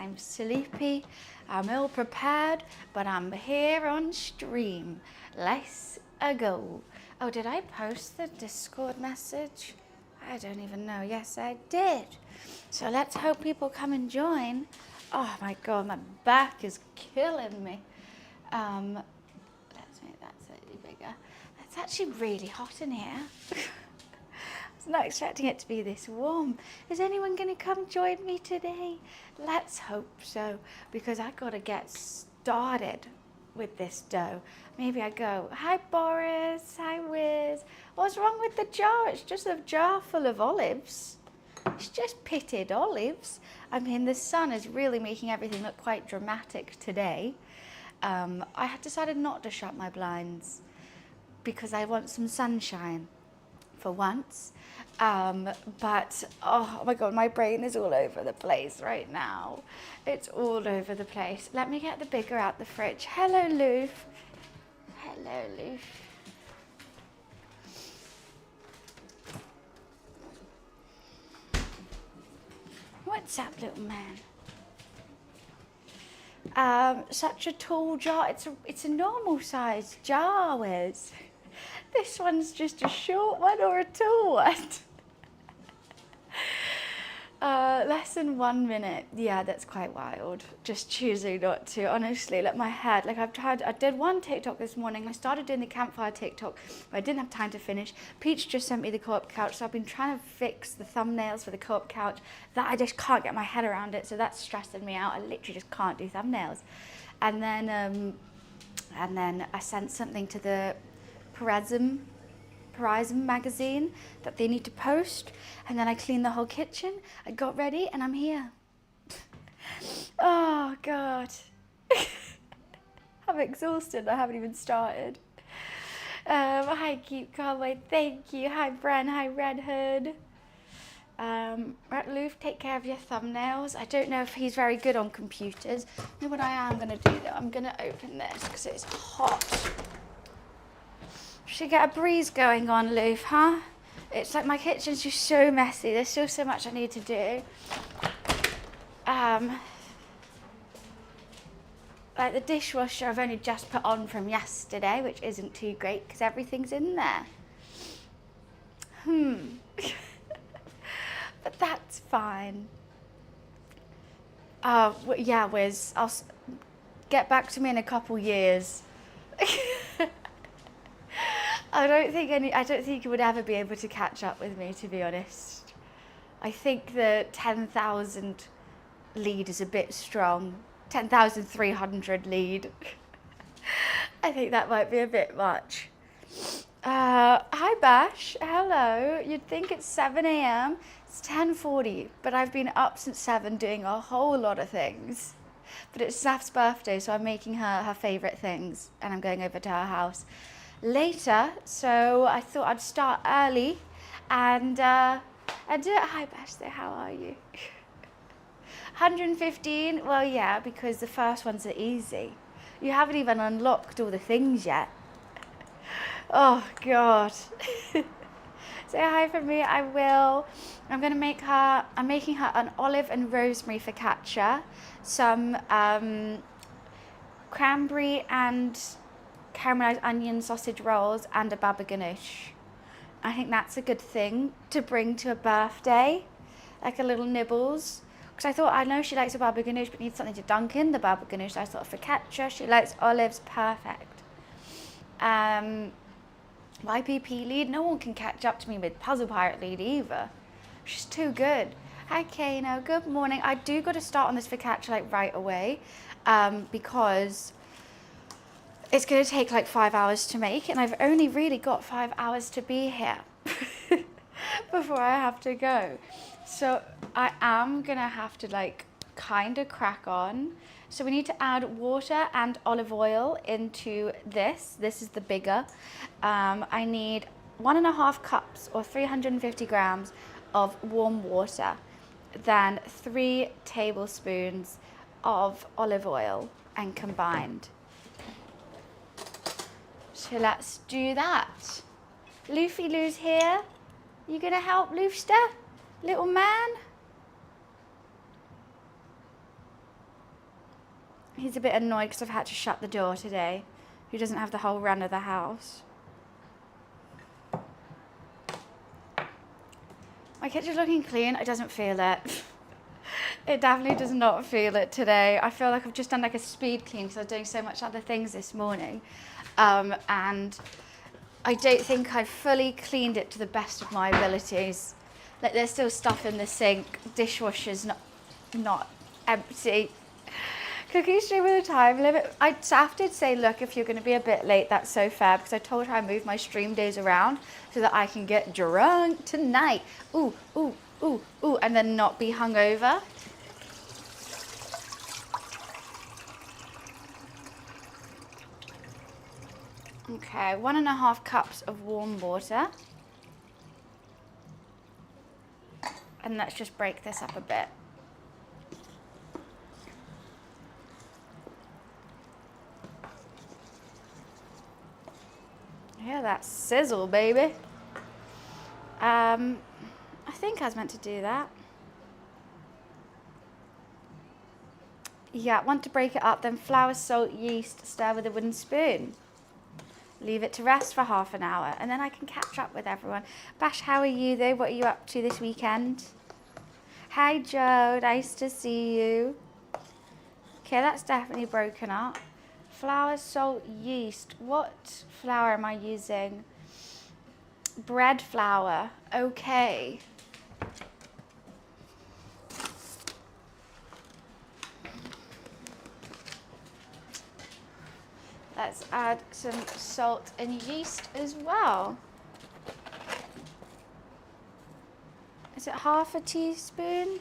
I'm sleepy, I'm ill prepared, but I'm here on stream. Let's go. Oh, did I post the Discord message? I don't even know. Yes, I did. So let's hope people come and join. Oh my God, my back is killing me. Let's make that slightly bigger. It's actually really hot in here. I was not expecting it to be this warm. Is anyone going to come join me today? Let's hope so, because I got to get started with this dough. Maybe I go, hi Boris, hi Wiz. What's wrong with the jar? It's just a jar full of olives. It's just pitted olives. I mean, the sun is really making everything look quite dramatic today. I had decided not to shut my blinds because I want some sunshine for once. But oh my God, my brain is all over the place right now. It's all over the place. Let me get the bigger out the fridge. Hello, Loof. Hello, Loof. What's up, little man? Such a tall jar. It's a normal sized jar, Wiz. This one's just a short one or a tall one. Less than 1 minute. Yeah, that's quite wild. Just choosing not to. Honestly, like my head, like I did one TikTok this morning. I started doing the campfire TikTok, but I didn't have time to finish. Peach just sent me the co-op couch, so I've been trying to fix the thumbnails for the co-op couch. That I just can't get my head around it, so that's stressing me out. I literally just can't do thumbnails. And then I sent something to the Horizon magazine that they need to post, and then I cleaned the whole kitchen. I got ready and I'm here. Oh God. I'm exhausted. I haven't even started. Hi Keep Conway, thank you. Hi Bren, hi Red Hood. Right, Loof, take care of your thumbnails. I don't know if he's very good on computers. You know what I am going to do though? I'm going to open this because it's hot. Should get a breeze going on, Loof, huh? It's like my kitchen's just so messy. There's still so much I need to do. Like the dishwasher I've only just put on from yesterday, which isn't too great because everything's in there. But that's fine. Yeah, Wiz, get back to me in a couple years. I don't think you would ever be able to catch up with me, to be honest. I think the 10,000 lead is a bit strong. 10,300 lead. I think that might be a bit much. Hi Bash, hello. You'd think it's 7 a.m. It's 10:40, but I've been up since 7 doing a whole lot of things. But it's Zaf's birthday, so I'm making her favourite things, and I'm going over to her house later, so I thought I'd start early and do it. Hi Bash, so how are you? 115, well yeah, because the first ones are easy. You haven't even unlocked all the things yet. Oh God. Say hi for me, I will. I'm making her an olive and rosemary focaccia, some cranberry and caramelized onion sausage rolls, and a baba ganoush. I think that's a good thing to bring to a birthday, like a little nibbles. Because I thought, I know she likes a baba ganoush, but needs something to dunk in the baba ganoush. So I thought focaccia, she likes olives, perfect. YPP lead, no one can catch up to me with Puzzle Pirate lead either. She's too good. Hi Kano, good morning. I do got to start on this focaccia like right away, because it's going to take like 5 hours to make, and I've only really got 5 hours to be here before I have to go. So I am going to have to like kind of crack on. So we need to add water and olive oil into this. This is the bigger. I need 1.5 cups or 350 grams of warm water, then 3 tablespoons of olive oil, and combined. So let's do that. Luffy Lou's here. You gonna help, Loofster? Little man? He's a bit annoyed because I've had to shut the door today. He doesn't have the whole run of the house. My kitchen's looking clean. It doesn't feel it. It definitely does not feel it today. I feel like I've just done like a speed clean because I was doing so much other things this morning. And I don't think I've fully cleaned it to the best of my abilities. Like there's still stuff in the sink. Dishwasher's not empty. Cooking stream with a time limit. I Saf did say, look, if you're going to be a bit late, that's so fair, because I told her I moved my stream days around so that I can get drunk tonight. Ooh, ooh, ooh, ooh, and then not be hungover. Okay, 1.5 cups of warm water. And let's just break this up a bit. Yeah, that sizzle, baby. I think I was meant to do that. Yeah, want to break it up, then flour, salt, yeast, stir with a wooden spoon. Leave it to rest for half an hour, and then I can catch up with everyone. Bash, how are you though? What are you up to this weekend? Hi Joe, nice to see you. Okay, that's definitely broken up. Flour, salt, yeast. What flour am I using? Bread flour. Okay. Let's add some salt and yeast as well. Is it half a teaspoon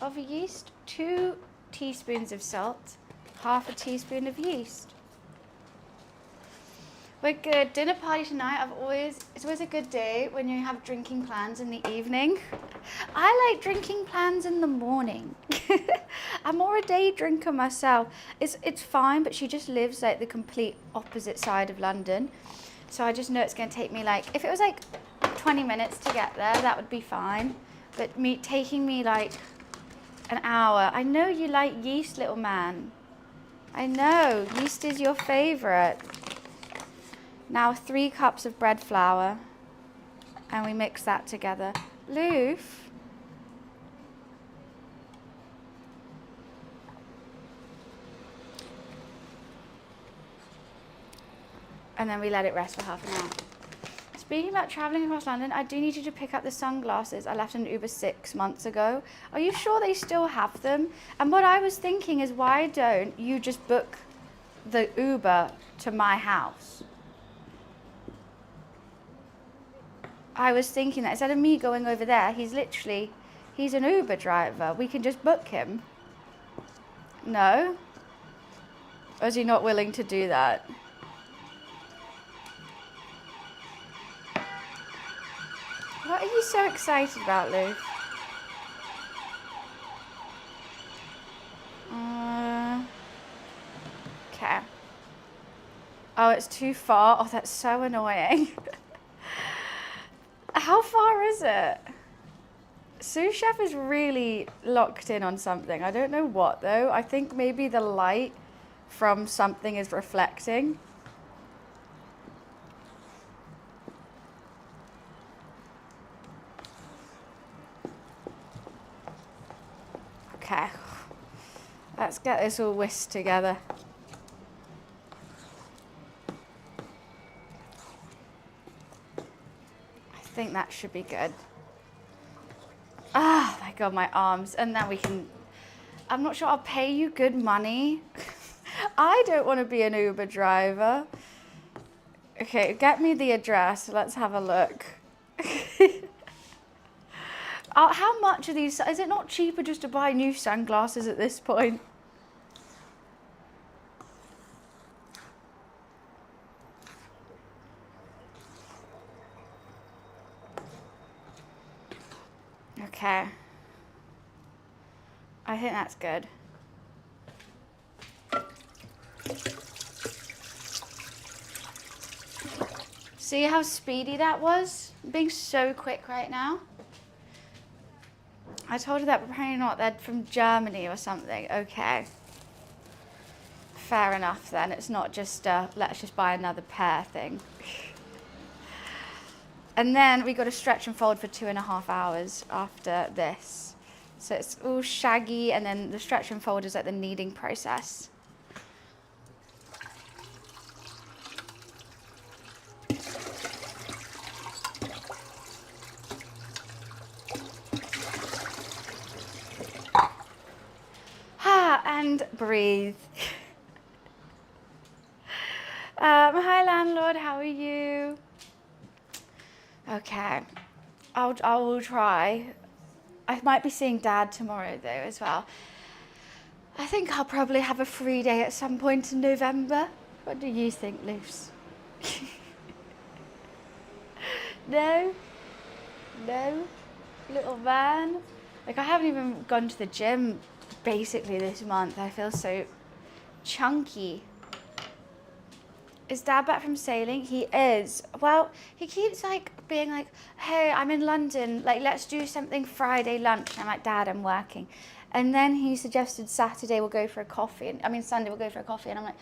of yeast? 2 teaspoons of salt, half a teaspoon of yeast. We're good. Dinner party tonight. It's always a good day when you have drinking plans in the evening. I like drinking plans in the morning. I'm more a day drinker myself. It's fine, but she just lives like the complete opposite side of London. So I just know it's going to take me like, if it was like 20 minutes to get there, that would be fine. But taking me like an hour. I know you like yeast, little man. I know, yeast is your favorite. Now 3 cups of bread flour, and we mix that together. Loof. And then we let it rest for half an hour. Speaking about traveling across London, I do need you to pick up the sunglasses I left in Uber 6 months ago. Are you sure they still have them? And what I was thinking is, why don't you just book the Uber to my house? I was thinking that instead of me going over there, he's an Uber driver. We can just book him. No? Or is he not willing to do that? What are you so excited about, Lou? Okay. Oh, it's too far. Oh, that's so annoying. How far is it? Sous Chef is really locked in on something. I don't know what though. I think maybe the light from something is reflecting. Okay. Let's get this all whisked together. I think that should be good. Ah, my God, my arms. And then we can, I'm not sure I'll pay you good money. I don't want to be an Uber driver. Okay, get me the address. Let's have a look. How much are these? Is it not cheaper just to buy new sunglasses at this point? Okay. I think that's good. See how speedy that was? I'm being so quick right now. I told her that, but apparently not. They're from Germany or something. Okay. Fair enough then. It's not just let's just buy another pair thing. And then we got to stretch and fold for 2.5 hours after this. So it's all shaggy, and then the stretch and fold is like the kneading process. And breathe. Hi landlord, how are you? Okay, I will try. I might be seeing Dad tomorrow though as well. I think I'll probably have a free day at some point in November. What do you think, Luce? No? No? Little van? Like, I haven't even gone to the gym basically this month. I feel so chunky. Is Dad back from sailing? He is. Well, he keeps like being like, hey, I'm in London, like let's do something Friday lunch. And I'm like, Dad, I'm working. And then he suggested Saturday we'll go for a coffee. Sunday we'll go for a coffee. And I'm like,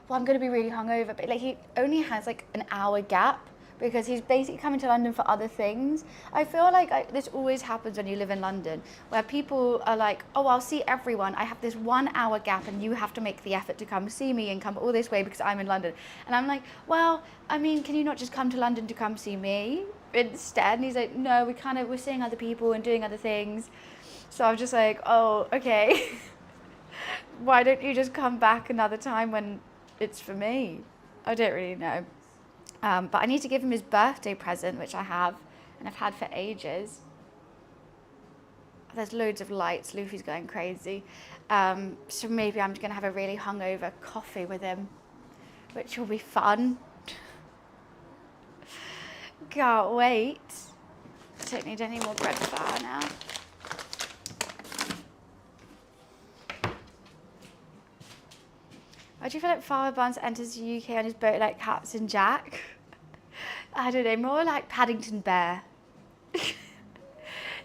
well, I'm gonna be really hungover. But like, he only has like an hour gap because he's basically coming to London for other things. I feel like this always happens when you live in London, where people are like, oh, I'll see everyone. I have this 1 hour gap and you have to make the effort to come see me and come all this way because I'm in London. And I'm like, well, I mean, can you not just come to London to come see me instead? And he's like, no, we're seeing other people and doing other things. So I'm just like, oh, okay. Why don't you just come back another time when it's for me? I don't really know. But I need to give him his birthday present, which I have, and I've had for ages. There's loads of lights. Luffy's going crazy. So maybe I'm going to have a really hungover coffee with him, which will be fun. Can't wait. Don't need any more bread flour now. Why do you feel like Farmer Barnes enters the UK on his boat like Captain Jack? I don't know, more like Paddington Bear.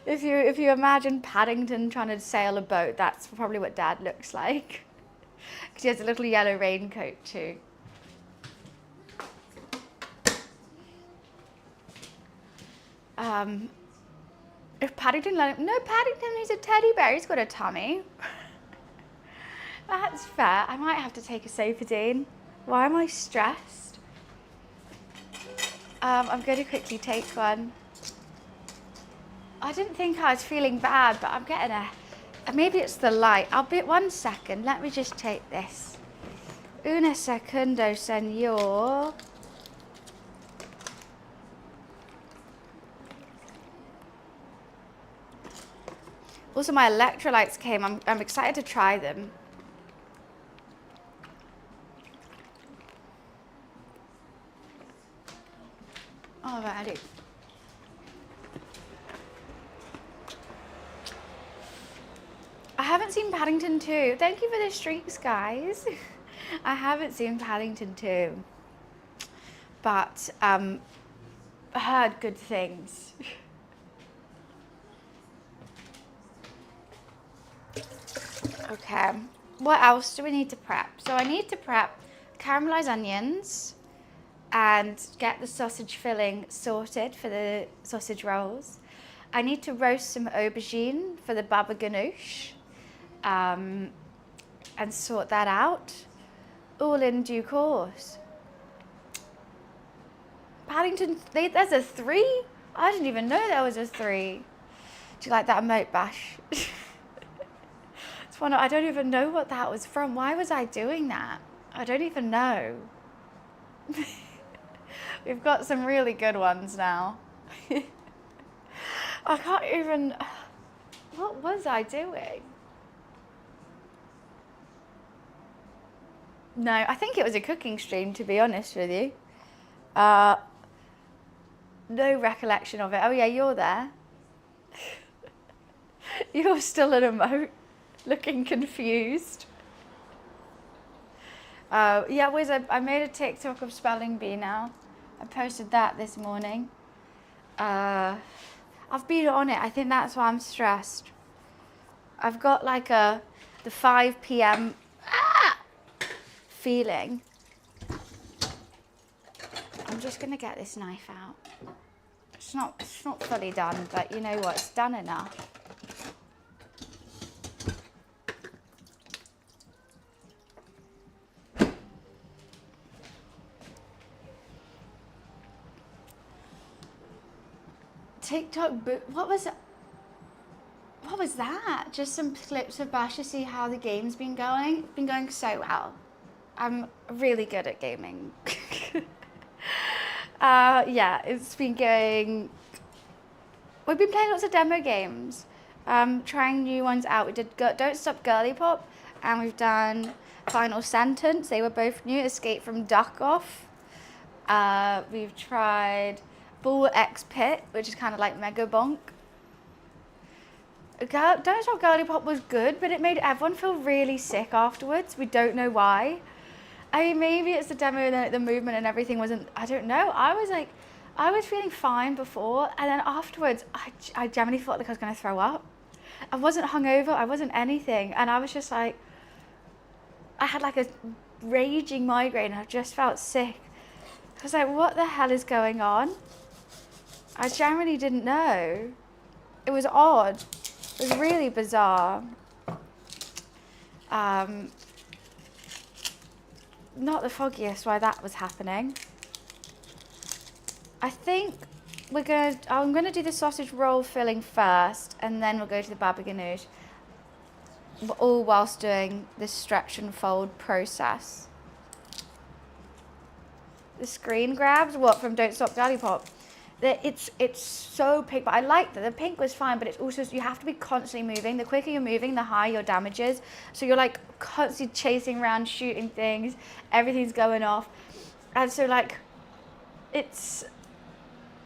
If you imagine Paddington trying to sail a boat, that's probably what Dad looks like. Because he has a little yellow raincoat too. If Paddington no, Paddington is a teddy bear, he's got a tummy. That's fair. I might have to take a Sofadine. Why am I stressed? I'm going to quickly take one. I didn't think I was feeling bad, but I'm getting maybe it's the light. 1 second. Let me just take this. Una segundo, senor. Also, my electrolytes came. I'm excited to try them. Alrighty. I haven't seen Paddington 2. Thank you for the streaks, guys. I haven't seen Paddington 2. But I heard good things. Okay. What else do we need to prep? So I need to prep caramelized onions and get the sausage filling sorted for the sausage rolls. I need to roast some aubergine for the baba ganoush and sort that out, all in due course. Paddington, there's a 3? I didn't even know there was a 3. Do you like that emote, Bash? It's one, I don't even know what that was from. Why was I doing that? I don't even know. We've got some really good ones now. I can't even... What was I doing? No, I think it was a cooking stream, to be honest with you. No recollection of it. Oh yeah, you're there. You're still an emote, looking confused. Yeah, Wiz, I made a TikTok of spelling bee now. I posted that this morning. I've been on it. I think that's why I'm stressed. I've got like the 5 p.m. feeling. I'm just going to get this knife out. It's not fully done, but you know what? It's done enough. TikTok, what was that? Just some clips of Bash to see how the game's been going. It's been going so well. I'm really good at gaming. Yeah, it's been going. We've been playing lots of demo games, trying new ones out. We did Don't Stop Girly Pop, and we've done Final Sentence. They were both new. Escape from Duck Off. We've tried Bull X Pit, which is kind of like Mega Bonk. Don't Stop Girly Pop was good, but it made everyone feel really sick afterwards. We don't know why. I mean, maybe it's the demo and the movement and everything wasn't, I don't know. I was feeling fine before, and then afterwards, I genuinely felt like I was going to throw up. I wasn't hungover, I wasn't anything, and I was just like, I had like a raging migraine, and I just felt sick. I was like, what the hell is going on? I genuinely didn't know. It was odd. It was really bizarre. Not the foggiest why that was happening. I think I'm gonna do the sausage roll filling first, and then we'll go to the baba ganoush. All whilst doing this stretch and fold process. The screen grabs, what, from Don't Stop Girly Pop? It's so pink, but I like that. The pink was fine, but it's also, you have to be constantly moving. The quicker you're moving, the higher your damage is. So you're like constantly chasing around, shooting things, everything's going off. And so like, I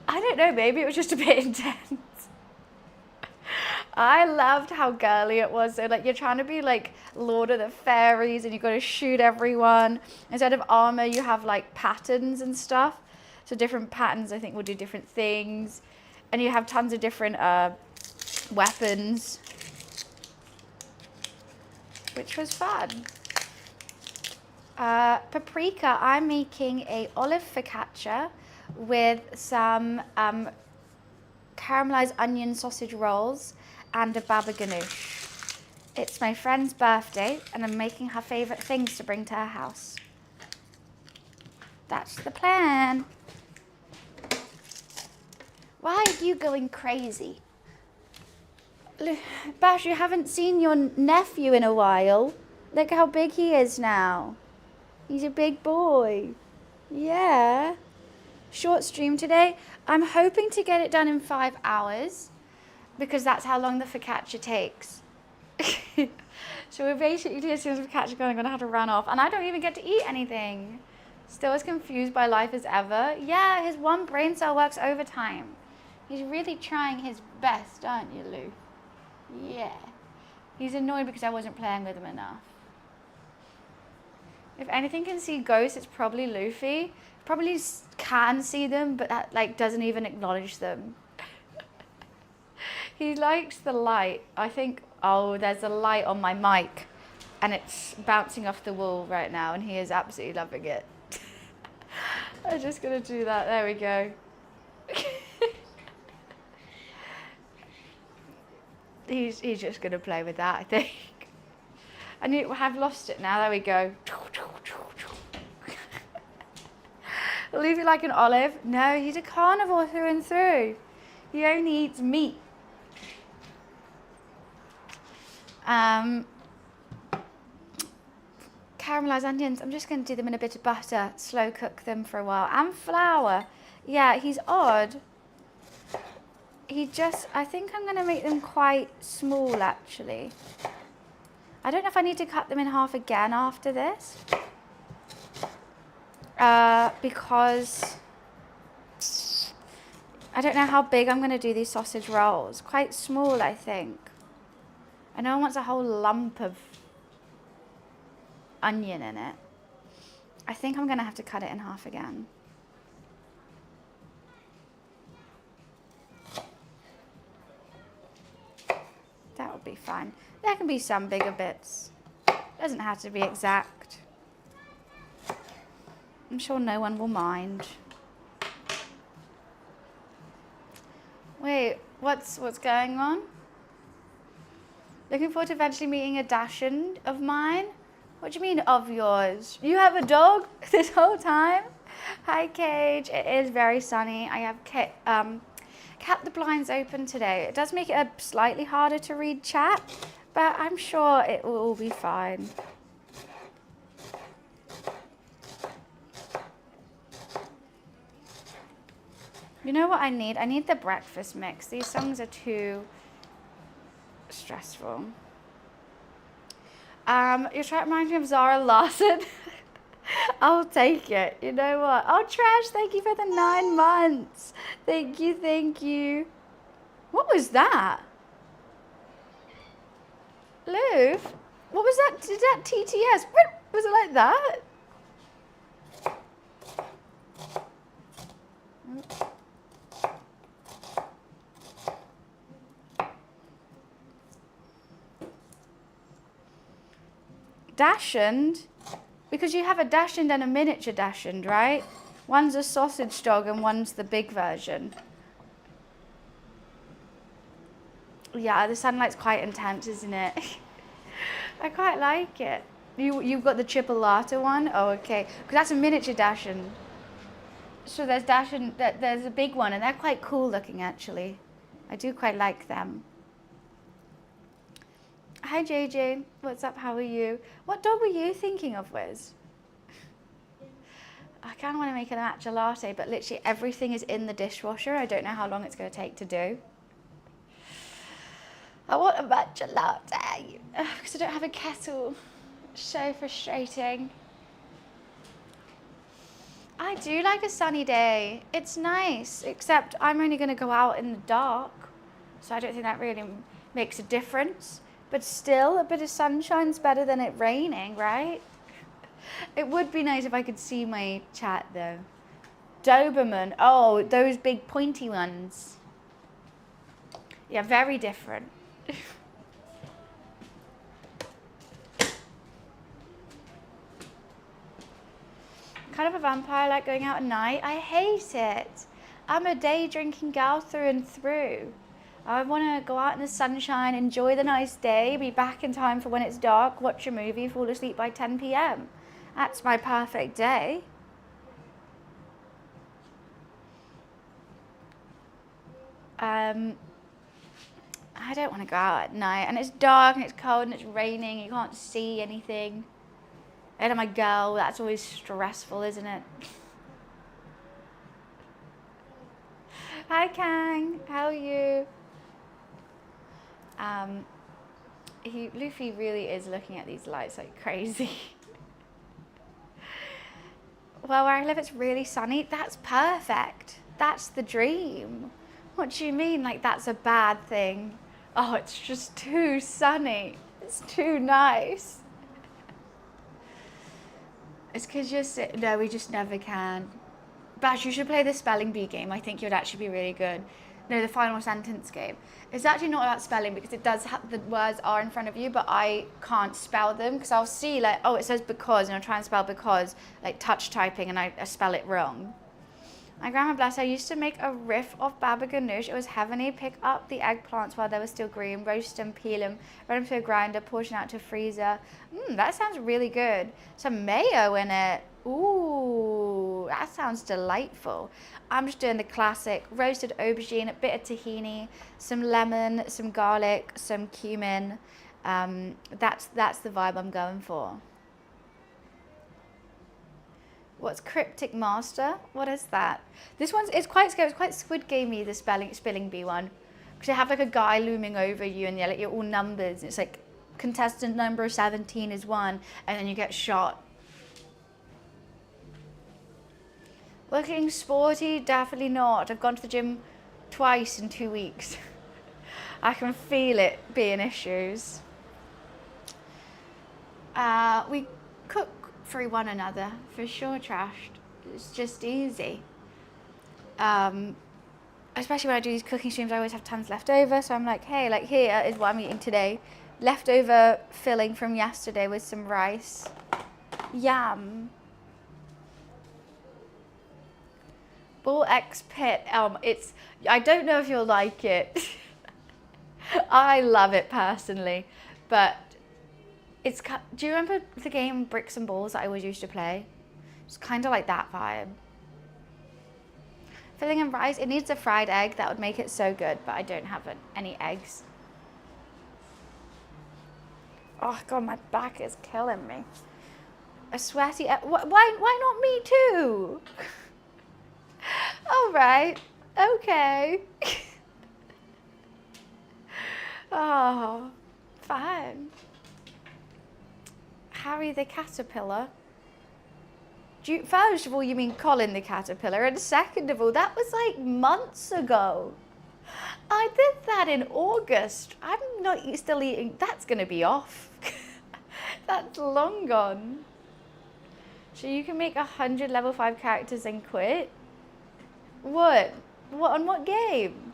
don't know, maybe it was just a bit intense. I loved how girly it was. So like, you're trying to be like Lord of the Fairies, and you've got to shoot everyone. Instead of armor, you have like patterns and stuff. So different patterns, I think, will do different things. And you have tons of different weapons, which was fun. Paprika, I'm making a olive focaccia with some caramelized onion sausage rolls and a baba ganoush. It's my friend's birthday, and I'm making her favorite things to bring to her house. That's the plan. Why are you going crazy? Bash, you haven't seen your nephew in a while. Look how big he is now. He's a big boy. Yeah. Short stream today. I'm hoping to get it done in 5 hours, because that's how long the focaccia takes. So we're basically, as soon as the focaccia going, I'm going to have to run off. And I don't even get to eat anything. Still as confused by life as ever. Yeah, his one brain cell works overtime. He's really trying his best, aren't you, Lou? Yeah. He's annoyed because I wasn't playing with him enough. If anything can see ghosts, it's probably Luffy. Probably can see them, but that like doesn't even acknowledge them. He likes the light. I think, oh, there's a light on my mic, and it's bouncing off the wall right now, and he is absolutely loving it. I'm just gonna do that. There we go. He's just gonna play with that, I think. And you have lost it now. There we go. Leave you like an olive. No, he's a carnivore through and through. He only eats meat. Caramelized onions. I'm just going to do them in a bit of butter. Slow cook them for a while. And flour. Yeah, he's odd. I think I'm going to make them quite small, actually. I don't know if I need to cut them in half again after this. Because I don't know how big I'm going to do these sausage rolls. Quite small, I think. I know one wants a whole lump of onion in it. I think I'm going to have to cut it in half again. That would be fine. There can be some bigger bits. Doesn't have to be exact. I'm sure no one will mind. Wait, what's going on? Looking forward to eventually meeting a dachshund of mine. What do you mean of yours? You have a dog this whole time? Hi Cage, it is very sunny. I have kept the blinds open today. It does make it slightly harder to read chat, but I'm sure it will all be fine. You know what I need? I need the breakfast mix. These songs are too stressful. You're trying to remind me of Zara Larson. I'll take it. You know what? Oh, Trash, thank you for the 9 months. Thank you, thank you. What was that? Lou? What was that? Did that TTS? Was it like that? Dachshund? Because you have a dachshund and a miniature dachshund, right? One's a sausage dog and one's the big version. Yeah, the sunlight's quite intense, isn't it? I quite like it. You've got the chipolata one? Oh, okay. Because that's a miniature dachshund. So there's there's a big one, and they're quite cool looking, actually. I do quite like them. Hi, JJ. What's up? How are you? What dog were you thinking of, Wiz? I kind of want to make a matcha latte, but literally everything is in the dishwasher. I don't know how long it's going to take to do. I want a matcha latte because I don't have a kettle. So frustrating. I do like a sunny day. It's nice, except I'm only going to go out in the dark, so I don't think that really makes a difference. But still, a bit of sunshine's better than it raining, right? It would be nice if I could see my chat, though. Doberman. Oh, those big pointy ones. Yeah, very different. Kind of a vampire, like going out at night. I hate it. I'm a day drinking gal through and through. I want to go out in the sunshine, enjoy the nice day, be back in time for when it's dark, watch a movie, fall asleep by 10 p.m. That's my perfect day. I don't want to go out at night, and it's dark and it's cold and it's raining, you can't see anything. And I'm a girl, that's always stressful, isn't it? Hi Kang, how are you? Luffy really is looking at these lights like crazy. Well, where I live it's really sunny. That's perfect. That's the dream. What do you mean like that's a bad thing? Oh, it's just too sunny. It's too nice. It's because you're no, we just never can. Bash, you should play the spelling bee game. I think you'd actually be really good. No, the final sentence game. It's actually not about spelling because it does have the words are in front of you, but I can't spell them because I'll see like, oh, it says because, and I'll try and spell because, like touch typing, and I spell it wrong. My grandma, bless her, used to make a riff of baba ganoush. It was heavenly. Pick up the eggplants while they were still green, roast them, peel them, run them through a grinder, portion out to a freezer. That sounds really good. Some mayo in it. Ooh, that sounds delightful. I'm just doing the classic roasted aubergine, a bit of tahini, some lemon, some garlic, some cumin. That's the vibe I'm going for. What's Cryptic Master? What is that? This one's, it's quite scary. It's quite Squid Gamey, the spelling bee one. Because you have like a guy looming over you and you're all numbers. It's like contestant number 17 is 1 and then you get shot. Looking sporty? Definitely not. I've gone to the gym twice in 2 weeks. I can feel it being issues. We cook for one another, for sure, Trashed. It's just easy. Especially when I do these cooking streams, I always have tons left over. So I'm like, hey, like here is what I'm eating today. Leftover filling from yesterday with some rice. Yum. Ball X Pit. I don't know if you'll like it. I love it personally, but do you remember the game Bricks and Balls that I always used to play? It's kind of like that vibe. Filling in rice, it needs a fried egg. That would make it so good, but I don't have any eggs. Oh God, my back is killing me. A sweaty egg. Why not me too? All right, okay. Oh, fine. Harry the Caterpillar. First of all, you mean Colin the Caterpillar, and second of all, that was like months ago. I did that in August. I'm not still eating. That's going to be off. That's long gone. So you can make 100 level 5 characters and quit? What? On what game?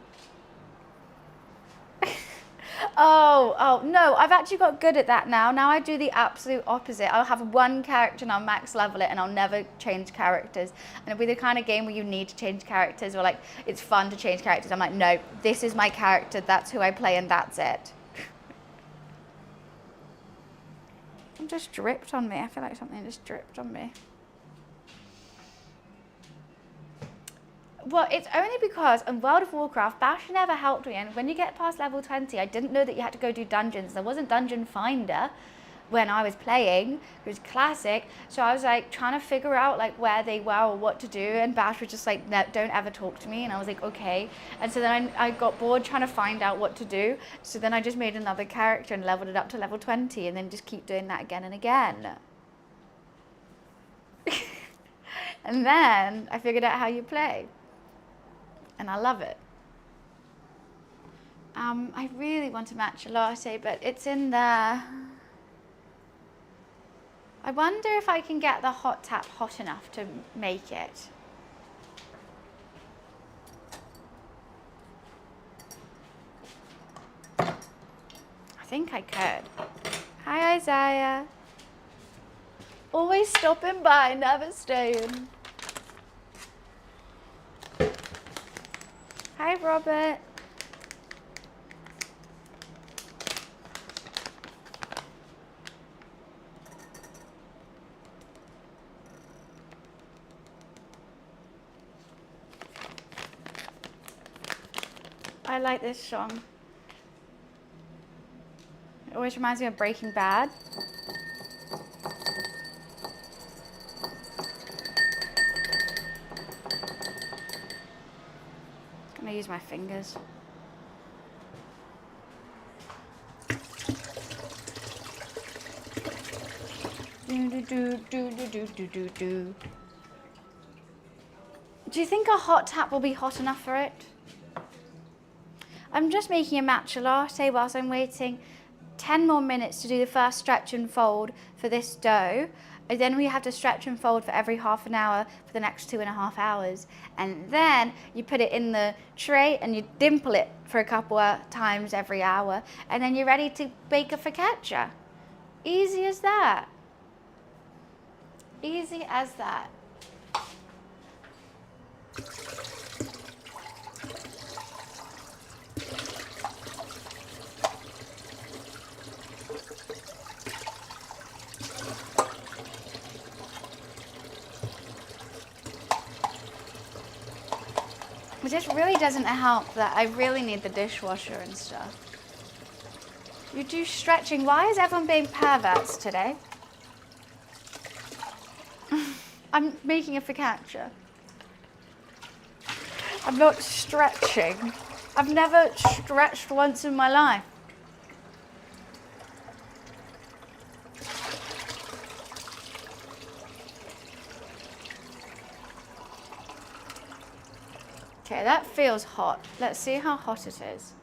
Oh, no, I've actually got good at that now. Now I do the absolute opposite. I'll have one character and I'll max level it and I'll never change characters. And it'll be the kind of game where you need to change characters or like it's fun to change characters. I'm like, no, this is my character, that's who I play and that's it. It just dripped on me. I feel like something just dripped on me. Well, it's only because in World of Warcraft, Bash never helped me, and when you get past level 20, I didn't know that you had to go do dungeons. There wasn't Dungeon Finder when I was playing. It was classic, so I was like trying to figure out like where they were or what to do, and Bash was just like, no, don't ever talk to me, and I was like, okay. And so then I got bored trying to find out what to do, so then I just made another character and leveled it up to level 20, and then just keep doing that again and again. And then I figured out how you play. And I love it. I really want a matcha latte, but it's in there. I wonder if I can get the hot tap hot enough to make it. I think I could. Hi, Isaiah. Always stopping by, never staying. Hi, Robert. I like this song. It always reminds me of Breaking Bad. I'm gonna use my fingers. Do you think a hot tap will be hot enough for it? I'm just making a matcha latte whilst I'm waiting 10 more minutes to do the first stretch and fold for this dough. And then we have to stretch and fold for every half an hour for the next 2.5 hours. And then you put it in the tray and you dimple it for a couple of times every hour. And then you're ready to bake a focaccia. Easy as that. Easy as that. It just really doesn't help that I really need the dishwasher and stuff. You do stretching. Why is everyone being perverts today? I'm making a focaccia. I'm not stretching. I've never stretched once in my life. Okay, that feels hot. Let's see how hot it is.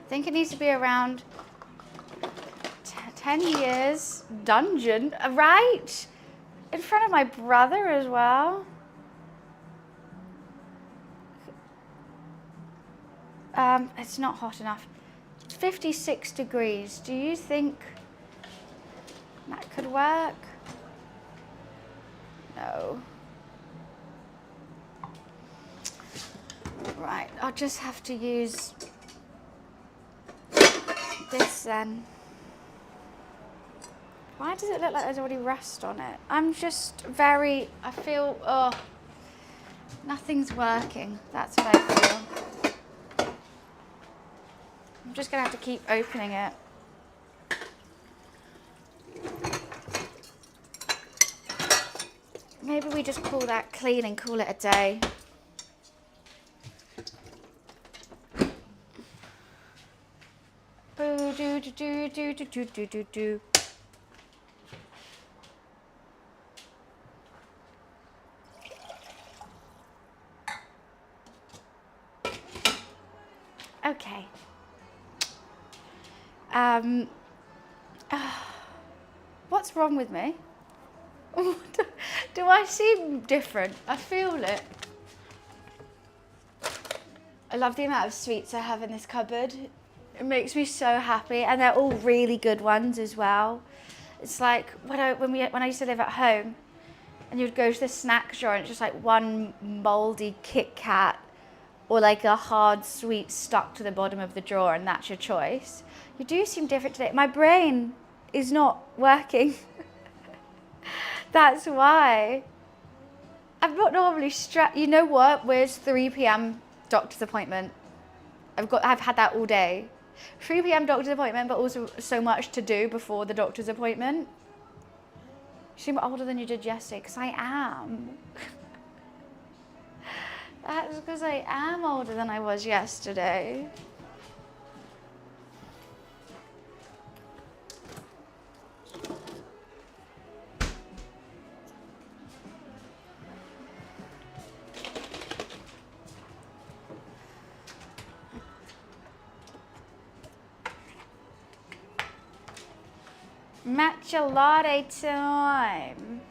I think it needs to be around 10 years. Dungeon, right? In front of my brother as well. It's not hot enough. It's 56 degrees. Do you think that could work? No. Right, I'll just have to use this then. Why does it look like there's already rust on it? I'm just I feel, nothing's working. That's what I feel. I'm just gonna have to keep opening it. Maybe we just call that clean and call it a day. Boo doo doo doo doo doo doo doo doo. Okay. What's wrong with me? Do I seem different? I feel it. I love the amount of sweets I have in this cupboard. It makes me so happy, and they're all really good ones as well. It's like when I used to live at home, and you'd go to the snack drawer, and it's just like one mouldy Kit Kat or like a hard sweet stuck to the bottom of the drawer, and that's your choice. You do seem different today. My brain is not working. That's why. I'm not normally stressed. You know what? Where's 3 p.m. doctor's appointment? I've had that all day. 3 p.m. doctor's appointment, but also so much to do before the doctor's appointment. You seem older than you did yesterday, because I am. That's because I am older than I was yesterday. Matcha latte time.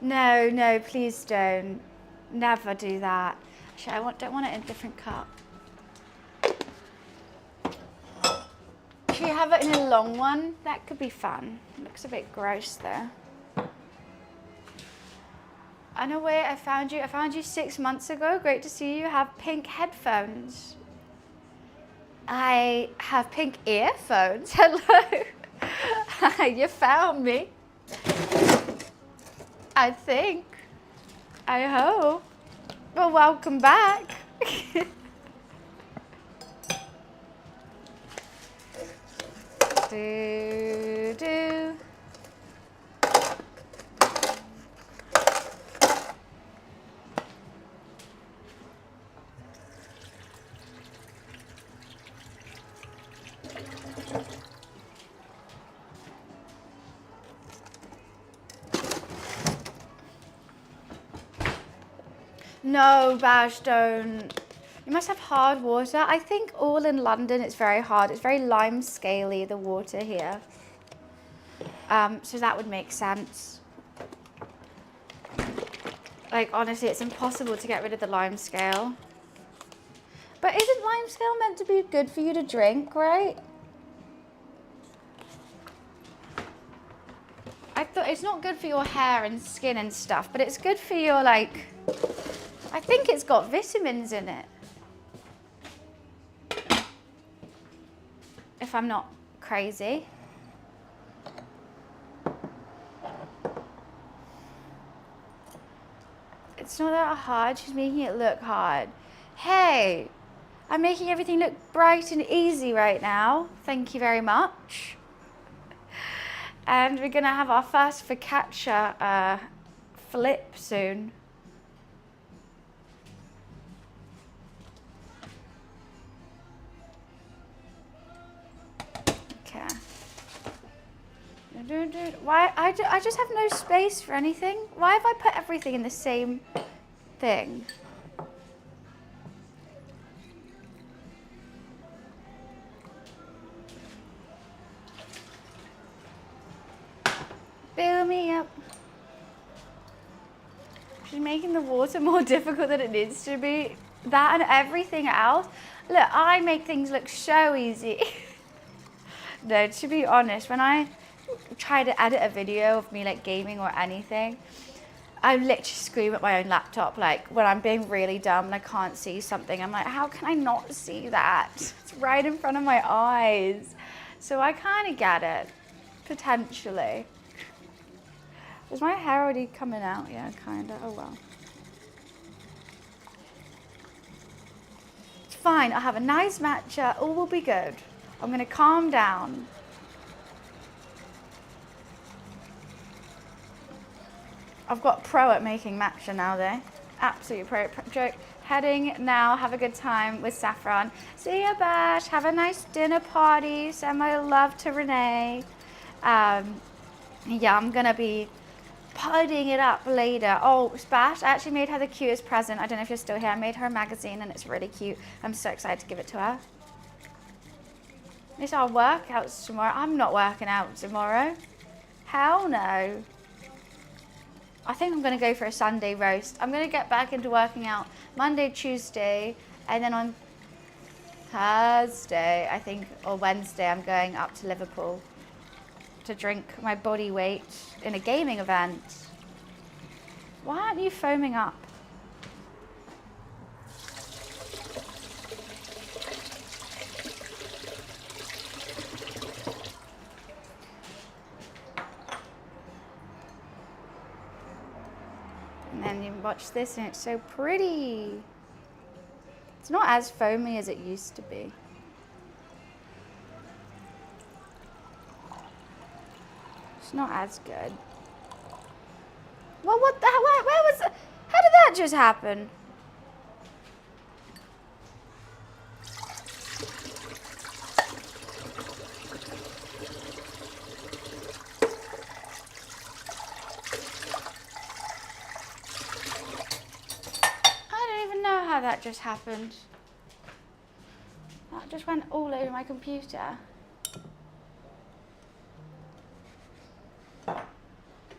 No, please don't. Never do that. Actually, don't want it in a different cup. Should we have it in a long one? That could be fun. It looks a bit gross though. I know where I found you. I found you 6 months ago. Great to see you have pink headphones. I have pink earphones. Hello. You found me. I think. I hope. Well, welcome back. Do. No, Bash, don't. You must have hard water. I think all in London it's very hard. It's very lime scaly, the water here. So that would make sense. Like, honestly, it's impossible to get rid of the lime scale. But isn't lime scale meant to be good for you to drink, right? I thought it's not good for your hair and skin and stuff, but it's good for your, like, I think it's got vitamins in it. If I'm not crazy. It's not that hard. She's making it look hard. Hey, I'm making everything look bright and easy right now. Thank you very much. And we're going to have our first focaccia flip soon. Okay. Why? I just have no space for anything. Why have I put everything in the same thing? Fill me up. She's making the water more difficult than it needs to be. That and everything else. Look, I make things look so easy. No, to be honest, when I try to edit a video of me like gaming or anything, I literally scream at my own laptop, like when I'm being really dumb and I can't see something. I'm like, how can I not see that? It's right in front of my eyes. So I kind of get it, potentially. Is my hair already coming out? Yeah, kind of. Oh well. It's fine. I'll have a nice matcha. All will be good. I'm going to calm down. I've got pro at making matcha now though. Absolutely pro. Joke. Heading now. Have a good time with Saffron. See you, Bash. Have a nice dinner party. Send my love to Renee. Yeah, I'm going to be partying it up later. Oh, Bash, I actually made her the cutest present. I don't know if you're still here. I made her a magazine and it's really cute. I'm so excited to give it to her. It's our workouts tomorrow. I'm not working out tomorrow. Hell no. I think I'm going to go for a Sunday roast. I'm going to get back into working out Monday, Tuesday, and then on Thursday, I think, or Wednesday, I'm going up to Liverpool to drink my body weight in a gaming event. Why aren't you foaming up? And then you watch this and it's so pretty. It's not as foamy as it used to be. It's not as good. Well, what the hell? Where was that? How did that just happen? I don't even know how that just happened. That just went all over my computer.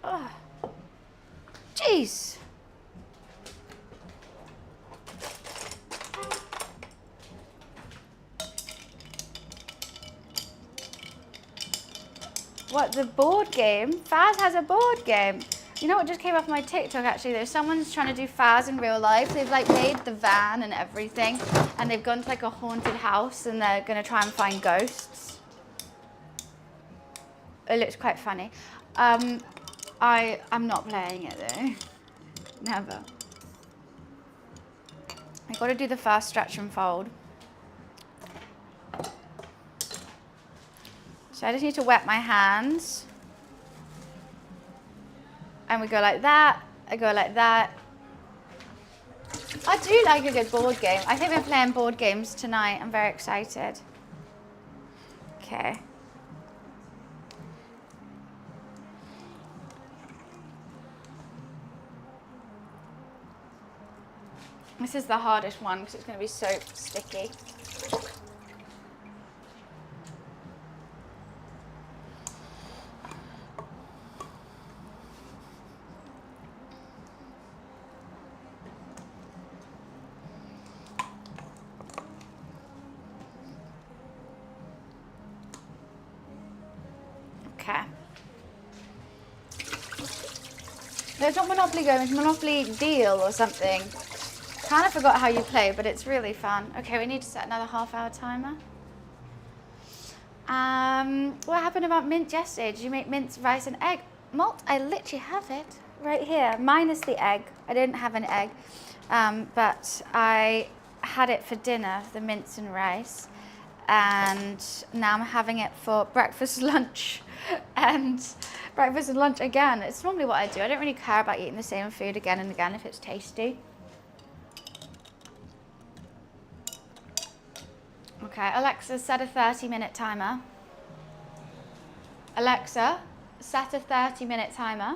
Oh, jeez. What, the board game? Faz has a board game. You know what just came off my TikTok actually? There's someone's trying to do Faz in real life. They've like made the van and everything, and they've gone to like a haunted house and they're gonna try and find ghosts. It looks quite funny. I'm not playing it though. Never. I gotta do the first stretch and fold. So I just need to wet my hands. And we go like that, I go like that. I do like a good board game. I think we're playing board games tonight. I'm very excited. Okay. This is the hardest one because it's going to be so sticky. Okay. There's not Monopoly Go, it's Monopoly Deal or something. Kind of forgot how you play, but it's really fun. Okay, we need to set another half-hour timer. What happened about mint yesterday? Did you make mince, rice, and egg? Malt, I literally have it right here, minus the egg. I didn't have an egg, but I had it for dinner, the mince and rice, and now I'm having it for breakfast, lunch, and breakfast and lunch again. It's normally what I do. I don't really care about eating the same food again and again if it's tasty. Okay, Alexa, set a 30-minute timer. Alexa, set a 30-minute timer.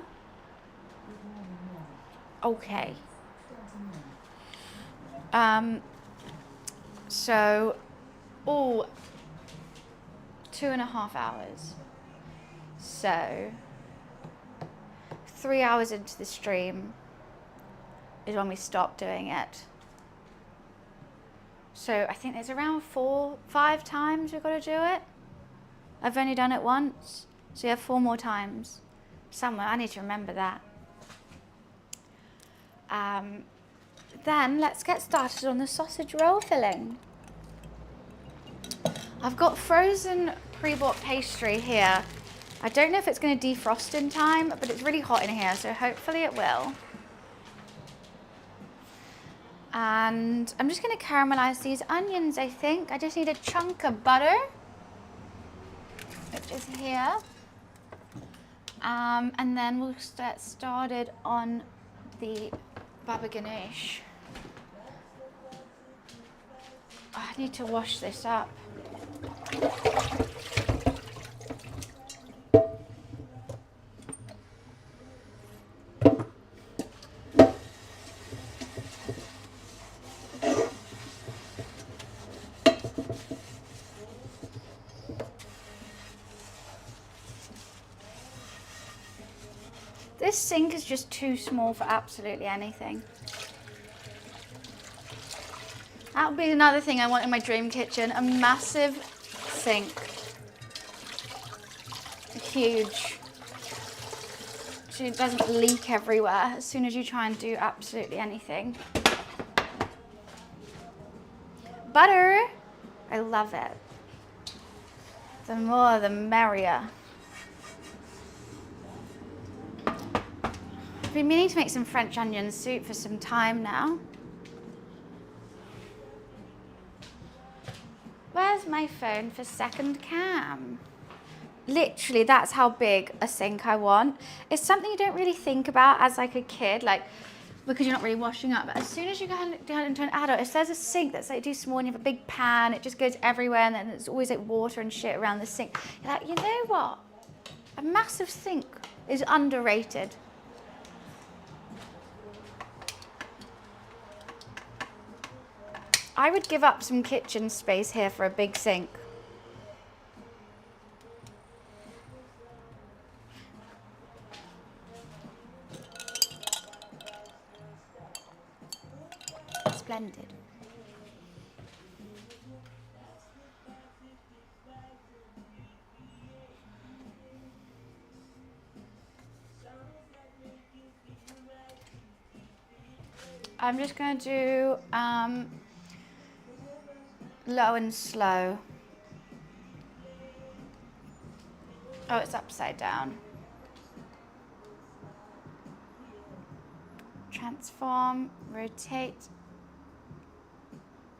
Okay. So, 2.5 hours. So, 3 hours into the stream is when we stop doing it. So I think there's around 4-5 times we've got to do it. I've only done it once, so you have 4 more times. Somewhere, I need to remember that. Then let's get started on the sausage roll filling. I've got frozen pre-bought pastry here. I don't know if it's going to defrost in time, but it's really hot in here, so hopefully it will. And I'm just going to caramelize these onions, I think. I just need a chunk of butter, which is here. And then we'll get started on the baba ganoush. I need to wash this up. This sink is just too small for absolutely anything. That would be another thing I want in my dream kitchen, a massive sink. Huge. So it doesn't leak everywhere as soon as you try and do absolutely anything. Butter, I love it. The more the merrier. I've been meaning to make some French onion soup for some time now. Where's my phone for second cam? Literally, that's how big a sink I want. It's something you don't really think about as like a kid, like because you're not really washing up. But as soon as you go into an adult, if there's a sink that's like too small and you have a big pan, it just goes everywhere, and then there's always like water and shit around the sink. You're like, you know what? A massive sink is underrated. I would give up some kitchen space here for a big sink. Splendid. I'm just going to do low and slow. Oh, it's upside down. Transform, rotate,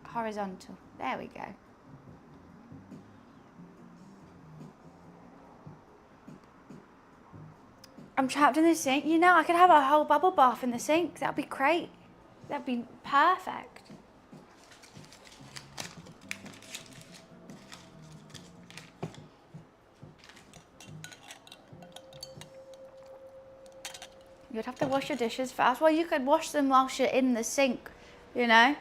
horizontal. There we go. I'm trapped in the sink. You know, I could have a whole bubble bath in the sink. That'd be great. That'd be perfect. You'd have to wash your dishes first. Well, you could wash them whilst you're in the sink, you know?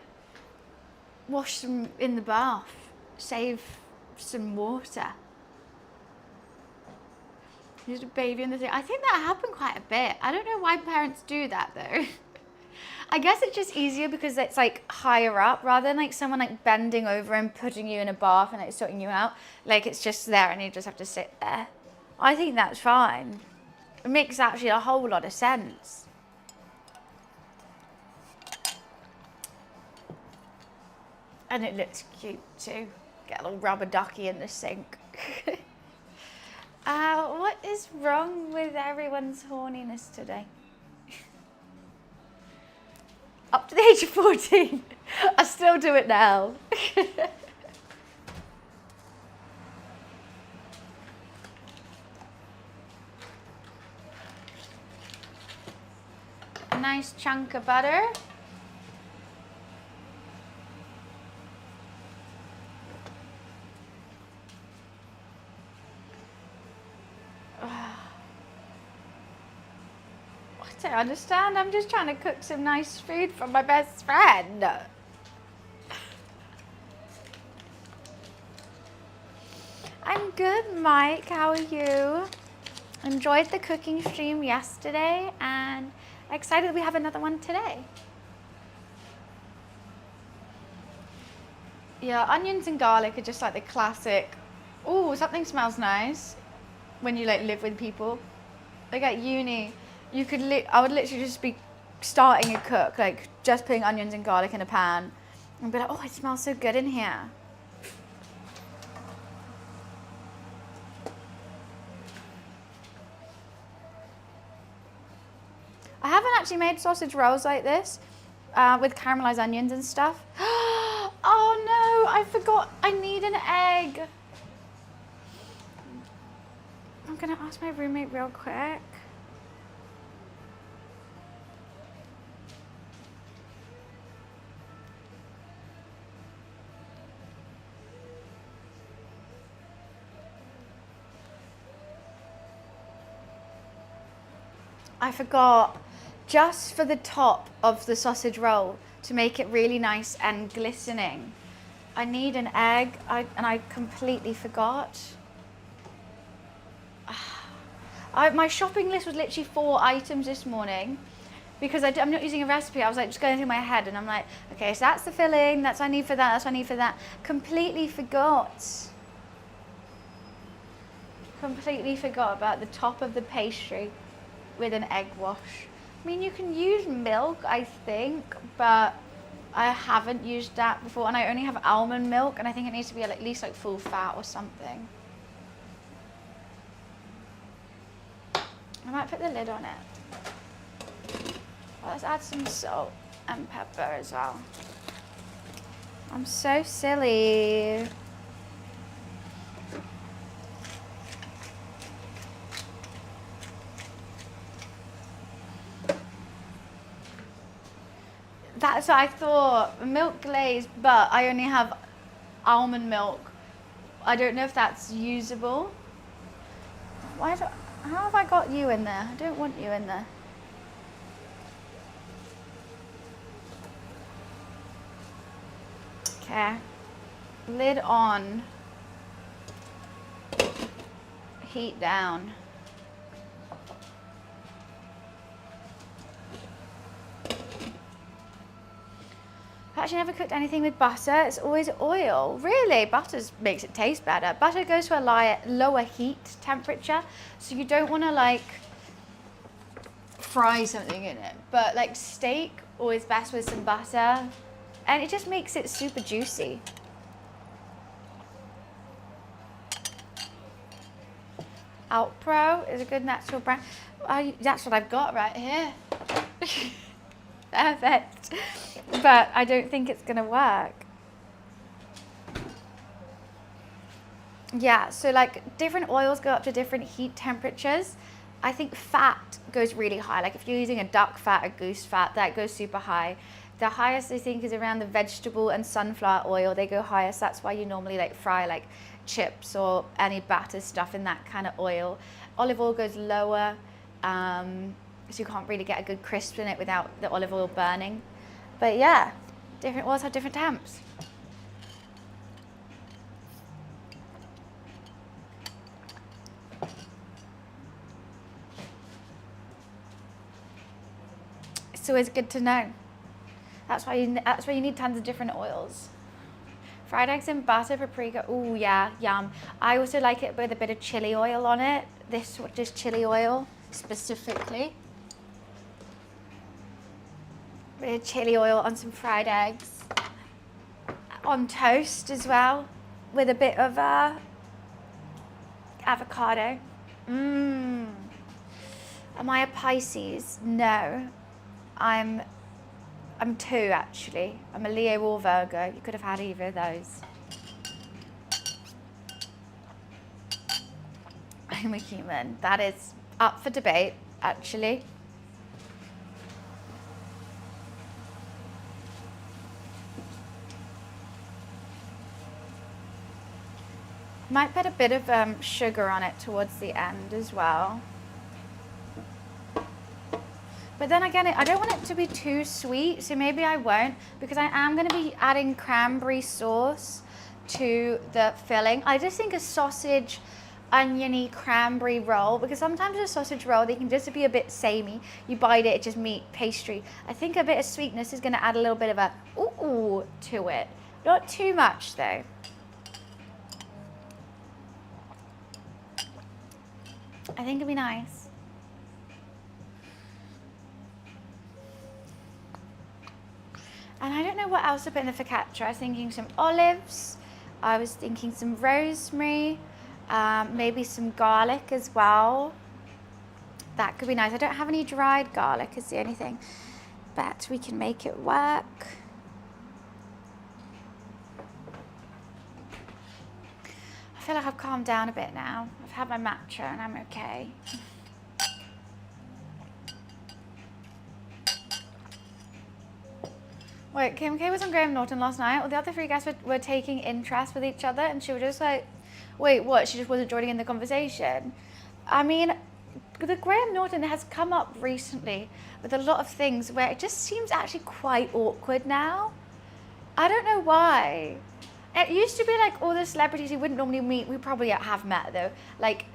Wash them in the bath. Save some water. Just a baby in the sink. I think that happened quite a bit. I don't know why parents do that though. I guess it's just easier because it's like higher up rather than like someone like bending over and putting you in a bath and like sorting you out. Like it's just there and you just have to sit there. I think that's fine. It makes actually a whole lot of sense. And it looks cute too. Get a little rubber ducky in the sink. What is wrong with everyone's horniness today? Up to the age of 14. I still do it now. A nice chunk of butter. I don't understand. I'm just trying to cook some nice food for my best friend. I'm good, Mike. How are you? Enjoyed the cooking stream yesterday and excited we have another one today. Yeah, onions and garlic are just like the classic. Oh, something smells nice when you like live with people. Like at uni, you could I would literally just be starting a cook, like just putting onions and garlic in a pan, and be like, oh, it smells so good in here. I haven't actually made sausage rolls like this with caramelized onions and stuff. Oh no, I forgot I need an egg. I'm gonna ask my roommate real quick. I forgot, just for the top of the sausage roll, to make it really nice and glistening, I need an egg, and I completely forgot. My shopping list was literally 4 items this morning, because I'm not using a recipe. I was like just going through my head, and I'm like, okay, so that's the filling, that's what I need for that, that's what I need for that. Completely forgot. Completely forgot about the top of the pastry with an egg wash. I mean, you can use milk, I think, but I haven't used that before, and I only have almond milk, and I think it needs to be at least like full fat or something. I might put the lid on it. Well, let's add some salt and pepper as well. I'm so silly. That's what I thought, milk glaze, but I only have almond milk. I don't know if that's usable. How have I got you in there? I don't want you in there. Okay, lid on, heat down. I've actually never cooked anything with butter. It's always oil. Really? Butter makes it taste better. Butter goes to a lower heat temperature, so you don't want to like fry something in it. But like steak, always best with some butter, and it just makes it super juicy. Outpro is a good natural brand. That's what I've got right here. Perfect. But I don't think it's gonna work. Yeah, so like different oils go up to different heat temperatures. I think fat goes really high. Like if you're using a duck fat, a goose fat, that goes super high. The highest I think is around the vegetable and sunflower oil. They go highest. That's why you normally like fry like chips or any batter stuff in that kind of oil. Olive oil goes lower, so you can't really get a good crisp in it without the olive oil burning. But yeah, different oils have different temps. It's always good to know. That's why you need tons of different oils. Fried eggs in butter, paprika. Ooh, yeah, yum. I also like it with a bit of chili oil on it. This just chili oil specifically. Bit of chili oil on some fried eggs. On toast as well, with a bit of avocado. Am I a Pisces? No. I'm 2 actually. I'm a Leo or Virgo. You could have had either of those. I'm a human. That is up for debate, actually. Might put a bit of sugar on it towards the end as well. But then again, I don't want it to be too sweet, so maybe I won't, because I am going to be adding cranberry sauce to the filling. I just think a sausage, oniony, cranberry roll, because sometimes a sausage roll, they can just be a bit samey. You bite it, it's just meat, pastry. I think a bit of sweetness is going to add a little bit of a ooh to it. Not too much though. I think it'd be nice. And I don't know what else to put in the focaccia. I was thinking some olives. I was thinking some rosemary, maybe some garlic as well. That could be nice. I don't have any dried garlic is the only thing, but we can make it work. I feel like I've calmed down a bit now. I've had my matcha and I'm okay. Wait, Kim K was on Graham Norton last night. All the other three guys were taking interest with each other, and she was just like, wait, what? She just wasn't joining in the conversation. I mean, the Graham Norton has come up recently with a lot of things where it just seems actually quite awkward now. I don't know why. It used to be like all the celebrities you wouldn't normally meet, we probably have met though, like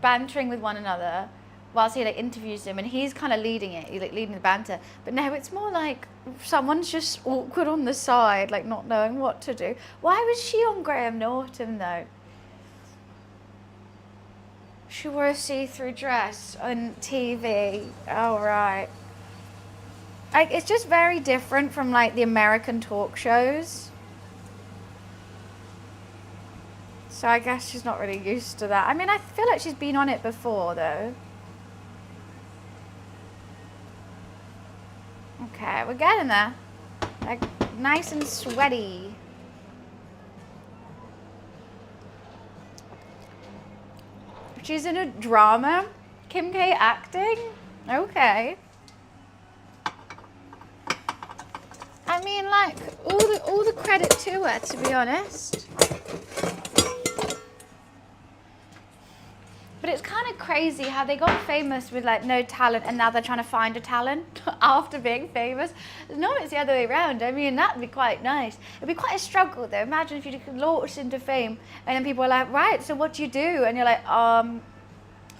bantering with one another whilst he like interviews them, and he's kind of leading it, he's like leading the banter. But now it's more like someone's just awkward on the side, like not knowing what to do. Why was she on Graham Norton though? She wore a see-through dress on TV. Oh, right. Like, it's just very different from like the American talk shows. So I guess she's not really used to that. I mean, I feel like she's been on it before though. Okay, we're getting there. Like, nice and sweaty. She's in a drama. Kim K acting? Okay. I mean, like, all the credit to her, to be honest. But it's kind of crazy how they got famous with like no talent, and now they're trying to find a talent after being famous. No, it's the other way around. I mean, that'd be quite nice. It'd be quite a struggle though. Imagine if you launched into fame and then people are like, right, so what do you do? And you're like,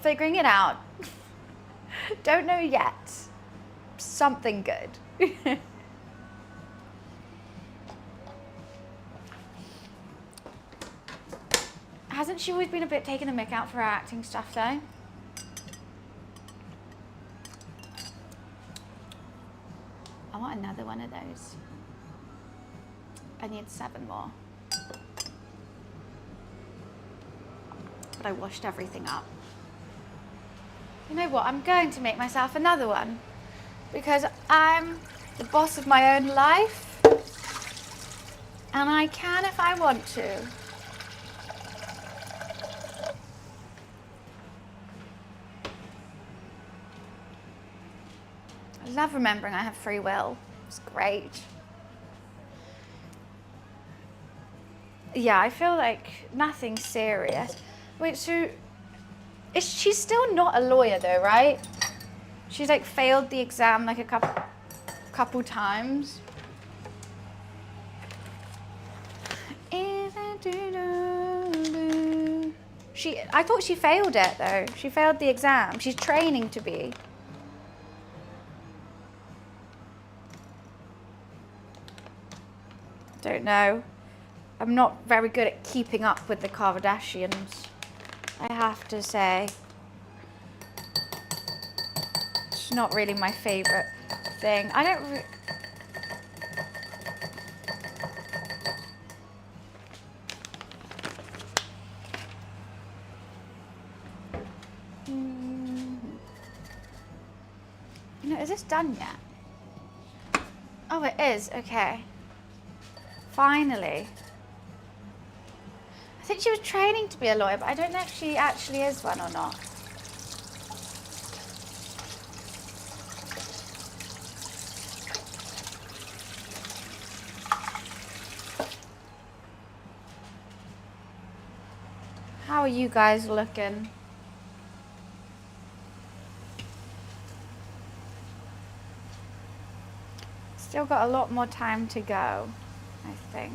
figuring it out. Don't know yet. Something good. Hasn't she always been a bit taking the mick out for her acting stuff though? I want another one of those. I need 7 more. But I washed everything up. You know what? I'm going to make myself another one because I'm the boss of my own life and I can if I want to. I love remembering I have free will. It's great. Yeah, I feel like nothing serious. Wait, so she's still not a lawyer though, right? She's like failed the exam like a couple times. I thought she failed it though. She failed the exam. She's training to be. Don't know. I'm not very good at keeping up with the Kardashians, I have to say. It's not really my favorite thing. I don't You know, is this done yet? Oh, it is. Okay. Finally. I think she was training to be a lawyer, but I don't know if she actually is one or not. How are you guys looking? Still got a lot more time to go, I think.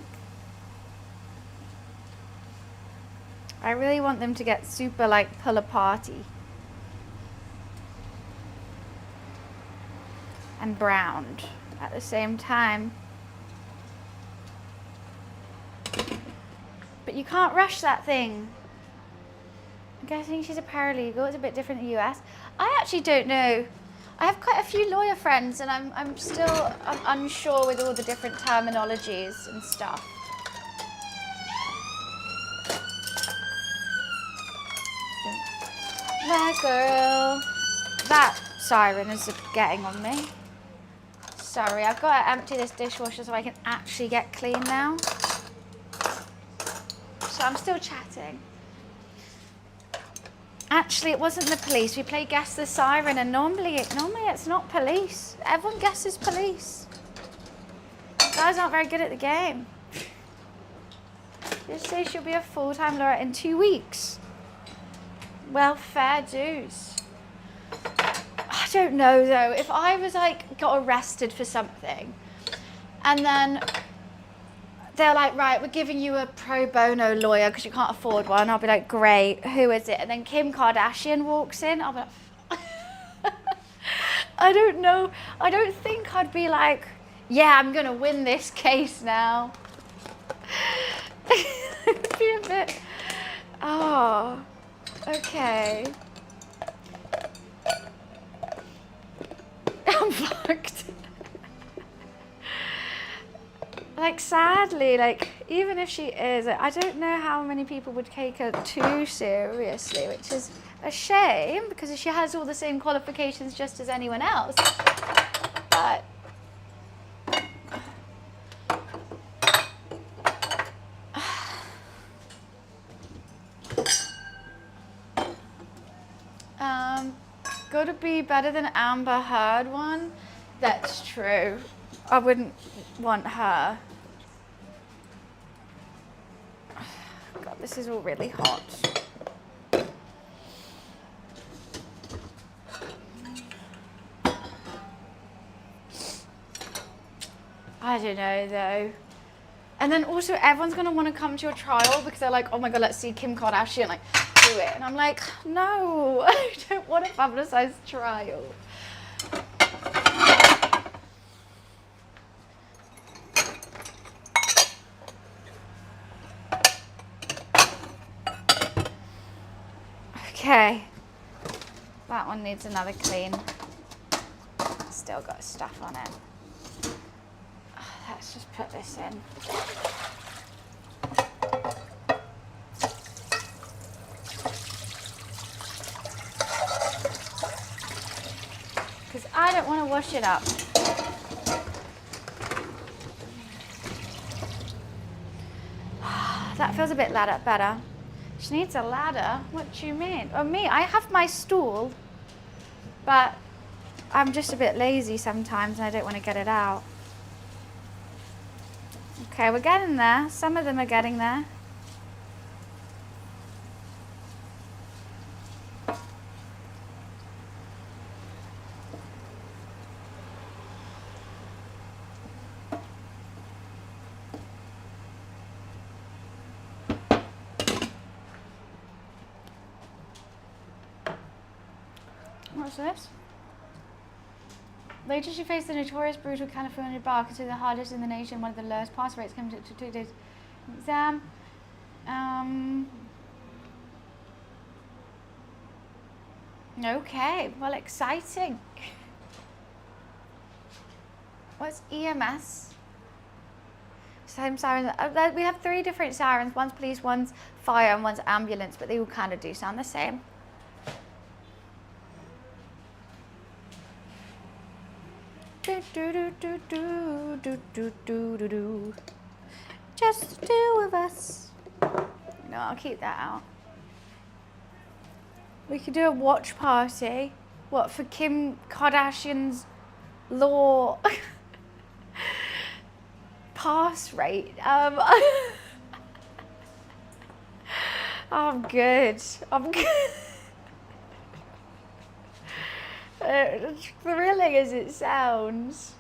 I really want them to get super like pull aparty and browned at the same time. But you can't rush that thing. I'm guessing she's a paralegal. It's a bit different in the US. I actually don't know. I have quite a few lawyer friends, and I'm still unsure with all the different terminologies and stuff. There, girl. That siren is getting on me. Sorry, I've got to empty this dishwasher so I can actually get clean now. So I'm still chatting. Actually, it wasn't the police. We played Guess the Siren, and normally it's not police. Everyone guesses police. You guys aren't very good at the game. Just say she'll be a full-time lawyer in 2 weeks. Well, fair dues. I don't know though. If I was like got arrested for something, and then they're like, right, we're giving you a pro bono lawyer because you can't afford one. I'll be like, great, who is it? And then Kim Kardashian walks in. I'll be like, I don't know. I don't think I'd be like, yeah, I'm going to win this case now. It'd be a bit, oh, okay. I'm fucked. Like, sadly, like, even if she is, I don't know how many people would take her too seriously, which is a shame because she has all the same qualifications just as anyone else. But gotta be better than Amber Heard one. That's true. I wouldn't want her. God, this is all really hot. I don't know though. And then also everyone's gonna want to come to your trial because they're like, oh my God, let's see Kim Kardashian like do it. And I'm like, no, I don't want a publicized trial. Okay, that one needs another clean. Still got stuff on it. Let's just put this in. Because I don't want to wash it up. That feels a bit better. She needs a ladder? What do you mean? Oh, me, I have my stool, but I'm just a bit lazy sometimes and I don't want to get it out. Okay, we're getting there. Some of them are getting there. What's this? Later she faced the notorious brutal California bar, considered the hardest in the nation, one of the lowest pass rates, came to 2 days exam. Okay, well, exciting. What's EMS? Same siren. We have 3 different sirens. One's police, one's fire, and one's ambulance, but they all kind of do sound the same. Just the 2 of us. No, I'll keep that out. We could do a watch party. What, for Kim Kardashian's law pass rate? I'm good. I'm good. Thrilling as it sounds.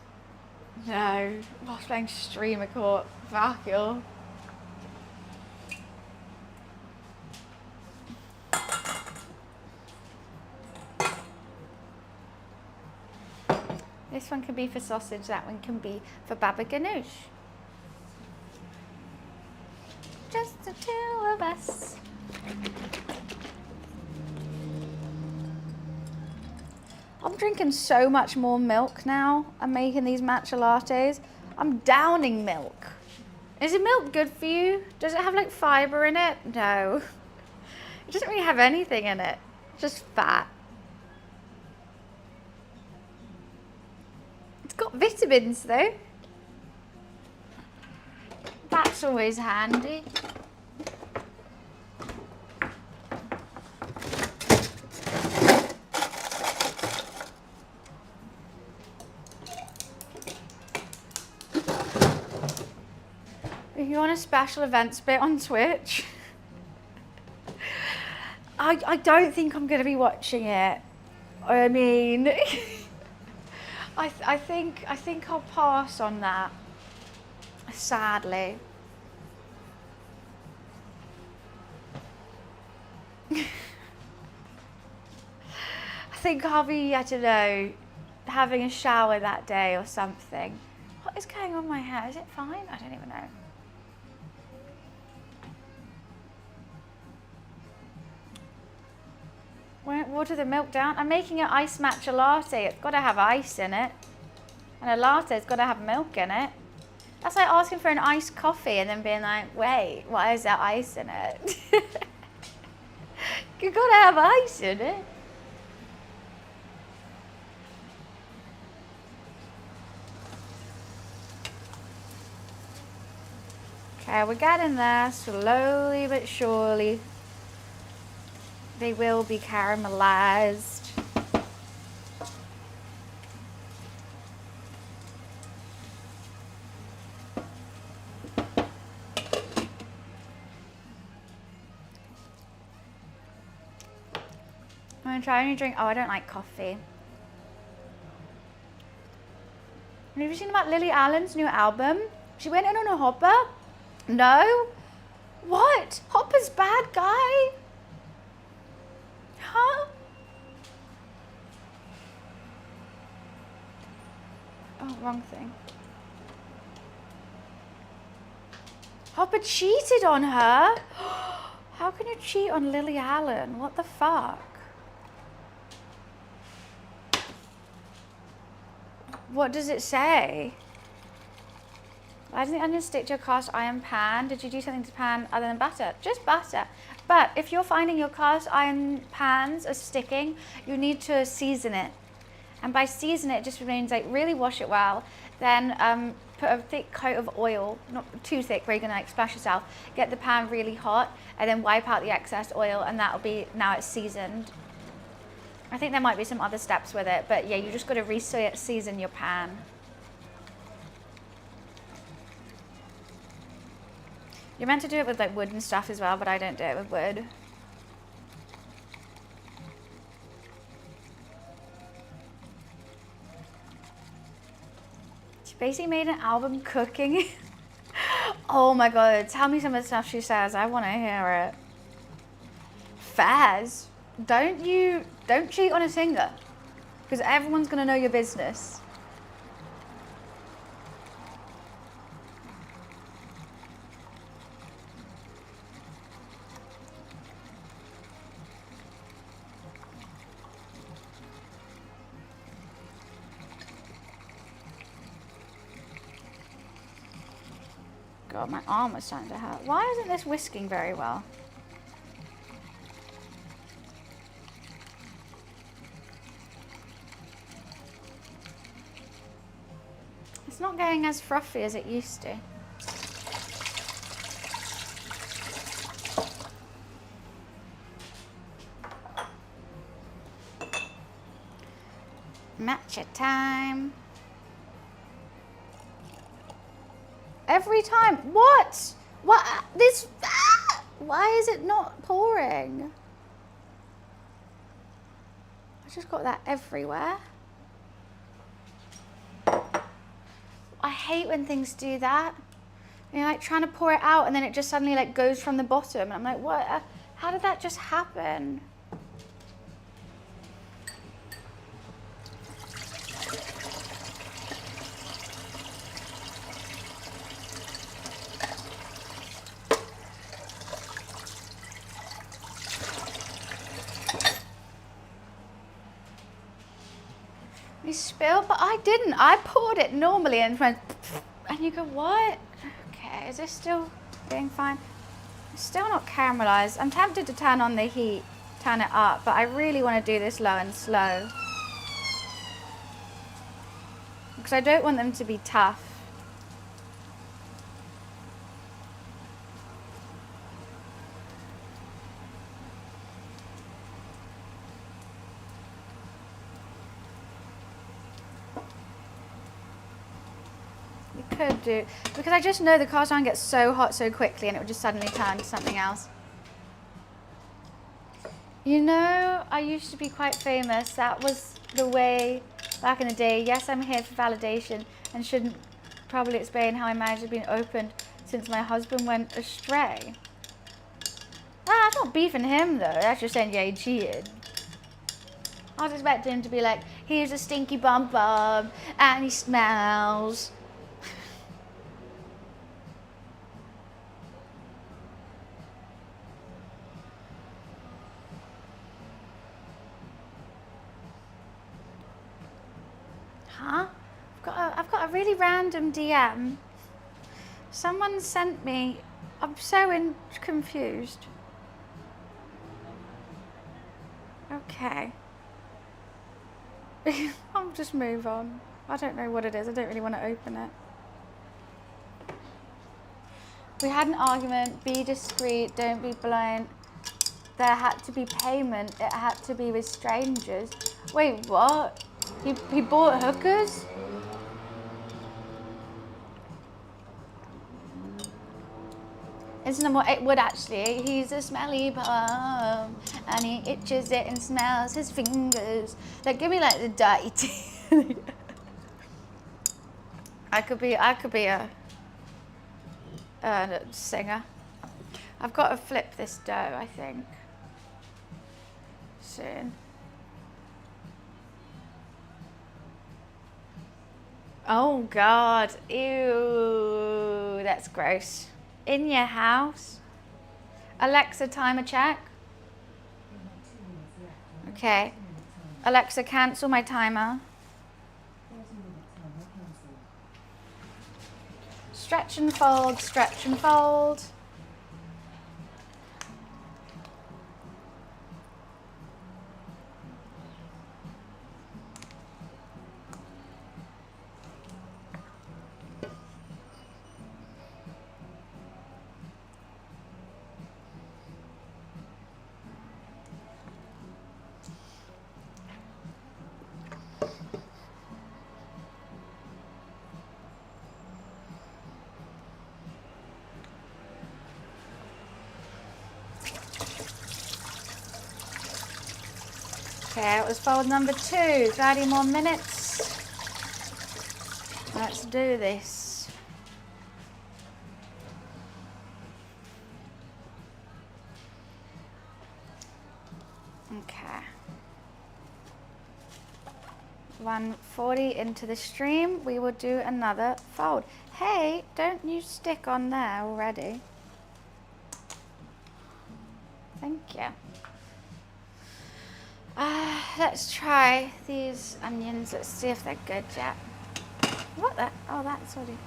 No, I was playing streamer court. Fuck you. This one can be for sausage, that one can be for baba ganoush. Just the 2 of us. I'm drinking so much more milk now. I'm making these matcha lattes. I'm downing milk. Is it milk good for you? Does it have like fiber in it? No. It doesn't really have anything in it. Just fat. It's got vitamins though. That's always handy. If you want a special events bit on Twitch, I don't think I'm going to be watching it. I mean, I think I'll pass on that. Sadly. I think I'll be, I don't know, having a shower that day or something. What is going on with my hair? Is it fine? I don't even know. Water the milk down. I'm making an iced matcha latte. It's got to have ice in it. And a latte's got to have milk in it. That's like asking for an iced coffee and then being like, wait, why is there ice in it? You've got to have ice in it. Okay, we're getting there slowly but surely. They will be caramelized. I'm gonna try a new drink. Oh, I don't like coffee. Have you seen about Lily Allen's new album? She went in on a Hopper? No? What? Hopper's bad guy? Huh? Oh, wrong thing. Hopper cheated on her? How can you cheat on Lily Allen? What the fuck? What does it say? Why doesn't the onion stick to your cast iron pan? Did you do something to pan other than butter? Just butter. But if you're finding your cast iron pans are sticking, you need to season it. And by season it just means like really wash it well. Then put a thick coat of oil, not too thick where you're gonna like splash yourself. Get the pan really hot and then wipe out the excess oil and that'll be, now it's seasoned. I think there might be some other steps with it, but yeah, you just gotta season your pan. You're meant to do it with like wood and stuff as well, but I don't do it with wood. She basically made an album cooking. Oh my god, tell me some of the stuff she says. I want to hear it. Faz, don't cheat on a singer, because everyone's gonna know your business. God, my arm was starting to hurt. Why isn't this whisking very well? It's not getting as fluffy as it used to. Matcha time. Every time. What? What? This. Ah! Why is it not pouring? I just got that everywhere. I hate when things do that. You're like trying to pour it out and then it just suddenly like goes from the bottom. And I'm like, what? How did that just happen? spill, but I didn't. I poured it normally and went, and you go, what? Okay, is this still being fine? It's still not caramelized. I'm tempted to turn on the heat, turn it up, but I really want to do this low and slow. Because I don't want them to be tough. Could do, because I just know the cast iron gets so hot so quickly and it would just suddenly turn to something else. You know, I used to be quite famous. That was the way back in the day. Yes, I'm here for validation and shouldn't probably explain how my marriage has been opened since my husband went astray. Ah, that's not beefing him though. That's just saying, yeah, he cheated. I was expecting him to be like, here's a stinky bum bum and he smells. Huh? I've got a really random DM. Someone sent me. I'm so confused. Okay. I'll just move on. I don't know what it is. I don't really want to open it. We had an argument. Be discreet. Don't be blunt. There had to be payment. It had to be with strangers. Wait, what? He bought hookers? It's no more, it would actually. He's a smelly bum and he itches it and smells his fingers. Like, give me like the dirty tea. I could be a singer. I've got to flip this dough, I think, soon. Oh God, ew, that's gross. In your house? Alexa, timer check. Okay. Alexa, cancel my timer. Stretch and fold, stretch and fold. Okay, it was fold number 2. 30 more minutes. Let's do this. Okay. 140 into the stream. We will do another fold. Hey, don't you stick on there already. Thank you. Let's try these onions. Let's see if they're good yet. What the? Oh, that's already.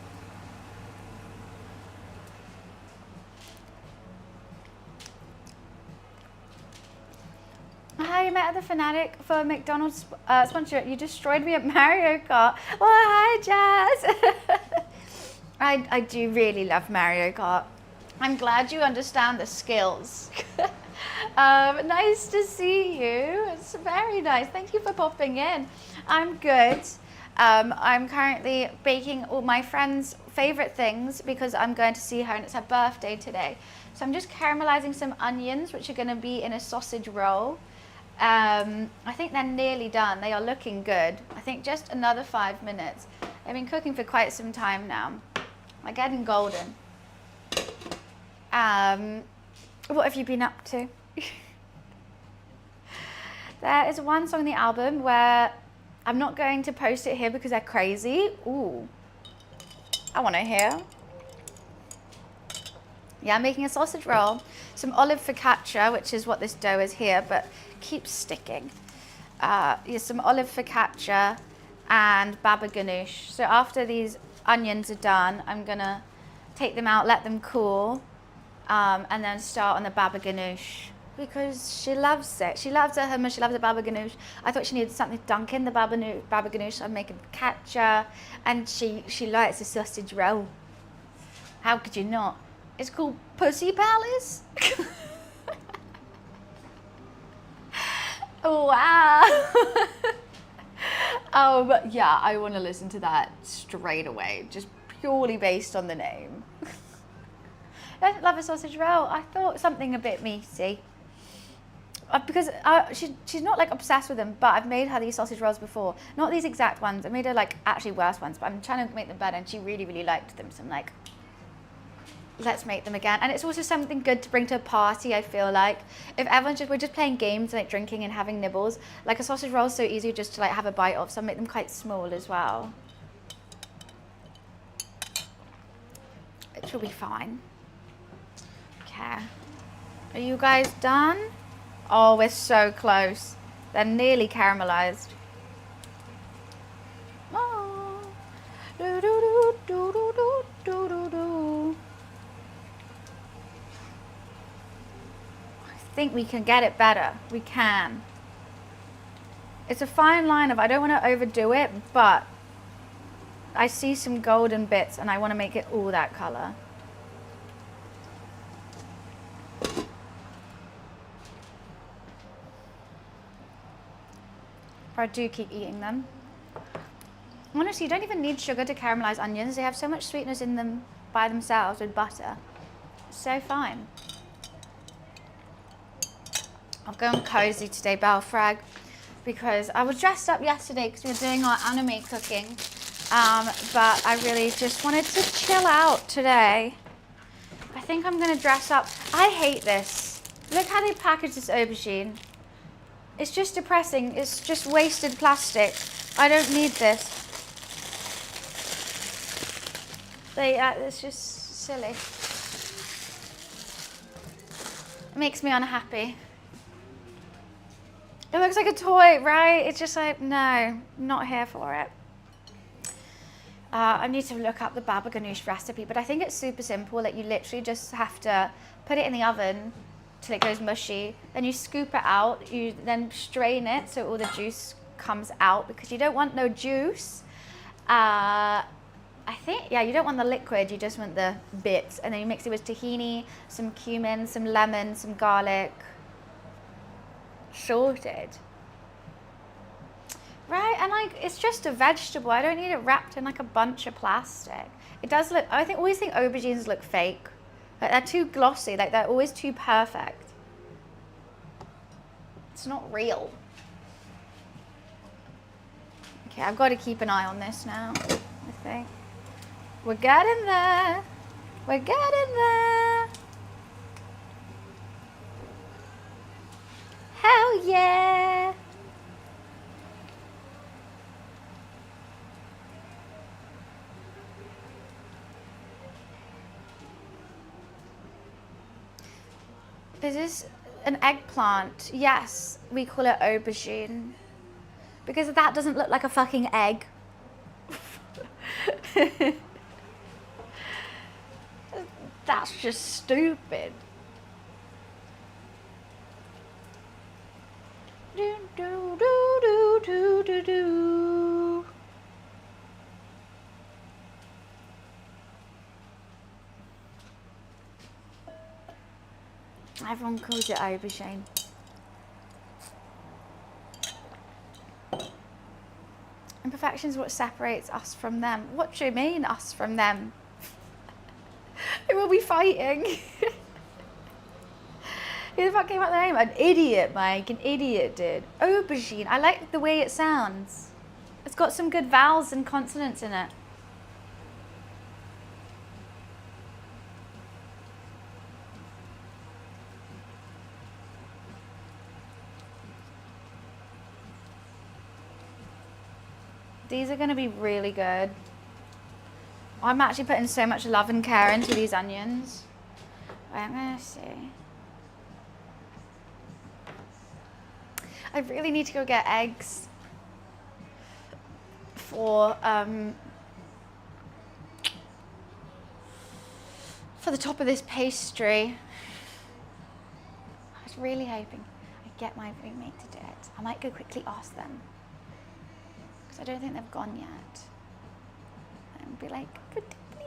Hi, you met at the Fanatic for McDonald's sponsorship. You destroyed me at Mario Kart. Oh, hi, Jazz. I do really love Mario Kart. I'm glad you understand the skills. Nice to see you. It's very nice. Thank you for popping in. I'm good. I'm currently baking all my friend's favorite things because I'm going to see her and it's her birthday today. So I'm just caramelizing some onions, which are going to be in a sausage roll. I think they're nearly done. They are looking good. I think just another 5 minutes. They've been cooking for quite some time now. They're getting golden. What have you been up to? There is one song on the album where I'm not going to post it here because they're crazy. Ooh, I want to hear. Yeah, I'm making a sausage roll, some olive focaccia, which is what this dough is here, but keeps sticking. Yeah, some olive focaccia, and baba ganoush. So after these onions are done, I'm gonna take them out, let them cool, and then start on the baba ganoush because she loves it. She loves her hummus, she loves the baba ganoush. I thought she needed something to dunk in the baba ganoush. I'm making focaccia, and she likes the sausage roll. How could you not? It's called Pussy Palace. Wow. But yeah, I want to listen to that straight away, just purely based on the name. I don't love a sausage roll. I thought something a bit meaty. Because she's not like obsessed with them, but I've made her these sausage rolls before. Not these exact ones. I made her like actually worse ones, but I'm trying to make them better, and she really, really liked them. So I'm like, let's make them again. And it's also something good to bring to a party, I feel like. If we're just playing games, like drinking and having nibbles, like a sausage roll is so easy just to like have a bite of, so I make them quite small as well. It should be fine. Okay. Are you guys done? Oh, we're so close. They're nearly caramelized. Oh. Do, do, do, do, do, do, do, do. I think we can get it better. We can. It's a fine line of, I don't want to overdo it, but I see some golden bits and I want to make it all that color. But I do keep eating them. Honestly, you don't even need sugar to caramelize onions. They have so much sweetness in them by themselves with butter. So fine. I'm going cozy today, Belfrag, because I was dressed up yesterday because we were doing our anime cooking. But I really just wanted to chill out today. I think I'm going to dress up. I hate this. Look how they package this aubergine. It's just depressing. It's just wasted plastic. I don't need this. It's just silly. It makes me unhappy. It looks like a toy, right? It's just like, no, not here for it. I need to look up the baba ganoush recipe, but I think it's super simple. Like you literally just have to put it in the oven till it goes mushy. Then you scoop it out. You then strain it so all the juice comes out because you don't want no juice. I think, yeah, you don't want the liquid. You just want the bits. And then you mix it with tahini, some cumin, some lemon, some garlic. Sorted. Right, and like it's just a vegetable. I don't need it wrapped in like a bunch of plastic. It does look, always think aubergines look fake. Like they're too glossy, like they're always too perfect. It's not real. Okay, I've got to keep an eye on this now, I think. We're getting there. We're getting there. Hell yeah. Is this an eggplant? Yes, we call it aubergine. Because that doesn't look like a fucking egg. That's just stupid. Do, do, do, do, do, do, do. Everyone calls it aubergine. Imperfection is what separates us from them. What do you mean, us from them? Who will be fighting? Who the fuck came up with the name? An idiot, Mike. An idiot, dude. Aubergine. I like the way it sounds. It's got some good vowels and consonants in it. These are going to be really good. I'm actually putting so much love and care into these onions. I'm going to see. I really need to go get eggs for the top of this pastry. I was really hoping I'd get my roommate to do it. I might go quickly ask them, because I don't think they've gone yet. And be like, pretty please.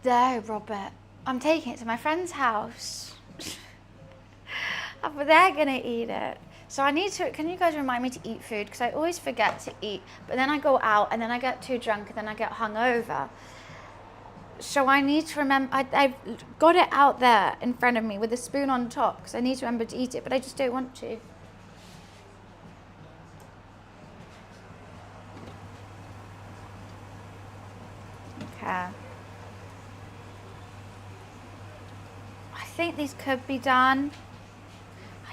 No, Robert, I'm taking it to my friend's house. But they're gonna eat it. So I need to, can you guys remind me to eat food? Because I always forget to eat, but then I go out and then I get too drunk and then I get hungover. So I need to remember, I've got it out there in front of me with a spoon on top, because I need to remember to eat it, but I just don't want to. Okay. I think these could be done.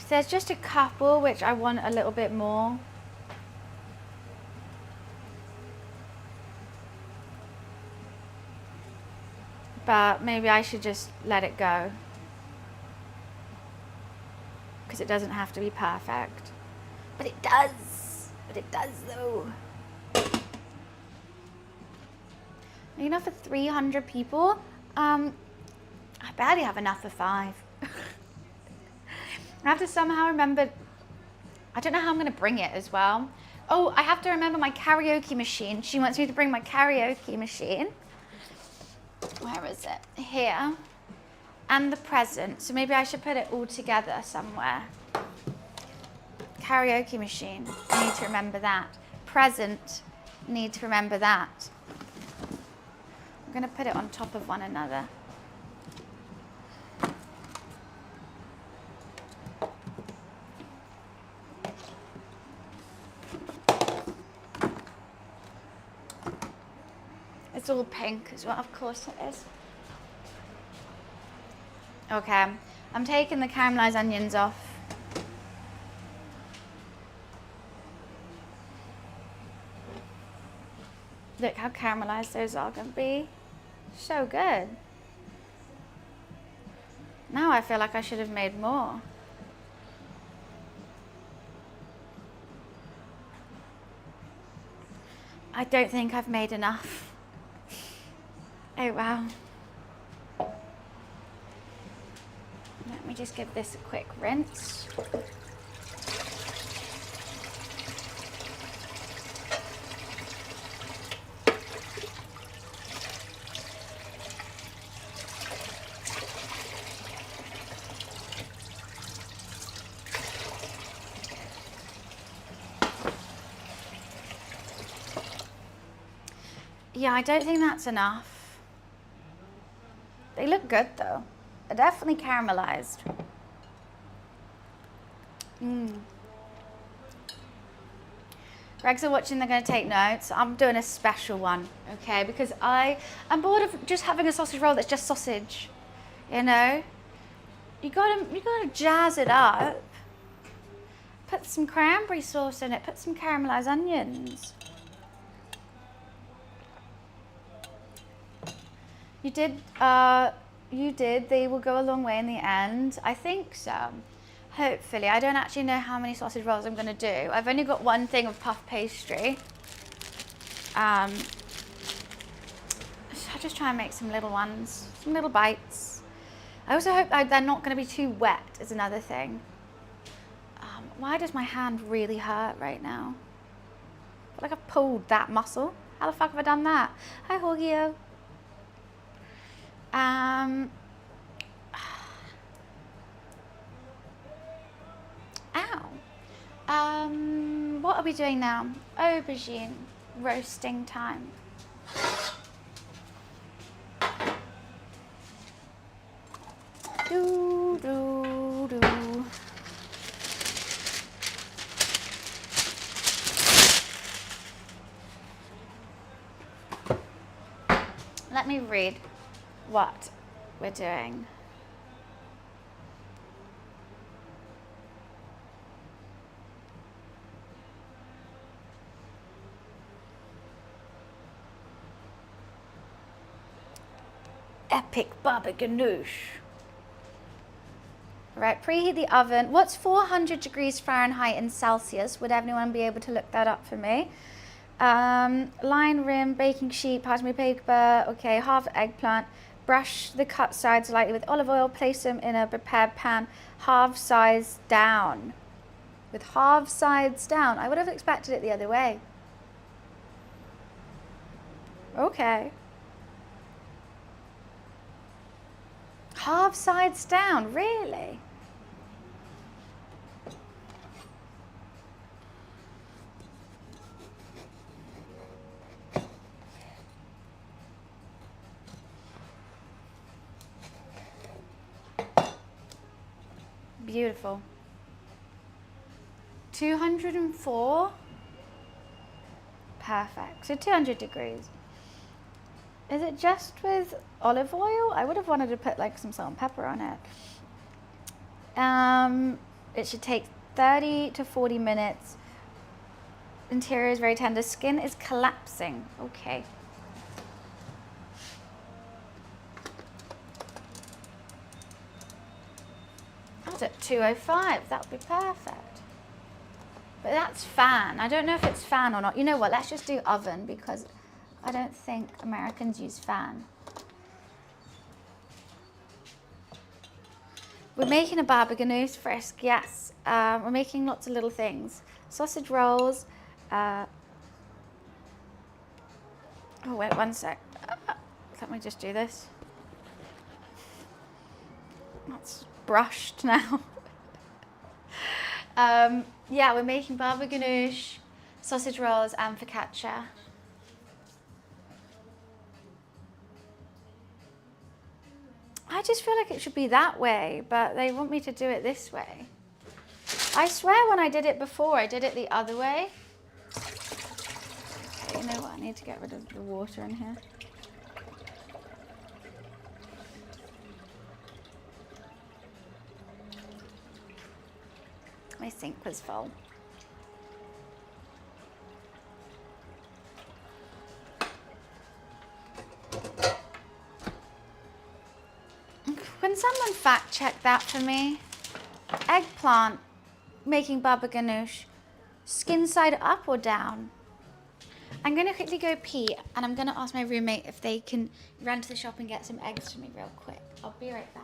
There's just a couple which I want a little bit more. But maybe I should just let it go, because it doesn't have to be perfect. But it does. But it does though. Enough for 300 people? I barely have enough for 5. I have to somehow remember, I don't know how I'm going to bring it as well. Oh, I have to remember my karaoke machine. She wants me to bring my karaoke machine. Where is it? Here. And the present. So maybe I should put it all together somewhere. Karaoke machine. I need to remember that. Present. Need to remember that. I'm going to put it on top of one another. It's all pink as well, of course it is. Okay, I'm taking the caramelized onions off. Look how caramelized those are going to be. So good. Now I feel like I should have made more. I don't think I've made enough. Oh wow. Let me just give this a quick rinse. Yeah, I don't think that's enough. They look good though. They're definitely caramelized. Regs are watching, they're going to take notes. I'm doing a special one, okay? Because I'm bored of just having a sausage roll that's just sausage, you know? You gotta jazz it up. Put some cranberry sauce in it. Put some caramelized onions. You did. They will go a long way in the end. I think so. Hopefully. I don't actually know how many sausage rolls I'm going to do. I've only got one thing of puff pastry. So I'll just try and make some little ones, some little bites. I also hope they're not going to be too wet is another thing. Why does my hand really hurt right now? I feel like I've pulled that muscle. How the fuck have I done that? Hi, Jorgio. What are we doing now? Aubergine roasting time. Do, do, do. Let me read what we're doing. Epic baba ganoush. Right, preheat the oven. What's 400 degrees Fahrenheit in Celsius? Would anyone be able to look that up for me? Line rim, baking sheet, parchment paper. Okay, half eggplant. Brush the cut sides lightly with olive oil. Place them in a prepared pan, half size down. With half sides down. I would have expected it the other way. Okay. Half sides down, really? Beautiful. 204. Perfect. So 200 degrees. Is it just with olive oil? I would have wanted to put like some salt and pepper on it. It should take 30 to 40 minutes. Interior is very tender. Skin is collapsing. Okay. That's at 205. That would be perfect. But that's fan. I don't know if it's fan or not. You know what? Let's just do oven because I don't think Americans use fan. We're making a baba ganoush frisk, yes. We're making lots of little things. Sausage rolls. Oh, wait, one sec. Let me just do this. That's brushed now. Yeah, we're making baba ganoush, sausage rolls, and focaccia. I just feel like it should be that way, but they want me to do it this way. I swear when I did it before, I did it the other way. Okay, you know what? I need to get rid of the water in here. My sink was full. Can someone fact check that for me? Eggplant, making baba ganoush, skin side up or down? I'm gonna quickly go pee and I'm gonna ask my roommate if they can run to the shop and get some eggs for me real quick. I'll be right back.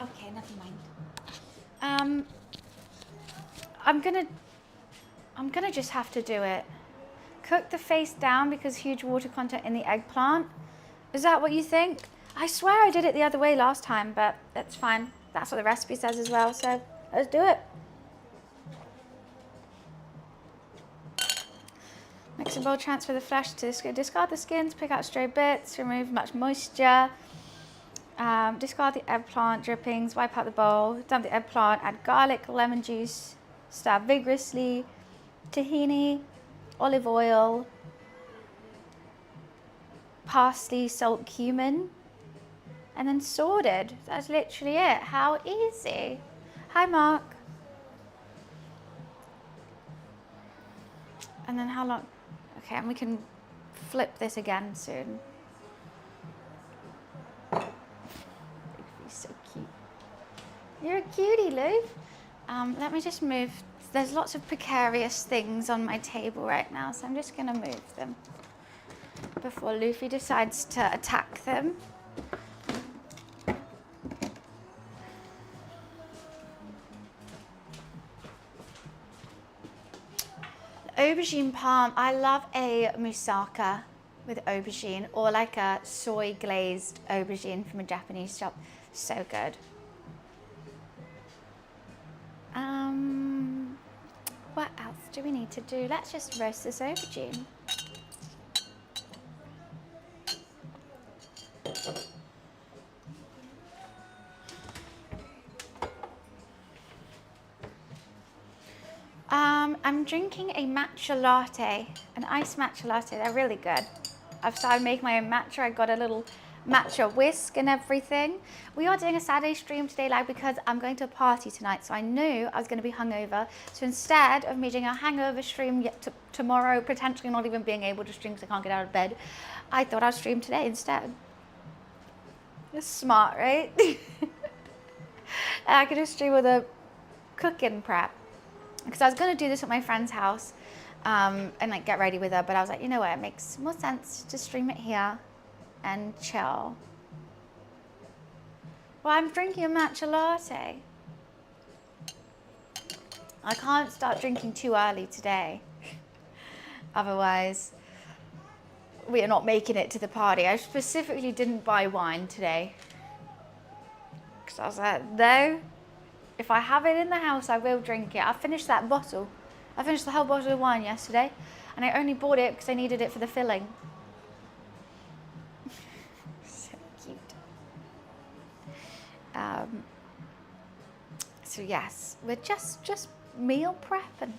Okay, never mind. I'm gonna just have to do it. Cook the face down because huge water content in the eggplant. Is that what you think? I swear I did it the other way last time, but that's fine. That's what the recipe says as well, so let's do it. Mix and bowl, transfer the flesh to the skin. Discard the skins, pick out stray bits, remove much moisture. Discard the eggplant drippings, wipe out the bowl, dump the eggplant, add garlic, lemon juice, stir vigorously, tahini, olive oil, parsley, salt, cumin, and then sorted. That's literally it. How easy. Hi, Mark. And then how long? Okay, and we can flip this again soon. He's so cute. You're a cutie, Lou. Let me just move. There's lots of precarious things on my table right now, so I'm just going to move them before Luffy decides to attack them. Aubergine palm. I love a moussaka with aubergine, or like a soy glazed aubergine from a Japanese shop. So good. What else do we need to do? Let's just roast this aubergine. I'm drinking a matcha latte, an iced matcha latte. They're really good. I've started making my own matcha. I got a little matcha whisk and everything. We are doing a Saturday stream today, like, because I'm going to a party tonight, so I knew I was going to be hungover. So instead of me doing a hangover stream yet tomorrow, potentially not even being able to stream because I can't get out of bed, I thought I'd stream today instead. It's smart, right? I could just stream with a cooking prep. Because I was going to do this at my friend's house and like get ready with her, but I was like, you know what, it makes more sense to stream it here and chill. Well, I'm drinking a matcha latte. I can't start drinking too early today. Otherwise, we are not making it to the party. I specifically didn't buy wine today. Because I was like, no. If I have it in the house, I will drink it. I finished that bottle. I finished the whole bottle of wine yesterday, and I only bought it because I needed it for the filling. So cute. So yes, we're just meal prepping.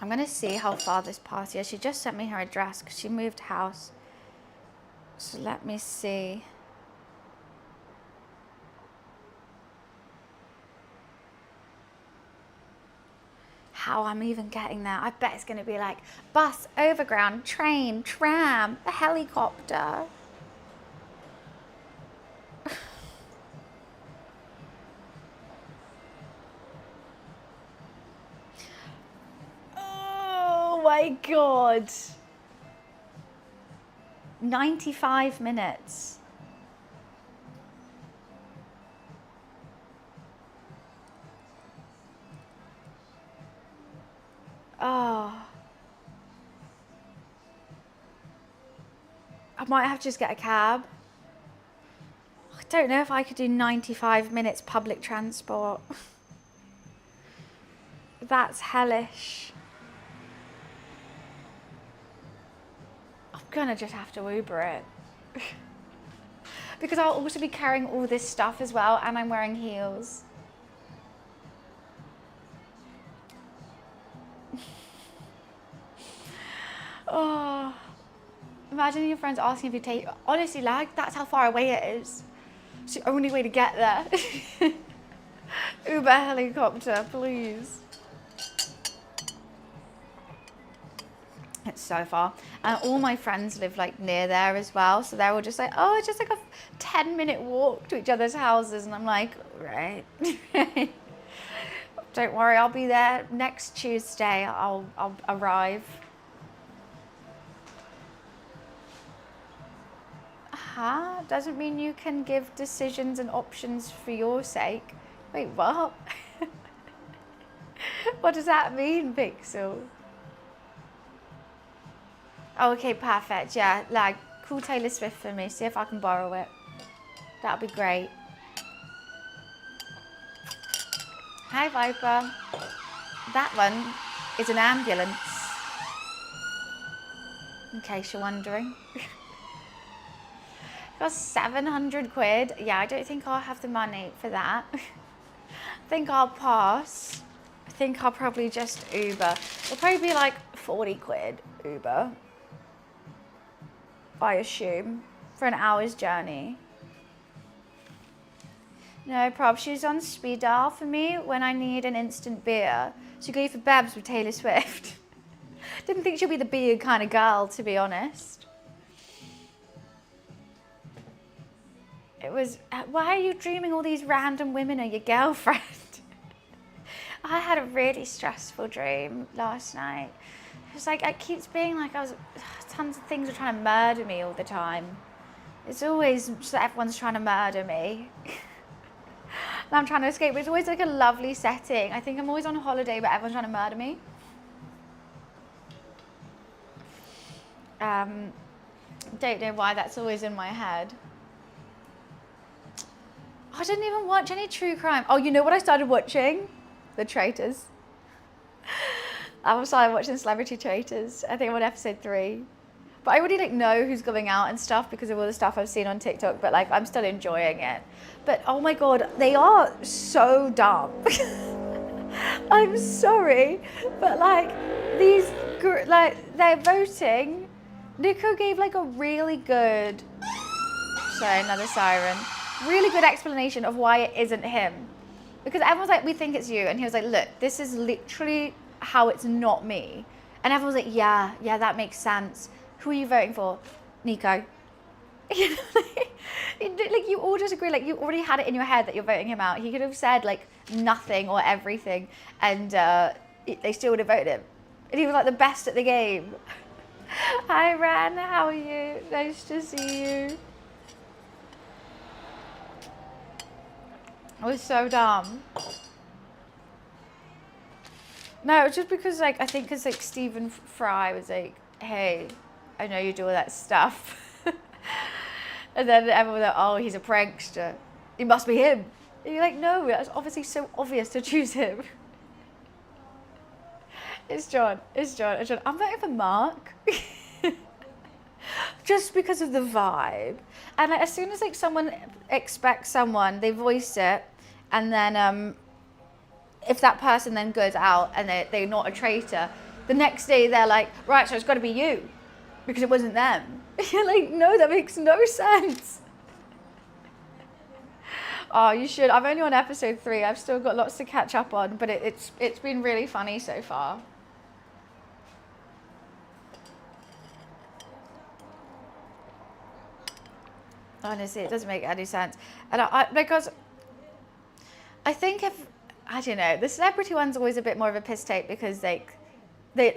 I'm gonna see how far this party is. She just sent me her address because she moved house. So let me see. How I'm even getting there. I bet it's going to be like bus, overground, train, tram, a helicopter. Oh my God. 95 minutes. Oh, I might have to just get a cab. I don't know if I could do 95 minutes public transport. That's hellish. I'm gonna just have to Uber it. Because I'll also be carrying all this stuff as well, and I'm wearing heels. Oh, imagine your friends asking if you take, honestly, like, that's how far away it is. It's the only way to get there. Uber helicopter, please. It's so far. And all my friends live like near there as well. So they're all just like, oh, it's just like a 10-minute walk to each other's houses. And I'm like, right. Don't worry, I'll be there next Tuesday. I'll arrive. Doesn't mean you can give decisions and options for your sake. Wait, what? What does that mean, Pixel? Oh, okay, perfect. Yeah, like, call Taylor Swift for me. See if I can borrow it. That'd be great. Hi, Viper. That one is an ambulance. In case you're wondering. Got 700 quid. Yeah, I don't think I'll have the money for that. I think I'll pass. I think I'll probably just Uber. It'll probably be like 40 quid Uber, I assume, for an hour's journey. No problem. She's on speed dial for me when I need an instant beer. So go for Babs with Taylor Swift. Didn't think she'd be the beer kind of girl, to be honest. It was, why are you dreaming all these random women are your girlfriend? I had a really stressful dream last night. It was like, it keeps being like tons of things are trying to murder me all the time. It's always just that everyone's trying to murder me. And I'm trying to escape, but it's always like a lovely setting. I think I'm always on holiday, but everyone's trying to murder me. Don't know why that's always in my head. I didn't even watch any true crime. Oh, you know what I started watching? The Traitors. I started watching Celebrity Traitors. I think I'm on episode 3. But I already know who's going out and stuff because of all the stuff I've seen on TikTok, but I'm still enjoying it. But oh my God, they are so dumb. I'm sorry, but they're voting. Nico gave a really good, sorry, another siren, really good explanation of why it isn't him. Because everyone's like, we think it's you. And he was like, look, this is literally how it's not me. And everyone's like, yeah, that makes sense. Who are you voting for? Nico. You all just agree, you already had it in your head that you're voting him out. He could have said nothing or everything and they still would have voted him. And he was the best at the game. Hi Ran, how are you? Nice to see you. I was so dumb. No, it's just because I think because Stephen Fry was like, hey, I know you do all that stuff. And then everyone was like, oh, he's a prankster. It must be him. And you're like, no, that's obviously so obvious to choose him. It's John. I'm voting for Mark. Just because of the vibe. And as soon as someone expects someone, they voice it. And then if that person then goes out and they're not a traitor, the next day they're like, right, so it's got to be you. Because it wasn't them. You're like, no, that makes no sense. Oh, you should. I'm only on episode 3. I've still got lots to catch up on, but it's been really funny so far. Honestly, it doesn't make any sense. And because I think I don't know, the celebrity one's always a bit more of a piss take because they're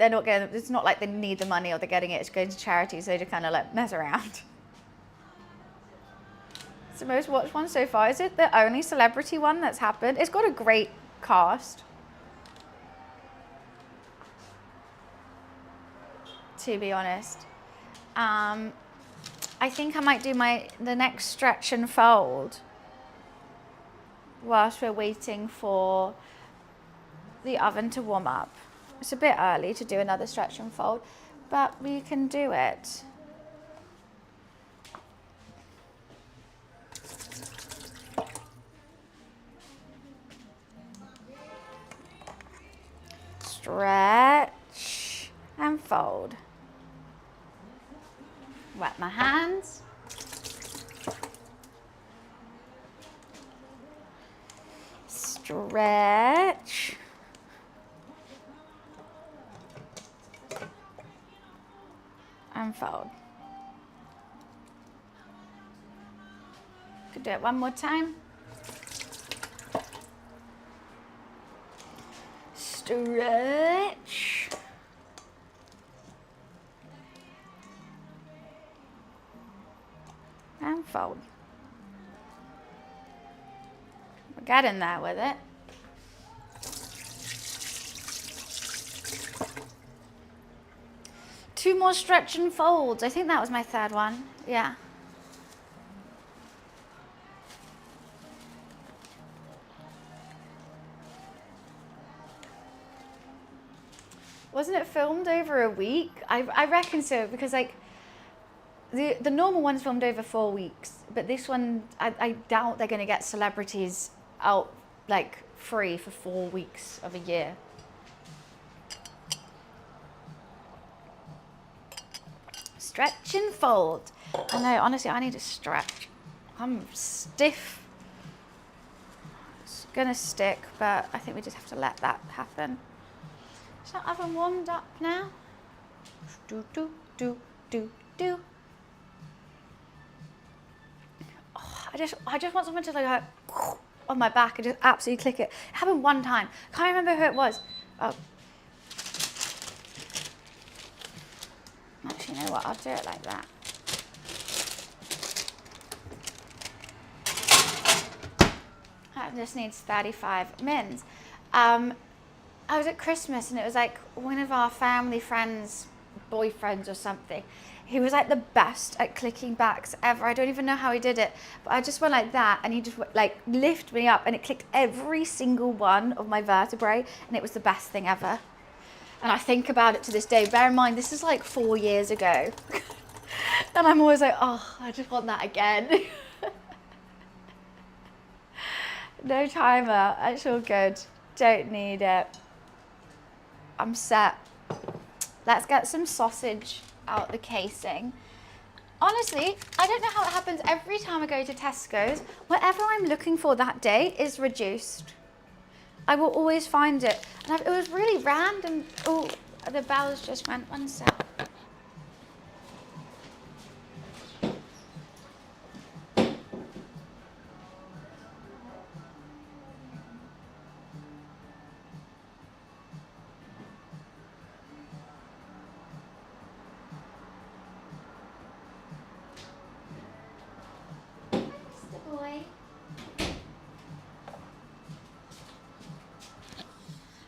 not getting, it's not like they need the money or they're getting it, it's going to charity, so they just kind of mess around. It's the most watched one so far. Is it the only celebrity one that's happened? It's got a great cast. To be honest. I think I might do the next stretch and fold whilst we're waiting for the oven to warm up. It's a bit early to do another stretch and fold, but we can do it. Stretch and fold. Wet my hands. Stretch. And fold. Could do it one more time. Stretch. And fold. We're getting there with it. Two more stretch and folds. I think that was my third one. Yeah. Wasn't it filmed over a week? I reckon so, because the normal one's filmed over 4 weeks, but this one, I doubt they're going to get celebrities out free for 4 weeks of a year. Stretch and fold. I know, honestly, I need to stretch. I'm stiff. gonna stick, but I think we just have to let that happen. Is that oven warmed up now? Do, do, do, do, do. Oh, I just want someone to like go on my back and just absolutely click it. It happened one time. Can't remember who it was. Oh. Actually, you know what? I'll do it like that. That just needs 35 mins. I was at Christmas and it was like one of our family friends' boyfriends or something. He was like the best at clicking backs ever. I don't even know how he did it, but I just went like that and he just like lifted me up and it clicked every single one of my vertebrae and it was the best thing ever. And I think about it to this day. Bear in mind, this is like 4 years ago. And I'm always like, oh, I just want that again. No timer, it's all good. Don't need it. I'm set. Let's get some sausage out the casing. Honestly, I don't know how it happens every time I go to Tesco's. Whatever I'm looking for that day is reduced. I will always find it. And it was really random. Oh, the bells just went. One sec.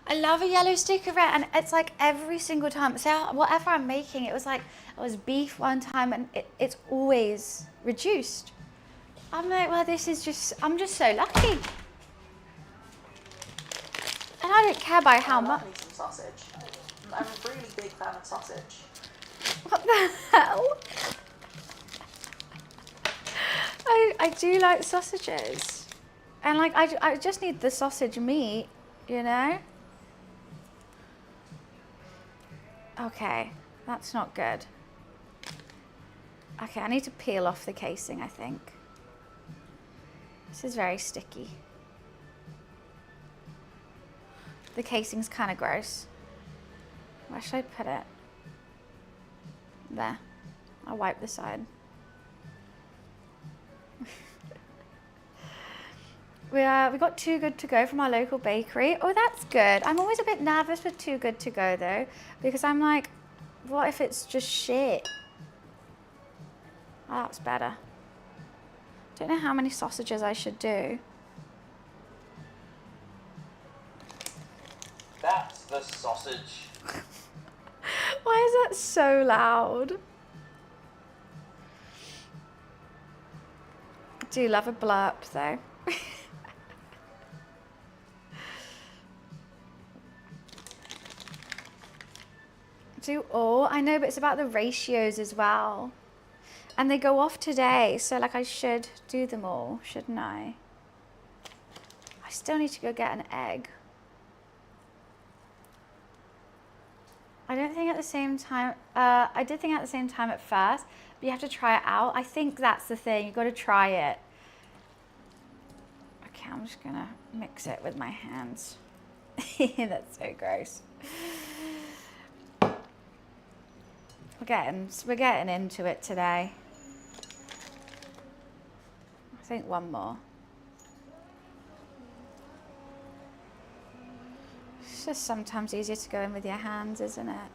I love a yellow sticker red, and it's like every single time. So whatever I'm making, it was like it was beef one time, and it's always reduced. I'm like, well, this is just. I'm just so lucky, and I don't care by how much. I love me some sausage. I'm a really big fan of sausage. What the hell? I do like sausages, and like I just need the sausage meat, you know. Okay, that's not good. Okay, I need to peel off the casing, I think. This is very sticky. The casing's kind of gross. Where should I put it? There. I'll wipe the side. We got Too Good To Go from our local bakery. Oh, that's good. I'm always a bit nervous with Too Good To Go though, because I'm like, what if it's just shit? Oh, that's better. Don't know how many sausages I should do. That's the sausage. Why is that so loud? I do love a blurp though. Do all? I know, but it's about the ratios as well. And they go off today, so like I should do them all, shouldn't I? I still need to go get an egg. I don't think at the same time, I did think at the same time at first, but you have to try it out. I think that's the thing, you've got to try it. Okay, I'm just gonna mix it with my hands. That's so gross. We're getting into it today. I think one more. It's just sometimes easier to go in with your hands, isn't it?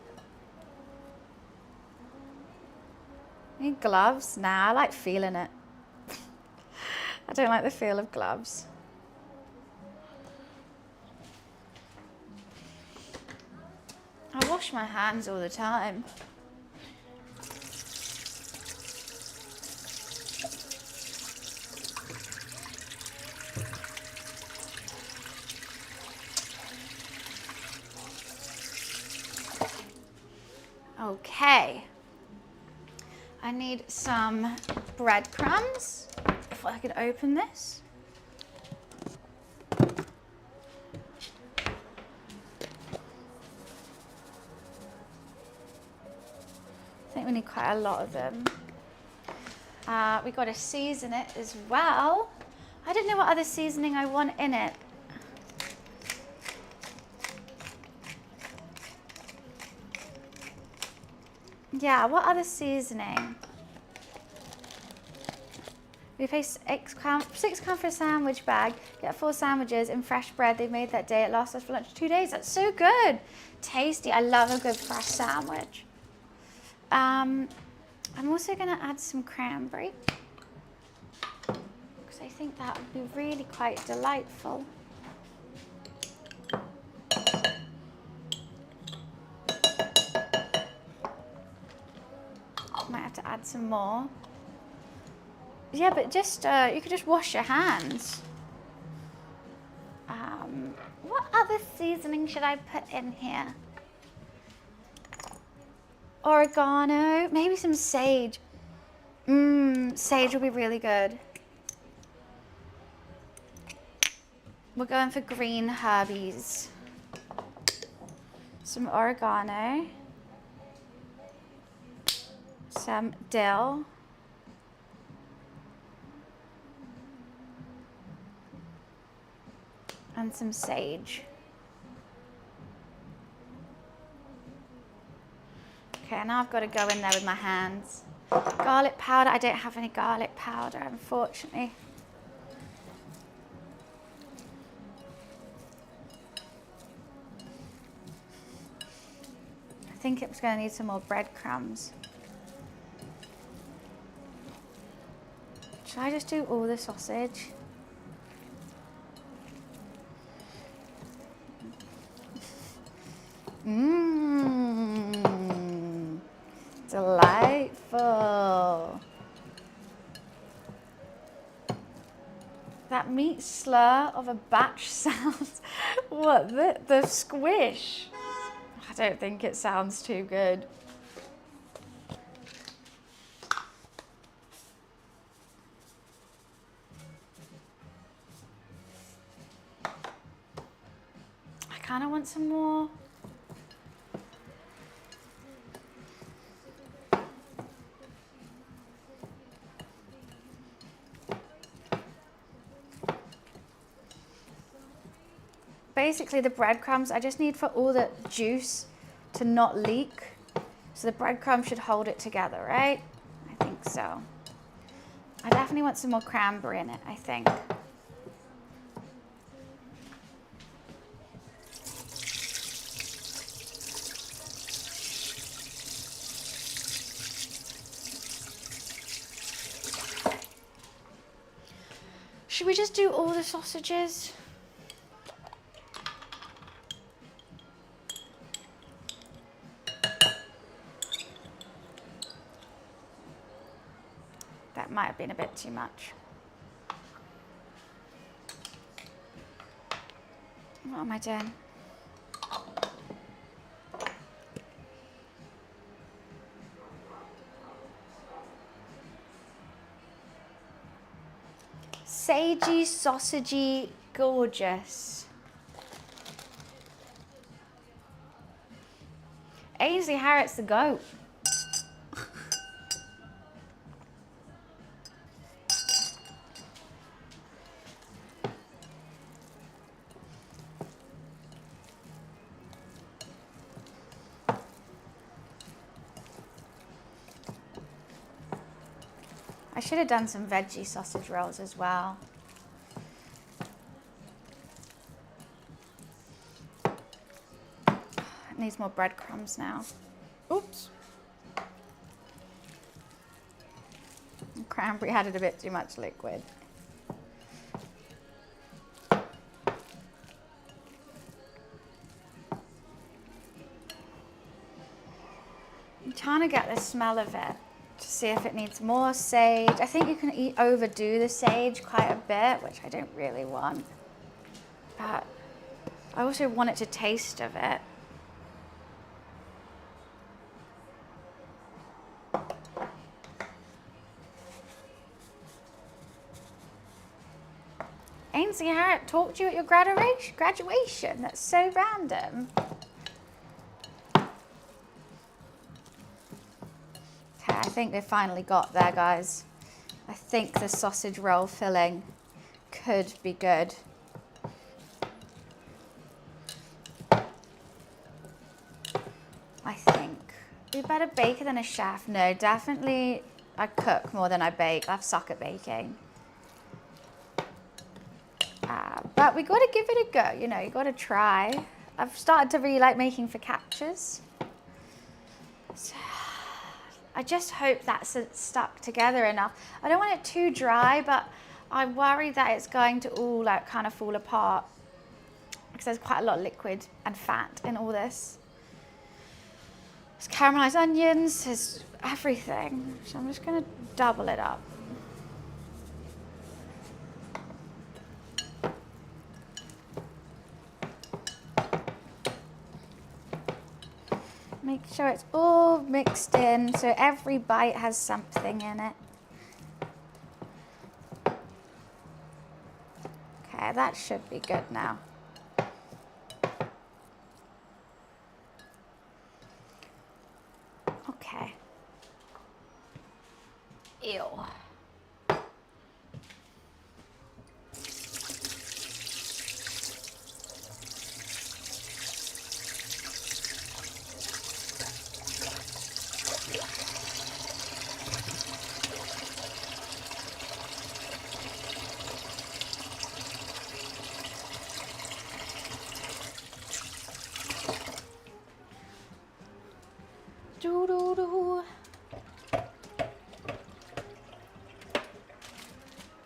Need gloves? Nah, I like feeling it. I don't like the feel of gloves. I wash my hands all the time. Okay, I need some breadcrumbs, if I could open this. I think we need quite a lot of them. We got to season it as well. I don't know what other seasoning I want in it. Yeah, what other seasoning? We pay £6 for a sandwich bag, get 4 sandwiches and fresh bread they made that day. It lasts us for lunch 2 days. That's so good. Tasty. I love a good fresh sandwich. I'm also going to add some cranberry because I think that would be really quite delightful. Might have to add some more. Yeah, but just you could just wash your hands. What other seasoning should I put in here? Oregano, maybe some sage. Sage will be really good. We're going for green herbies. Some oregano. Some dill. And some sage. Okay, now I've got to go in there with my hands. Garlic powder, I don't have any garlic powder, unfortunately. I think it's going to need some more breadcrumbs. Should I just do all the sausage? Delightful. That meat slur of a batch sounds. What, the squish? I don't think it sounds too good. I kind of want some more. Basically the breadcrumbs, I just need for all the juice to not leak. So the breadcrumbs should hold it together, right? I think so. I definitely want some more cranberry in it, I think. Should we just do all the sausages? That might have been a bit too much. What am I doing? Sagey, sausagey, gorgeous. Ainsley Harriet's the goat. I should have done some veggie sausage rolls as well. It needs more breadcrumbs now. Oops. The cranberry added a bit too much liquid. I'm trying to get the smell of it to see if it needs more sage. I think you can overdo the sage quite a bit, which I don't really want. But I also want it to taste of it. Ainsley Harriet talked to you at your graduation. That's so random. Okay, I think they finally got there, guys. I think the sausage roll filling could be good. I think we better better baker than a chef? No, definitely I cook more than I bake. I suck at baking. But we got to give it a go, you know, you got to try. I've started to really like making focaccias. So, I just hope that's stuck together enough. I don't want it too dry, but I worry that it's going to all like kind of fall apart because there's quite a lot of liquid and fat in all this. There's caramelized onions, there's everything. So I'm just going to double it up. Make sure it's all mixed in so every bite has something in it. Okay, that should be good now. Okay. Ew. Doo-doo-doo.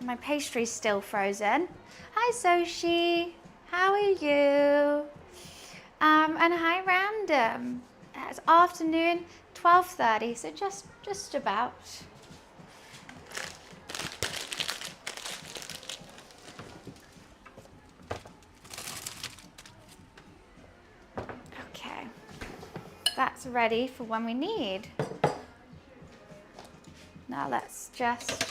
My pastry's still frozen. Hi Soshi, how are you? And hi Random. It's afternoon, 12:30, so just about. Okay, that's ready for when we need. Now let's just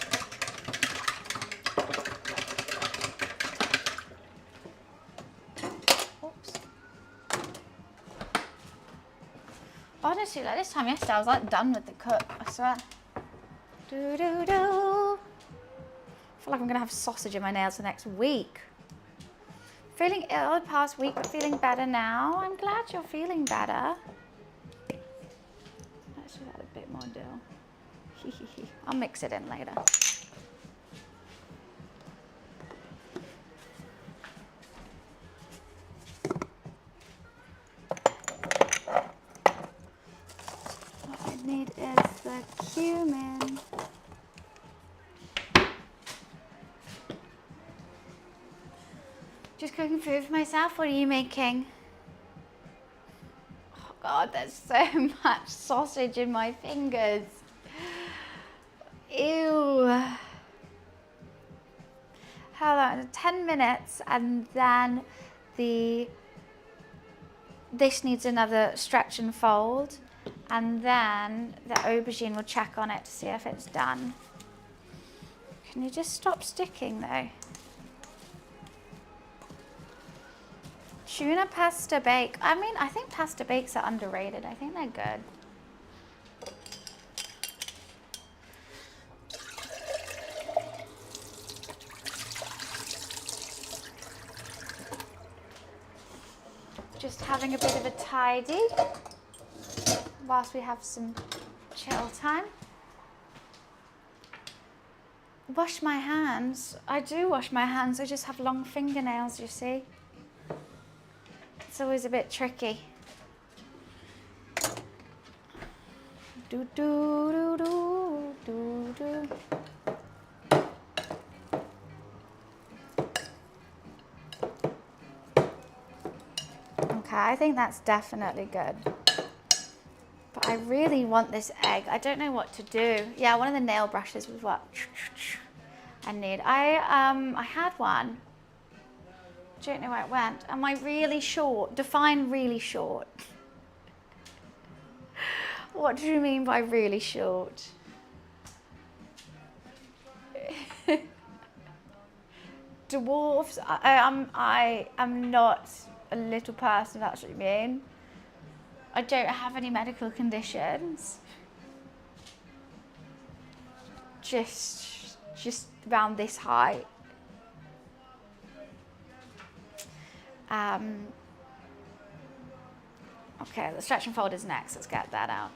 honestly, like this time yesterday, I was like done with the cook, I swear. Do do do. I feel like I'm gonna have sausage in my nails for the next week. Feeling ill the past week, but feeling better now. I'm glad you're feeling better. Let's just add a bit more dough. I'll mix it in later. What I need is the cumin. Just cooking food for myself. What are you making? Oh God, there's so much sausage in my fingers. Ew. Hold on, 10 minutes and then this needs another stretch and fold, and then the aubergine will check on it to see if it's done. Can you just stop sticking though? Tuna pasta bake. I mean, I think pasta bakes are underrated. I think they're good. Just having a bit of a tidy whilst we have some chill time. Wash my hands. I do wash my hands. I just have long fingernails, you see. It's always a bit tricky. Do do do do do do. Okay, I think that's definitely good. But I really want this egg. I don't know what to do. Yeah, one of the nail brushes was what I need. I had one. Don't know where it went. Am I really short? Define really short. What do you mean by really short? Dwarfs? I am not a little person, if that's what you mean. I don't have any medical conditions. Just around this height. Okay, the stretch and fold is next. Let's get that out.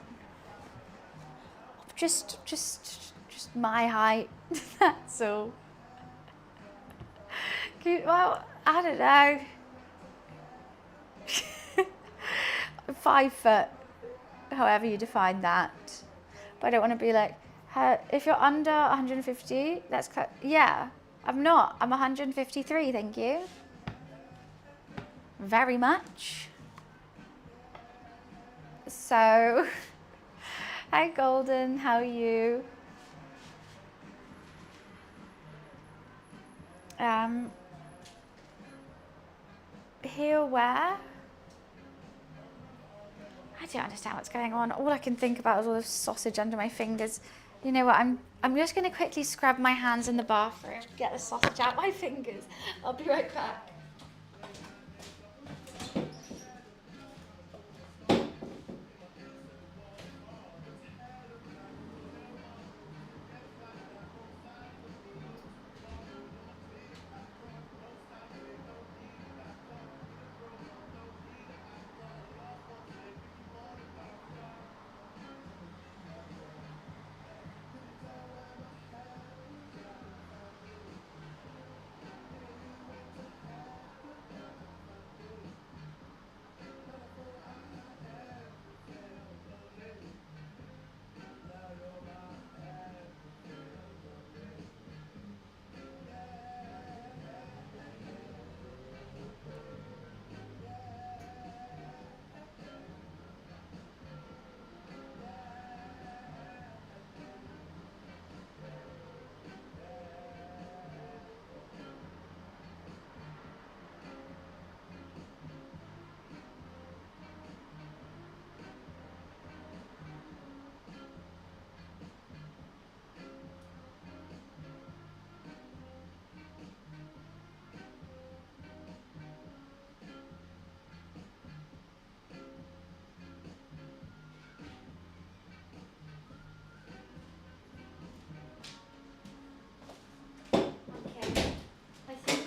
just my height. That's all. Well, I don't know. 5 foot, however you define that. But I don't want to be like, if you're under 150, that's yeah. I'm not. I'm 153. Thank you. Very much. So, hi Golden, how are you? Here where? I don't understand what's going on. All I can think about is all the sausage under my fingers. You know what, I'm just gonna quickly scrub my hands in the bathroom, get the sausage out my fingers. I'll be right back.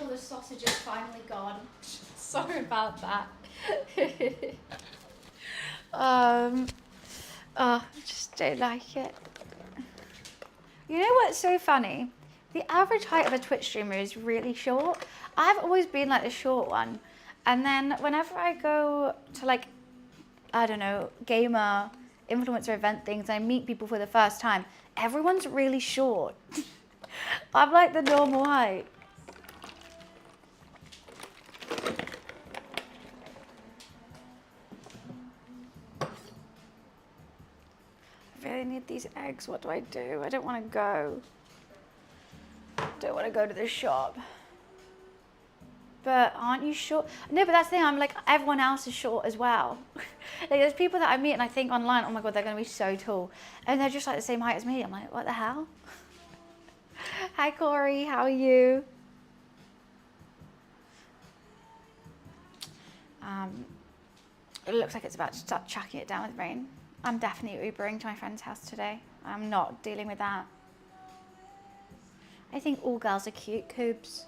The sausage is finally gone. Sorry about that. I just don't like it. You know what's so funny? The average height of a Twitch streamer is really short. I've always been like the short one. And then whenever I go to like, I don't know, gamer, influencer event things, I meet people for the first time, everyone's really short. I'm like the normal height. I really need these eggs. What do? I don't want to go. Don't want to go to the shop. But aren't you short? No, but that's the thing. I'm like, everyone else is short as well. Like, there's people that I meet and I think online, oh my God, they're going to be so tall. And they're just like the same height as me. I'm like, what the hell? Hi, Corey. How are you? It looks like it's about to start chucking it down with rain. I'm definitely Ubering to my friend's house today. I'm not dealing with that. I think all girls are cute, Coobs.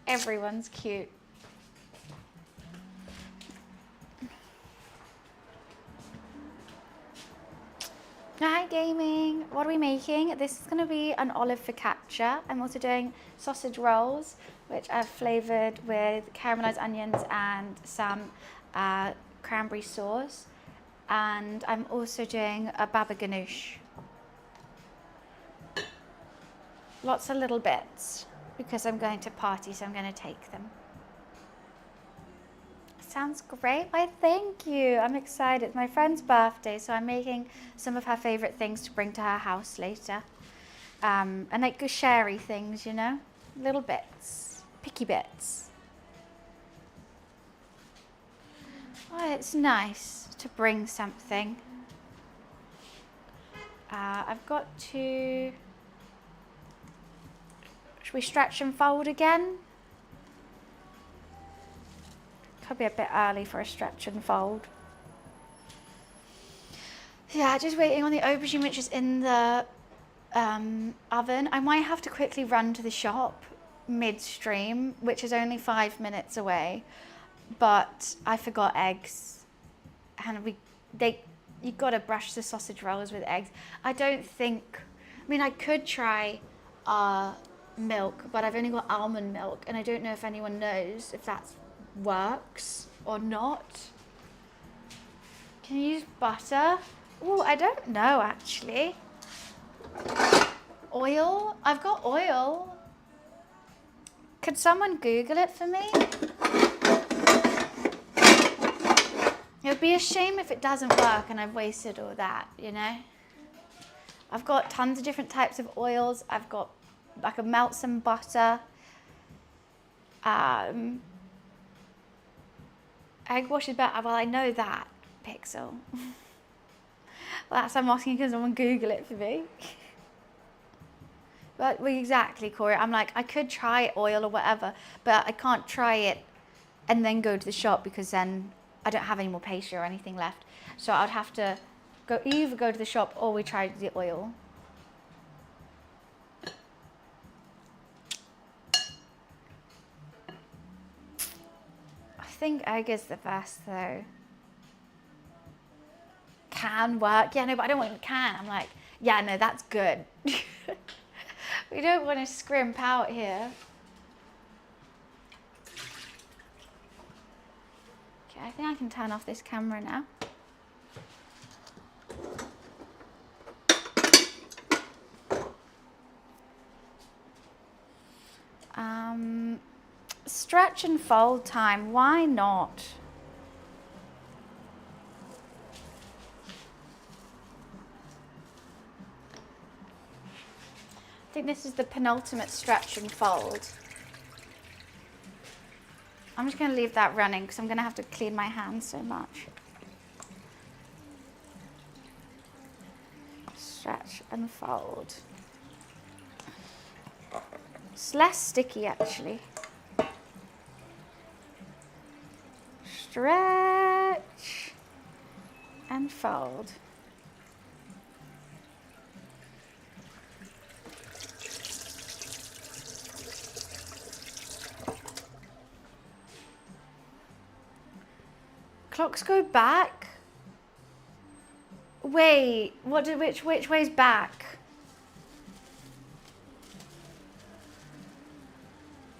Everyone's cute. Hi gaming, what are we making? This is gonna be an olive focaccia. I'm also doing sausage rolls, which I've flavored with caramelized onions and some cranberry sauce. And I'm also doing a baba ganoush. Lots of little bits because I'm going to party, so I'm going to take them. Sounds great. Why, thank you. I'm excited. It's my friend's birthday, so I'm making some of her favorite things to bring to her house later. And like sherry things, you know, little bits, picky bits. Oh, it's nice to bring something. I've got to. Should we stretch and fold again? Could be a bit early for a stretch and fold. Yeah, just waiting on the aubergine, which is in the oven. I might have to quickly run to the shop midstream, which is only 5 minutes away. But I forgot eggs, and You've got to brush the sausage rolls with eggs. I don't think, I mean, I could try milk, but I've only got almond milk, and I don't know if anyone knows if that works or not. Can you use butter? Oh, I don't know actually. Oil? I've got oil. Could someone Google it for me? It would be a shame if it doesn't work and I've wasted all that, you know? I've got tons of different types of oils. I could melt some butter. Egg wash is better. Well, I know that, Pixel. Well, that's I'm asking because someone Google it for me. But well, exactly, Corey. I'm like, I could try oil or whatever, but I can't try it and then go to the shop because then I don't have any more pastry or anything left. So I'd have to either go to the shop or we try the oil. I think egg is the best though. Can work. Yeah, no, but I don't want can. I'm like, yeah, no, that's good. We don't want to scrimp out here. Okay, I think I can turn off this camera now. Stretch and fold time, why not? I think this is the penultimate stretch and fold. I'm just going to leave that running because I'm going to have to clean my hands so much. Stretch and fold. It's less sticky actually. Stretch and fold. Clocks go back? Wait, which way's back?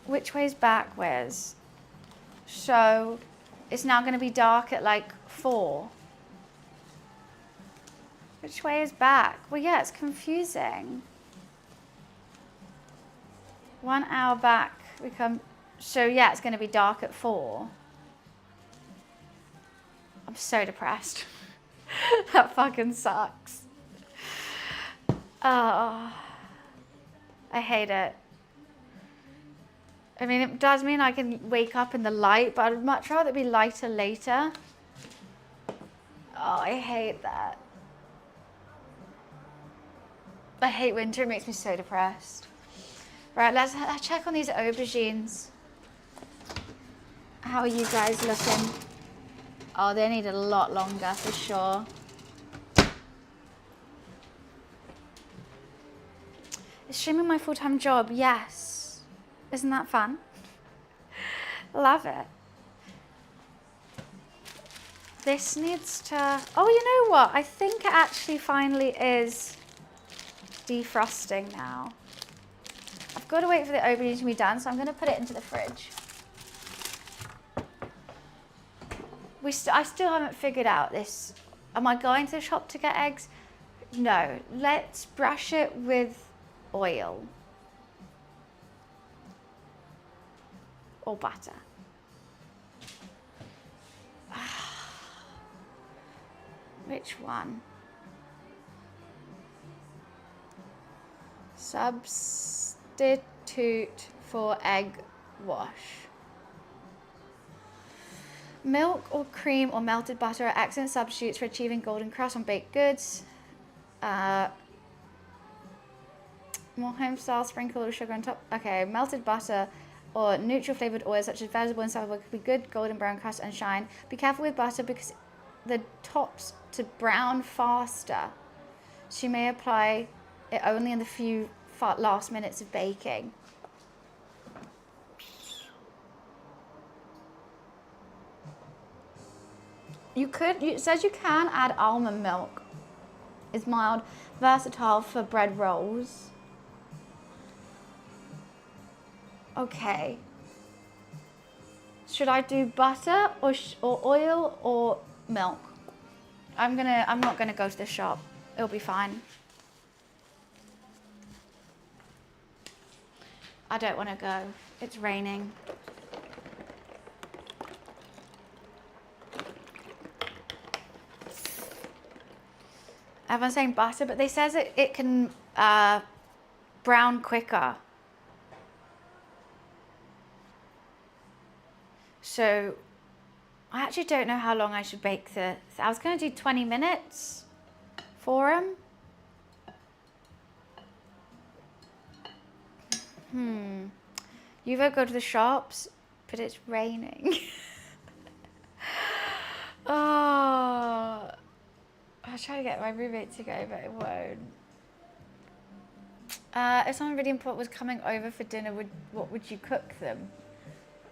Which way's backwards? So it's now going to be dark at like 4. Which way is back? Well, yeah, it's confusing. 1 hour back, so yeah, it's going to be dark at 4. I'm so depressed. That fucking sucks. Oh, I hate it. I mean, it does mean I can wake up in the light, but I'd much rather it be lighter later. Oh, I hate that. I hate winter, it makes me so depressed. Right, let's check on these aubergines. How are you guys looking? Oh, they need a lot longer for sure. Is streaming my full-time job? Yes. Isn't that fun? Love it. This needs to... Oh, you know what? I think it actually finally is defrosting now. I've got to wait for the aubergine to be done, so I'm going to put it into the fridge. I still haven't figured out this. Am I going to the shop to get eggs? No. Let's brush it with oil. Or butter. Which one? Substitute for egg wash. Milk or cream or melted butter are excellent substitutes for achieving golden crust on baked goods. More home style, sprinkle a little sugar on top. Okay, melted butter or neutral flavored oils such as vegetable and sour could be good golden brown crust and shine. Be careful with butter because the tops to brown faster. So you may apply it only in the few last minutes of baking. It says you can add almond milk. It's mild, versatile for bread rolls. Okay. Should I do butter or oil or milk? I'm not gonna go to the shop. It'll be fine. I don't want to go. It's raining. Everyone's saying butter, but they says it can brown quicker. So I actually don't know how long I should bake this. I was going to do 20 minutes for them. You won't go to the shops, but it's raining. Oh, I'll try to get my roommate to go, but it won't. If someone really important was coming over for dinner, what would you cook them?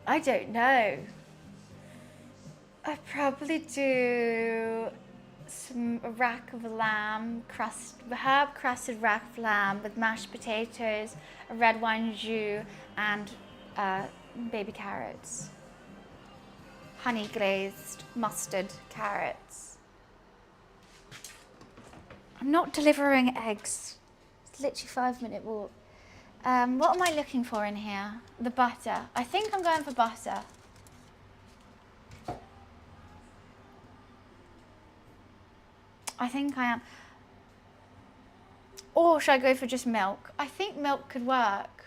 I don't know. I'd probably do a rack of lamb, herb crusted rack of lamb with mashed potatoes, a red wine jus, and baby carrots. Honey glazed mustard carrots. I'm not delivering eggs. It's literally 5-minute walk. What am I looking for in here? The butter. I think I'm going for butter. I think I am. Or should I go for just milk? I think milk could work.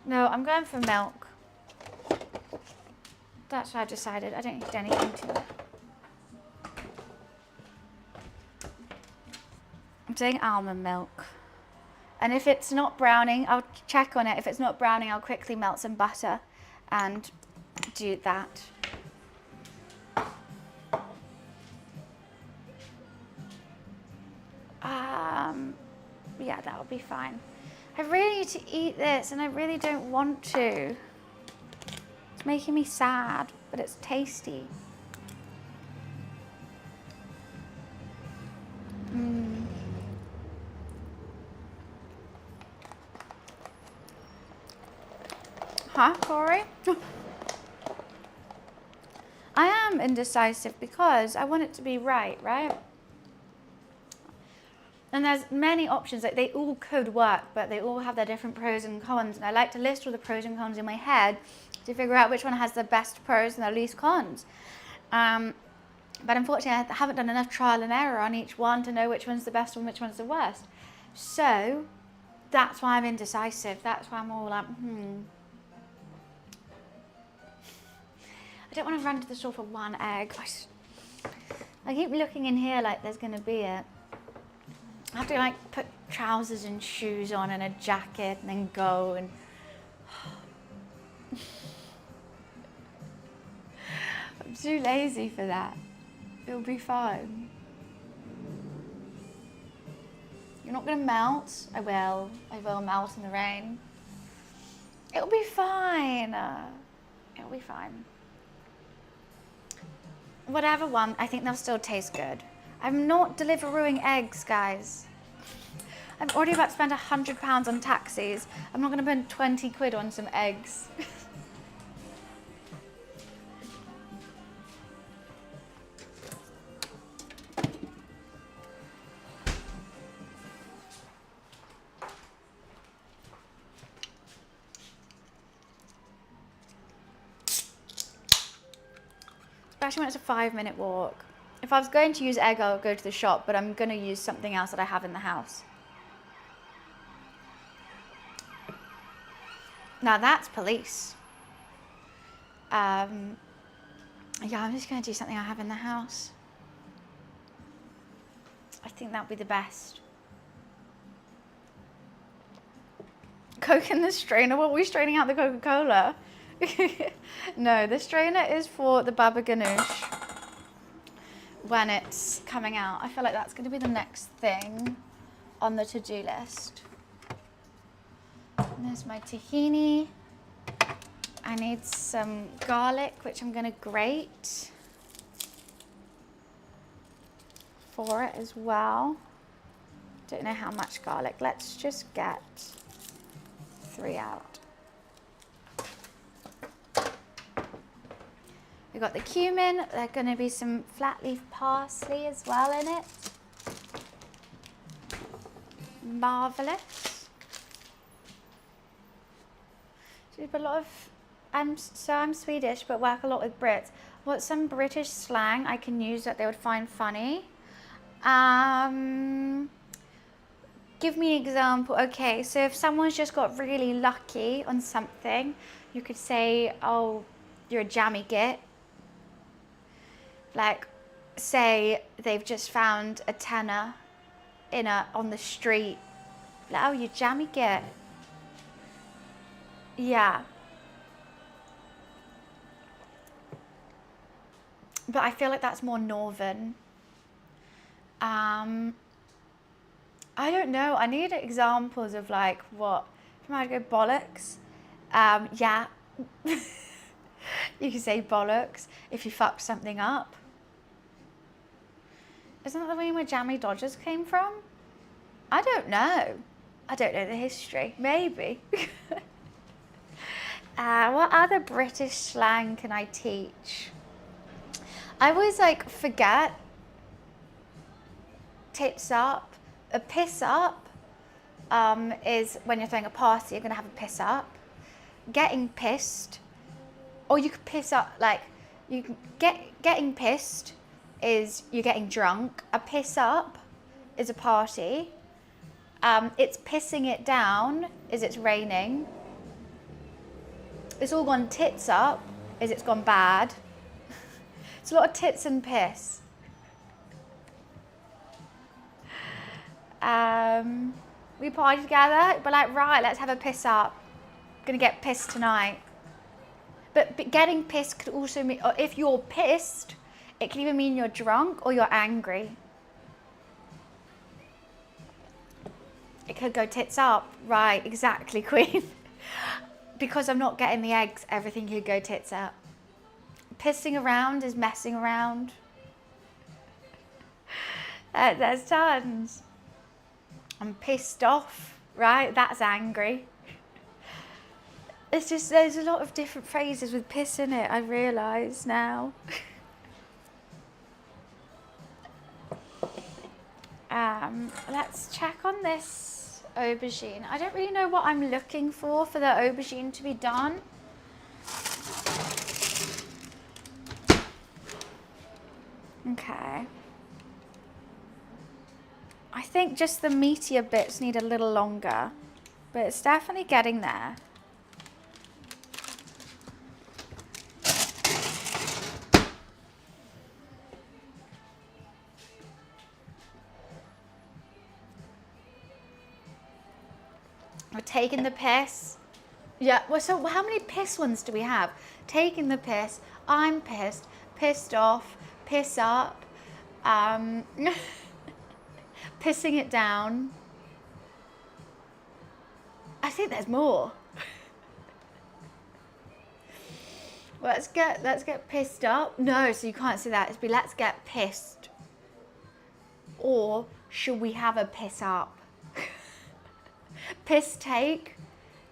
No, I'm going for milk. That's what I've decided. I don't need anything to it. I'm doing almond milk. And if it's not browning, I'll check on it. If it's not browning, I'll quickly melt some butter and do that. Yeah, that'll be fine. I really need to eat this and I really don't want to. It's making me sad, but it's tasty. Huh, Corey? I am indecisive because I want it to be right? And there's many options, like they all could work, but they all have their different pros and cons. And I like to list all the pros and cons in my head to figure out which one has the best pros and the least cons. But unfortunately, I haven't done enough trial and error on each one to know which one's the best and which one's the worst. So that's why I'm indecisive. That's why I'm all like, I don't want to run to the store for one egg. I keep looking in here like there's going to be it. I have to like put trousers and shoes on and a jacket and then go and... I'm too lazy for that. It'll be fine. You're not going to melt? I will melt in the rain. It'll be fine. It'll be fine. Whatever one, I think they'll still taste good. I'm not delivering eggs, guys. I'm already about to spend £100 on taxis. I'm not going to spend 20 quid on some eggs. Especially when it's a 5-minute walk. If I was going to use egg, I'll go to the shop, but I'm going to use something else that I have in the house. Now that's police. Yeah, I'm just going to do something I have in the house. I think that'd be the best. Coke in the strainer? What are we straining out the Coca-Cola? No, the strainer is for the baba ganoush when it's coming out. I feel like that's going to be the next thing on the to-do list. And there's my tahini. I need some garlic, which I'm going to grate for it as well. Don't know how much garlic. Let's just get 3 out. We've got the cumin. There's going to be some flat leaf parsley as well in it. Marvellous. So we put a lot of, I'm Swedish but work a lot with Brits. What's some British slang I can use that they would find funny? Give me an example. Okay, so if someone's just got really lucky on something, you could say, oh, you're a jammy git. Like, say they've just found a tenner on the street. Like, oh, you jammy git. Yeah. But I feel like that's more northern. I don't know. I need examples of like what. If I go bollocks, yeah. You can say bollocks if you fucked something up. Isn't that the way where jammy dodgers came from? I don't know. I don't know the history. Maybe. What other British slang can I teach? I always like forget. Tits up. A piss up is when you're throwing a party, you're going to have a piss up. Getting pissed, or you could piss up, like, you can getting pissed is you're getting drunk. A piss up is a party. It's pissing it down is it's raining. It's all gone tits up is it's gone bad. It's a lot of tits and piss. We party together, but like, right, let's have a piss up. Gonna get pissed tonight. But getting pissed could also mean, or if you're pissed, it can either mean you're drunk or you're angry. It could go tits up. Right, exactly, Queen. Because I'm not getting the eggs, everything could go tits up. Pissing around is messing around. There's tons. I'm pissed off, right? That's angry. It's just, there's a lot of different phrases with piss in it, I realise now. Let's check on this aubergine. I don't really know what I'm looking for the aubergine to be done. Okay. I think just the meatier bits need a little longer, but it's definitely getting there. We're taking the piss. Yeah, well, so how many piss ones do we have? Taking the piss, I'm pissed, pissed off, piss up, pissing it down. I think there's more. Let's get pissed up. No, so you can't say that. It'd be let's get pissed. Or should we have a piss up? Piss take,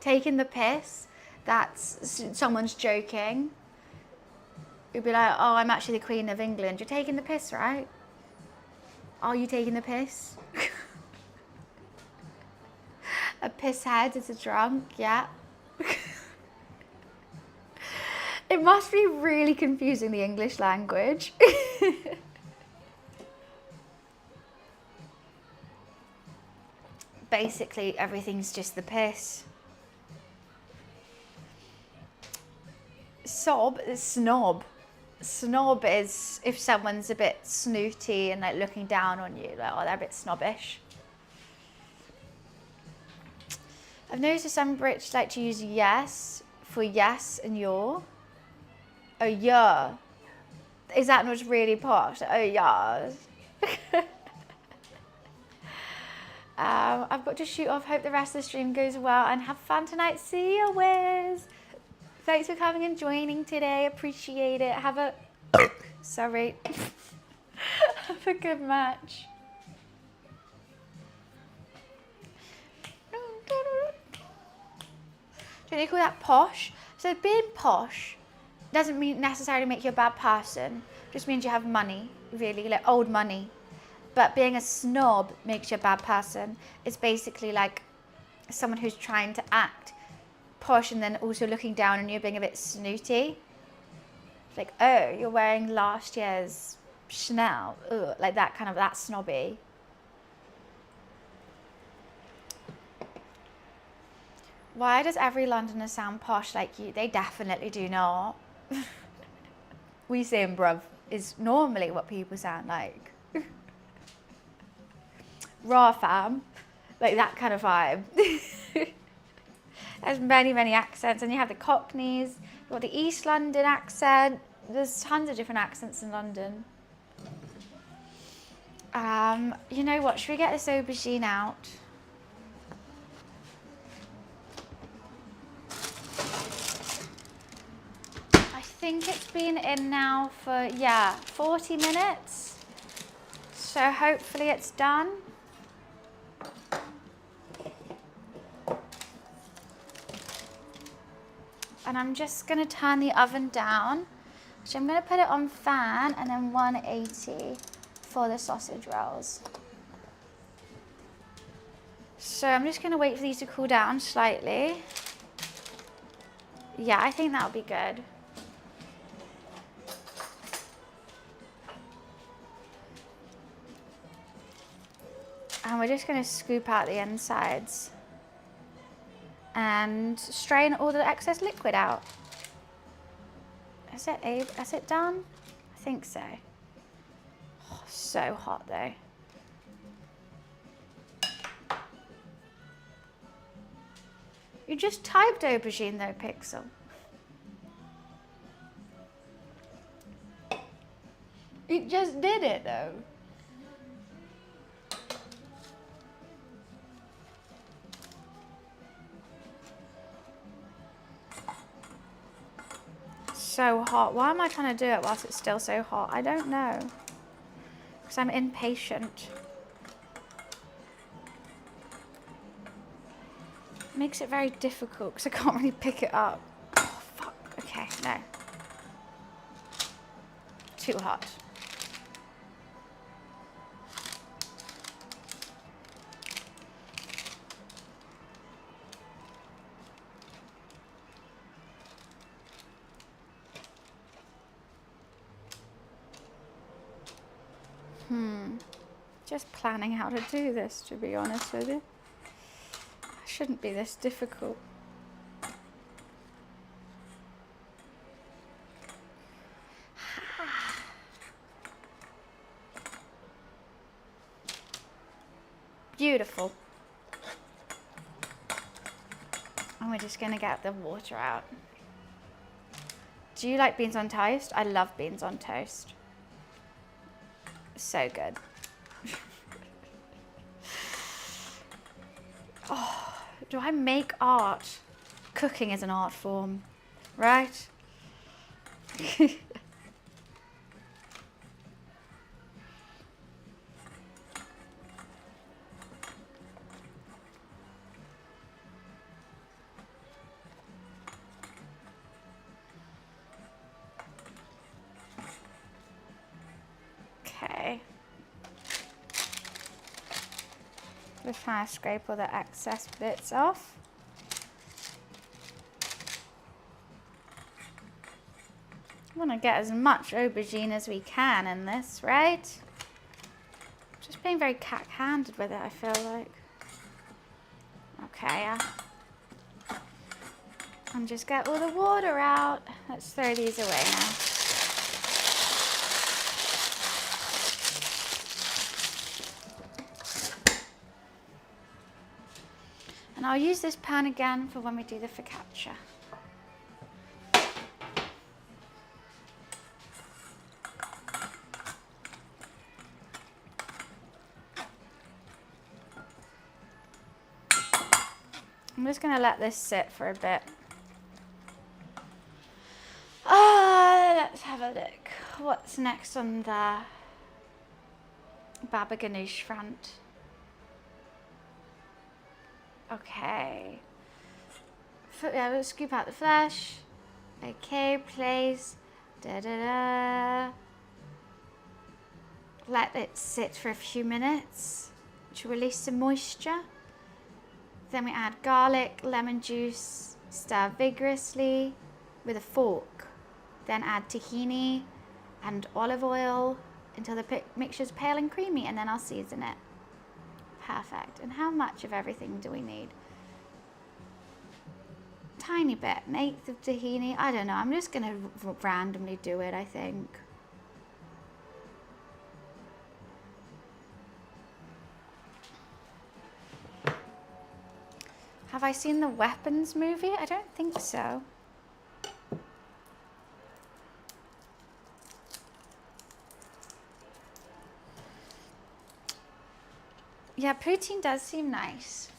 taking the piss. That's someone's joking. You'd be like, oh, I'm actually the Queen of England. You're taking the piss, right? Are you taking the piss? A piss head is a drunk, yeah. It must be really confusing, the English language. Basically, everything's just the piss. Sob is snob. Snob is if someone's a bit snooty and like looking down on you, like, oh, they're a bit snobbish. I've noticed some Brits like to use yes for yes and your. Oh, yeah. Is that not really posh? Oh, yeah. I've got to shoot off. Hope the rest of the stream goes well and have fun tonight. See you, Wiz. Thanks for coming and joining today. Appreciate it. Have a sorry. Have a good match. Do they call that posh? So being posh doesn't mean necessarily make you a bad person. Just means you have money, really, like old money. But being a snob makes you a bad person. It's basically like someone who's trying to act posh and then also looking down on you, being a bit snooty. It's like, oh, you're wearing last year's Chanel. Ugh, like that kind of, that snobby. Why does every Londoner sound posh like you? They definitely do not. We saying bruv is normally what people sound like. Raw fam, like that kind of vibe. There's many, many accents, and you have the Cockneys, you've got the East London accent. There's tons of different accents in London. You know what, should we get this aubergine out? I think it's been in now for, yeah, 40 minutes. So hopefully it's done. And I'm just gonna turn the oven down. So I'm gonna put it on fan and then 180 for the sausage rolls. So I'm just gonna wait for these to cool down slightly. Yeah, I think that'll be good. And we're just gonna scoop out the insides and strain all the excess liquid out. Is it done? I think so. Oh, so hot though. You just typed aubergine though, Pixel. You just did it though. So hot. Why am I trying to do it whilst it's still so hot? I don't know. Because I'm impatient. Makes it very difficult because I can't really pick it up. Oh, fuck. Okay, no. Too hot. Just planning how to do this, to be honest with you. It shouldn't be this difficult. Beautiful. And we're just gonna get the water out. Do you like beans on toast? I love beans on toast. So good. Oh, do I make art? Cooking is an art form, right? Okay. Just trying to scrape all the excess bits off. I want to get as much aubergine as we can in this, right? Just being very cack-handed with it, I feel like. Okay, and just get all the water out. Let's throw these away now. And I'll use this pan again for when we do the focaccia. I'm just going to let this sit for a bit. Let's have a look. What's next on the baba ganoush front? Okay. Yeah, we'll scoop out the flesh. Okay, place. Let it sit for a few minutes to release some moisture. Then we add garlic, lemon juice, stir vigorously with a fork. Then add tahini and olive oil until the mixture's pale and creamy, and then I'll season it. Perfect. And how much of everything do we need? Tiny bit, an eighth of tahini. I don't know, I'm just gonna randomly do it, I think. Have I seen the Weapons movie? I don't think so. Yeah, poutine does seem nice.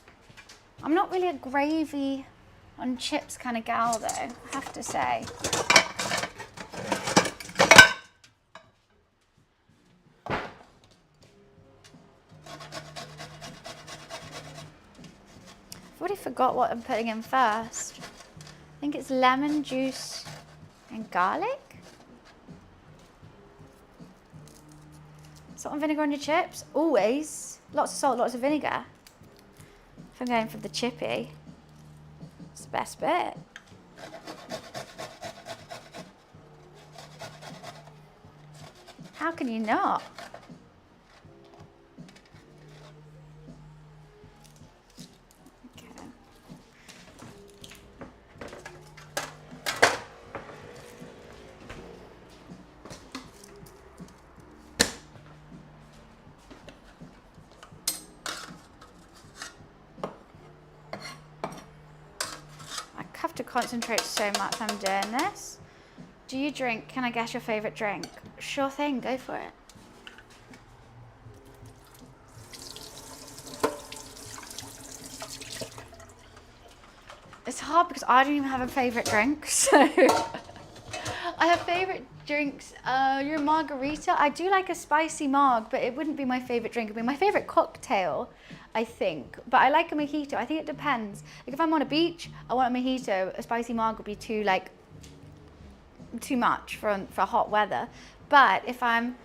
I'm not really a gravy on chips kind of gal though, I have to say. I've already forgot what I'm putting in first. I think it's lemon juice and garlic. Salt and vinegar on your chips, always. Lots of salt, lots of vinegar. If I'm going for the chippy, it's the best bit. How can you not? Have to concentrate so much I'm doing this. Do you drink? Can I guess your favorite drink? Sure thing, go for it. It's hard because I don't even have a favorite drink, so I have favorite drinks. Your margarita. I do like a spicy marg, but it wouldn't be my favorite drink. It'd be my favorite cocktail, I think. But I like a mojito. I think it depends. Like if I'm on a beach, I want a mojito. A spicy marg would be too much for hot weather. But if I'm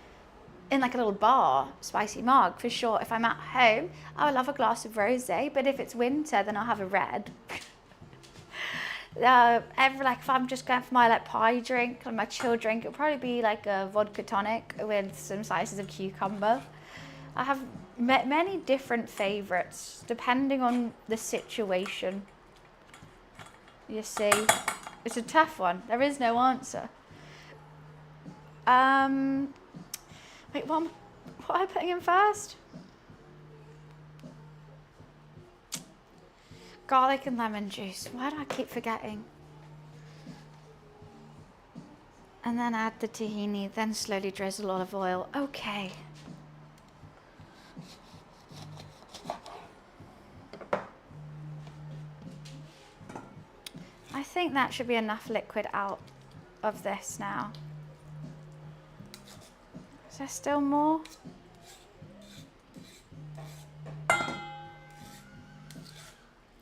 in like a little bar, spicy marg for sure. If I'm at home, I would love a glass of rosé. But if it's winter, then I'll have a red. Like if I'm just going for my like pie drink or my chill drink, it'll probably be like a vodka tonic with some slices of cucumber. I have many different favorites depending on the situation. You see, it's a tough one. There is no answer. Wait, what am I putting in first? Garlic and lemon juice. Why do I keep forgetting? And then add the tahini, then slowly drizzle olive oil. Okay. I think that should be enough liquid out of this now. Is there still more?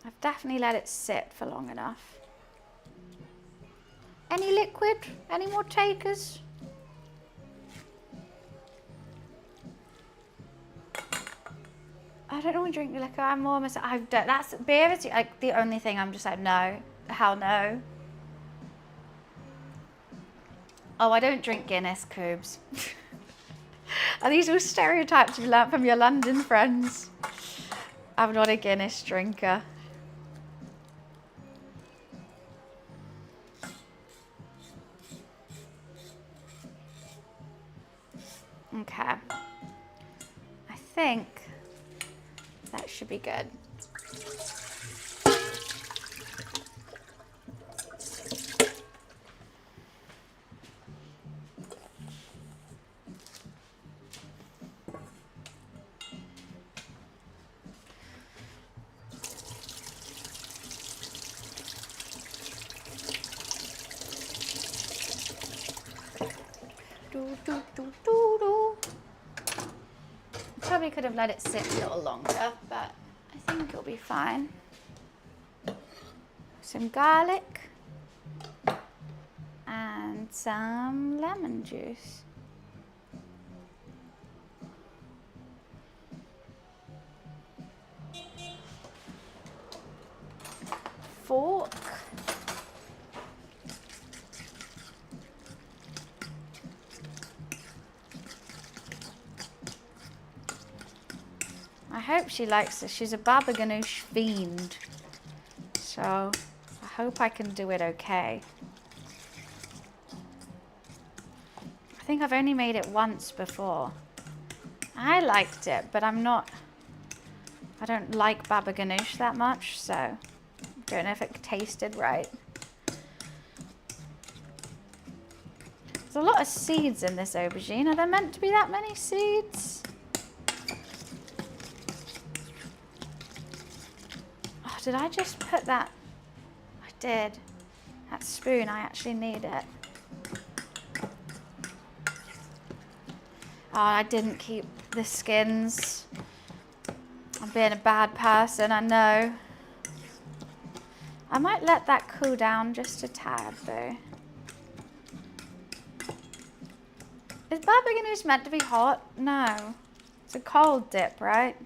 I've definitely let it sit for long enough. Any liquid? Any more takers? I don't normally drink liquor. I'm more myself. That's beer is like the only thing I'm just like no. Hell no. Oh, I don't drink Guinness, Coobs. Are these all stereotypes you've learnt from your London friends? I'm not a Guinness drinker. Okay. I think that should be good. Doo-doo. Probably could have let it sit a little longer, but I think it'll be fine. Some garlic and some lemon juice. Fork. I hope she likes this. She's a baba ganoush fiend. So I hope I can do it okay. I think I've only made it once before. I liked it, but I don't like baba ganoush that much, so don't know if it tasted right. There's a lot of seeds in this aubergine. Are there meant to be that many seeds? Oh, did I just put that? I did. That spoon, I actually need it. Oh, I didn't keep the skins. I'm being a bad person, I know. I might let that cool down just a tad though. Is baba ganoush meant to be hot? No. It's a cold dip, right?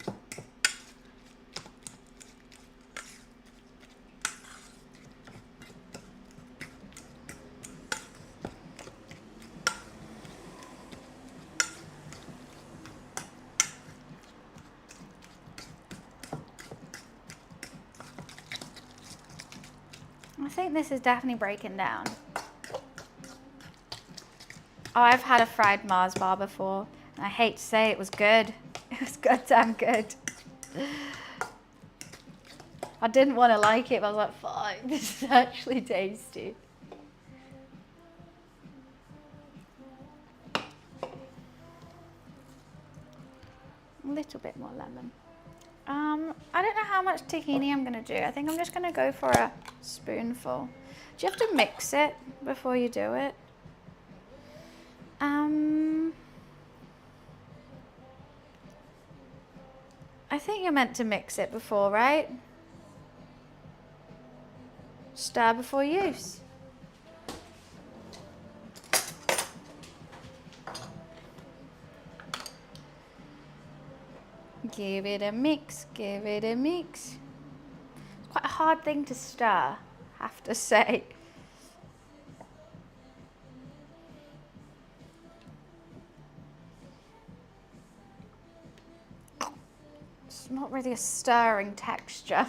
I think this is definitely breaking down. Oh, I've had a fried Mars bar before, and I hate to say it was good. It was goddamn good. I didn't want to like it, but I was like, fine, this is actually tasty. A little bit more lemon. I don't know how much tahini I'm going to do. I think I'm just going to go for a spoonful. Do you have to mix it before you do it? I think you're meant to mix it before, right? Stir before use. Give it a mix, give it a mix. It's quite a hard thing to stir, I have to say. It's not really a stirring texture.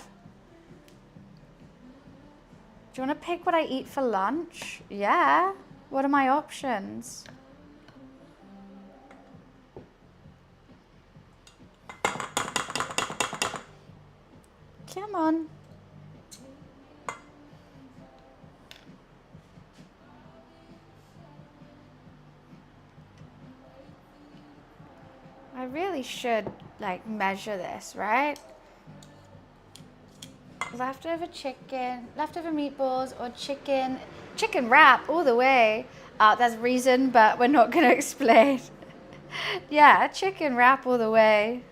Do you want to pick what I eat for lunch? Yeah. What are my options? Come on. I really should like measure this, right? Leftover chicken, leftover meatballs, or chicken wrap all the way. There's a reason, but we're not going to explain. Yeah, chicken wrap all the way.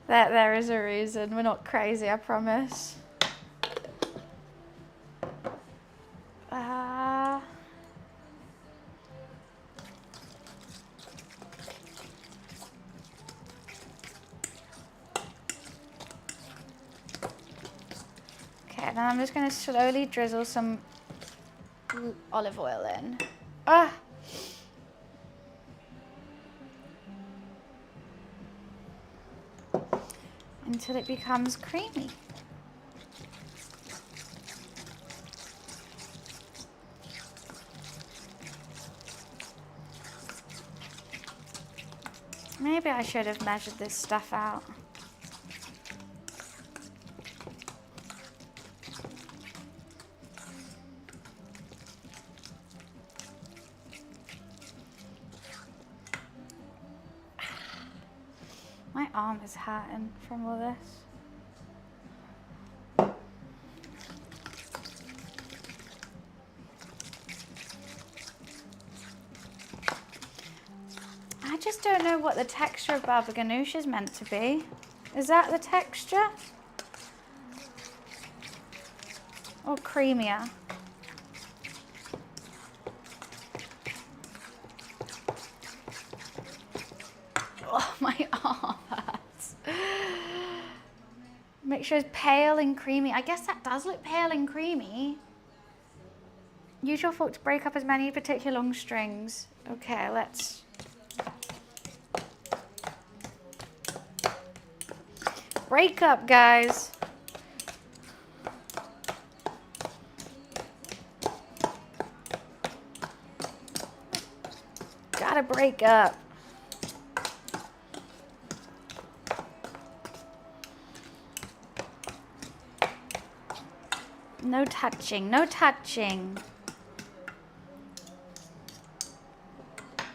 There is a reason. We're not crazy, I promise. Okay, now I'm just going to slowly drizzle some olive oil in. Until it becomes creamy. Maybe I should have measured this stuff out. My arm is hurting from all this. just don't know what the texture of baba ganoush is meant to be. Is that the texture? Or creamier? Oh, my arm hurts. Make sure it's pale and creamy. I guess that does look pale and creamy. Use your fork to break up as many particular long strings. Okay, let's... break up, guys. Gotta break up. No touching, no touching.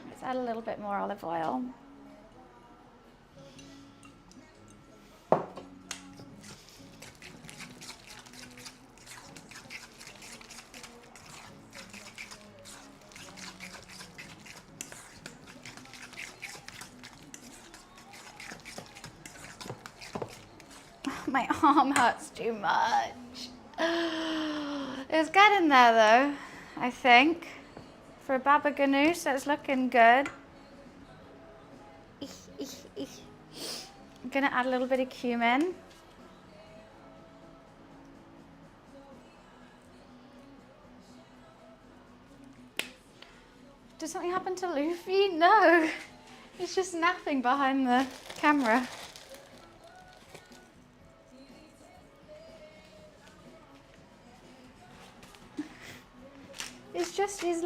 Let's add a little bit more olive oil. My arm hurts too much. It's getting there though, I think. For a baba ganoush, that's looking good. I'm gonna add a little bit of cumin. Did something happen to Luffy? No, he's just napping behind the camera.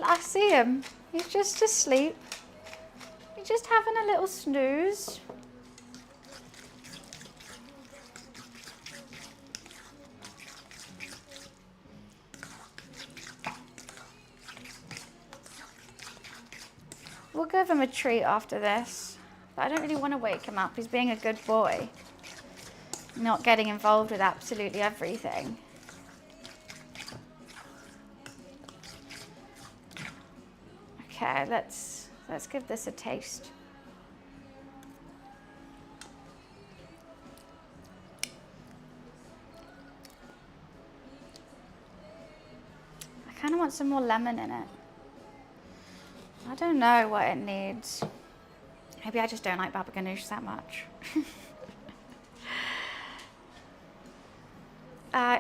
I see him. He's just asleep. He's just having a little snooze. We'll give him a treat after this, but I don't really want to wake him up. He's being a good boy, not getting involved with absolutely everything. Okay, let's give this a taste. I kind of want some more lemon in it. I don't know what it needs. Maybe I just don't like baba ganoush that much.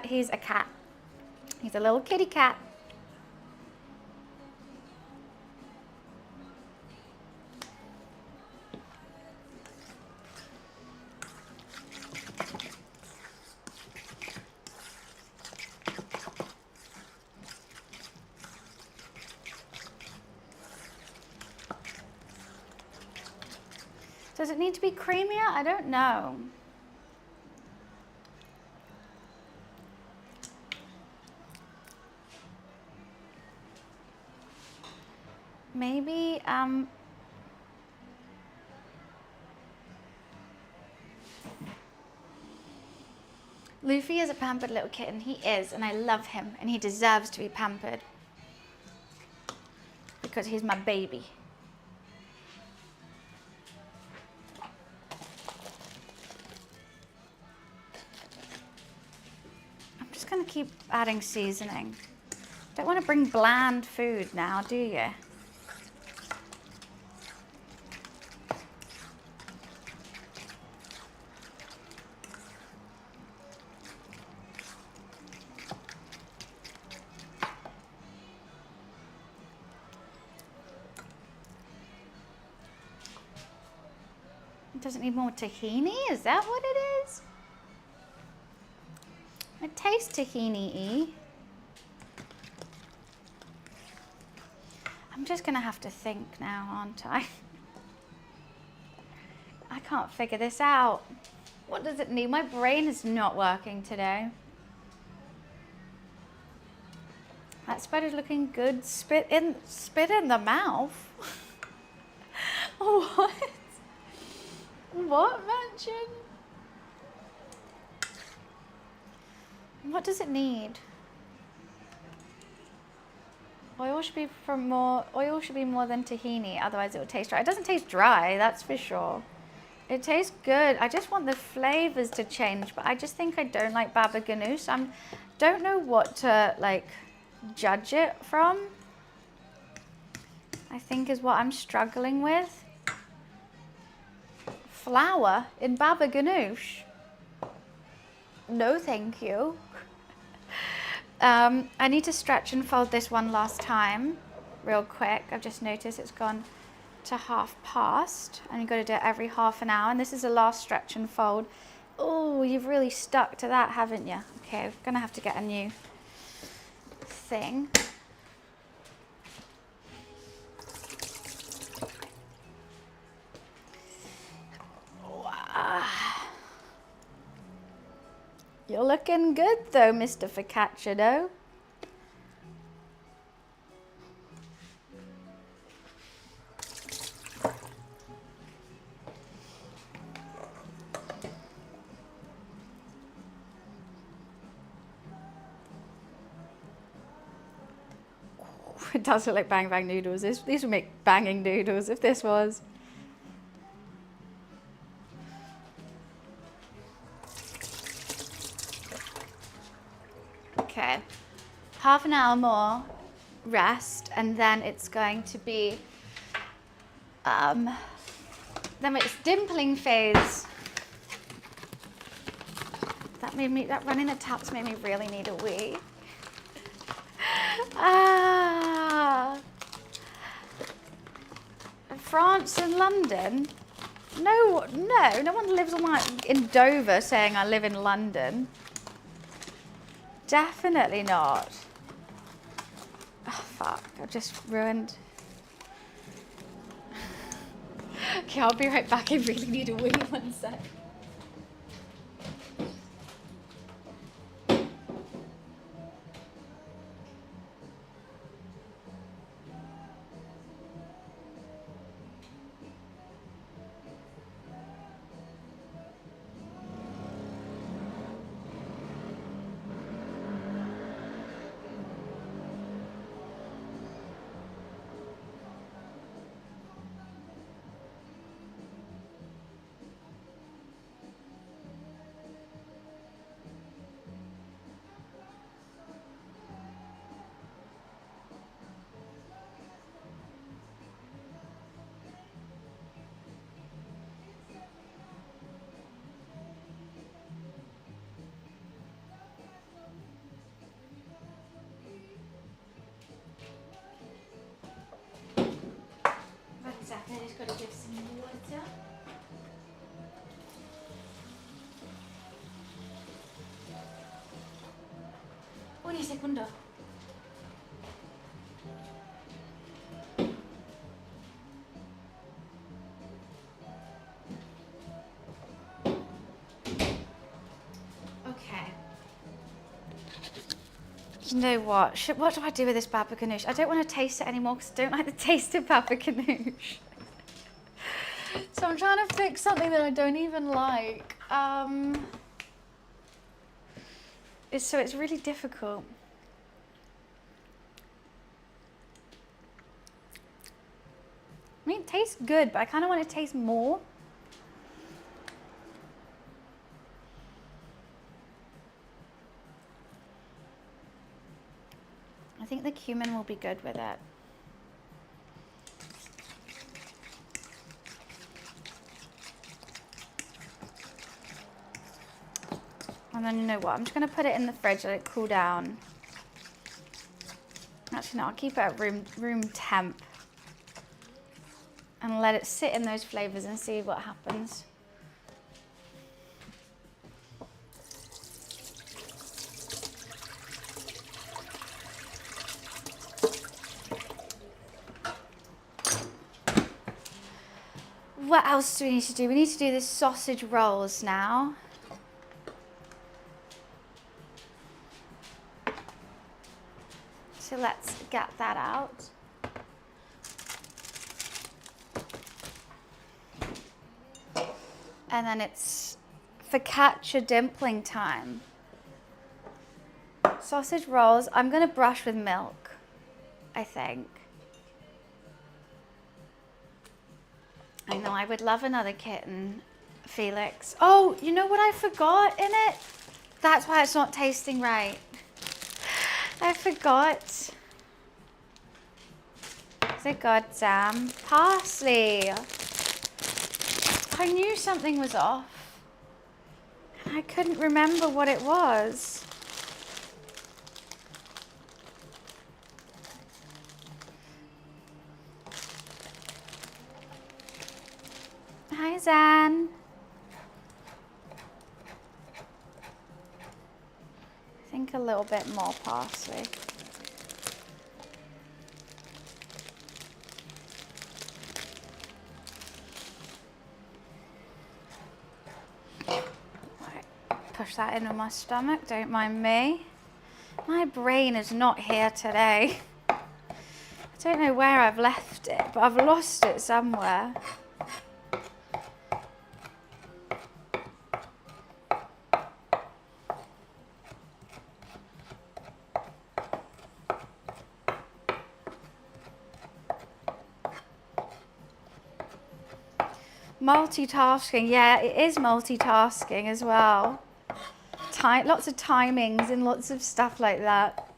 He's a cat. He's a little kitty cat. Does it need to be creamier? I don't know. Maybe, Luffy is a pampered little kitten. He is, and I love him, and he deserves to be pampered because he's my baby. Going to keep adding seasoning. Don't want to bring bland food now, do you? It doesn't need more tahini? Is that what it is? It tastes tahini-y. I'm just gonna have to think now, aren't I? I can't figure this out. What does it need? My brain is not working today. That spread is looking good. Spit in the mouth. What? What, Mansion? What does it need? Oil should be more than tahini, otherwise it will taste dry. It doesn't taste dry, that's for sure. It tastes good. I just want the flavors to change, but I just think I don't like baba ganoush. I don't know what to like judge it from, I think is what I'm struggling with. Flour in baba ganoush? No, thank you. I need to stretch and fold this one last time, real quick. I've just noticed it's gone to half past, and you've got to do it every half an hour. And this is the last stretch and fold. Oh, you've really stuck to that, haven't you? Okay, I'm gonna have to get a new thing. Wow. You're looking good though, Mr. Focaccia dough. It does look like bang bang noodles. These would make banging noodles if this was. Okay, half an hour more rest, and then it's going to be, then it's dimpling phase. That running the taps made me really need a wee. France and London? No one lives in Dover saying I live in London. Definitely not. Oh, fuck, I've just ruined. Okay, I'll be right back. I really need a wee, 1 sec. I just got to give some water. Un segundo. Okay. You know what? What do I do with this baba ganoush? I don't want to taste it anymore because I don't like the taste of baba ganoush. So I'm trying to fix something that I don't even like. So it's really difficult. I mean, it tastes good, but I kind of want to taste more. I think the cumin will be good with it. And then you know what, I'm just going to put it in the fridge, let it cool down. Actually no, I'll keep it at room temp. And let it sit in those flavours and see what happens. What else do we need to do? We need to do the sausage rolls now. So let's get that out. And then it's focaccia dimpling time. Sausage rolls, I'm going to brush with milk. I think. I know, I would love another kitten, Felix. Oh, you know what I forgot in it? That's why it's not tasting right. I forgot. The goddamn parsley. I knew something was off. I couldn't remember what it was. Hi, Zan. I think a little bit more parsley. Push that into my stomach, don't mind me. My brain is not here today. I don't know where I've left it, but I've lost it somewhere. Multitasking, yeah, it is multitasking as well. Lots of timings and lots of stuff like that.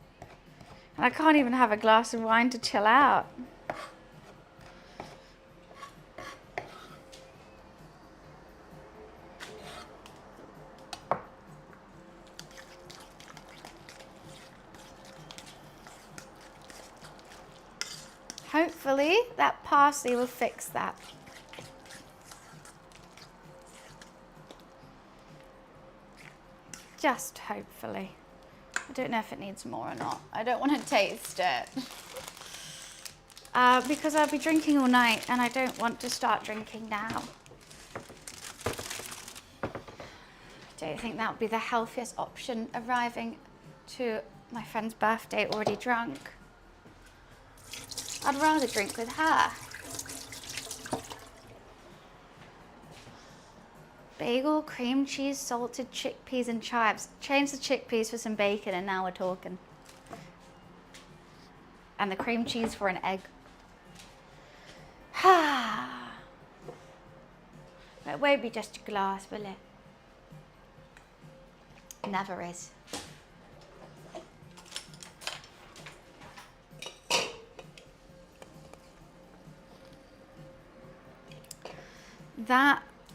And I can't even have a glass of wine to chill out. Hopefully that parsley will fix that. Just hopefully. I don't know if it needs more or not. I don't want to taste it. Because I'll be drinking all night and I don't want to start drinking now. I don't think that would be the healthiest option, arriving to my friend's birthday already drunk. I'd rather drink with her. Bagel, cream cheese, salted chickpeas and chives. Change the chickpeas for some bacon and now we're talking. And the cream cheese for an egg. It won't be just a glass, will it? Never is.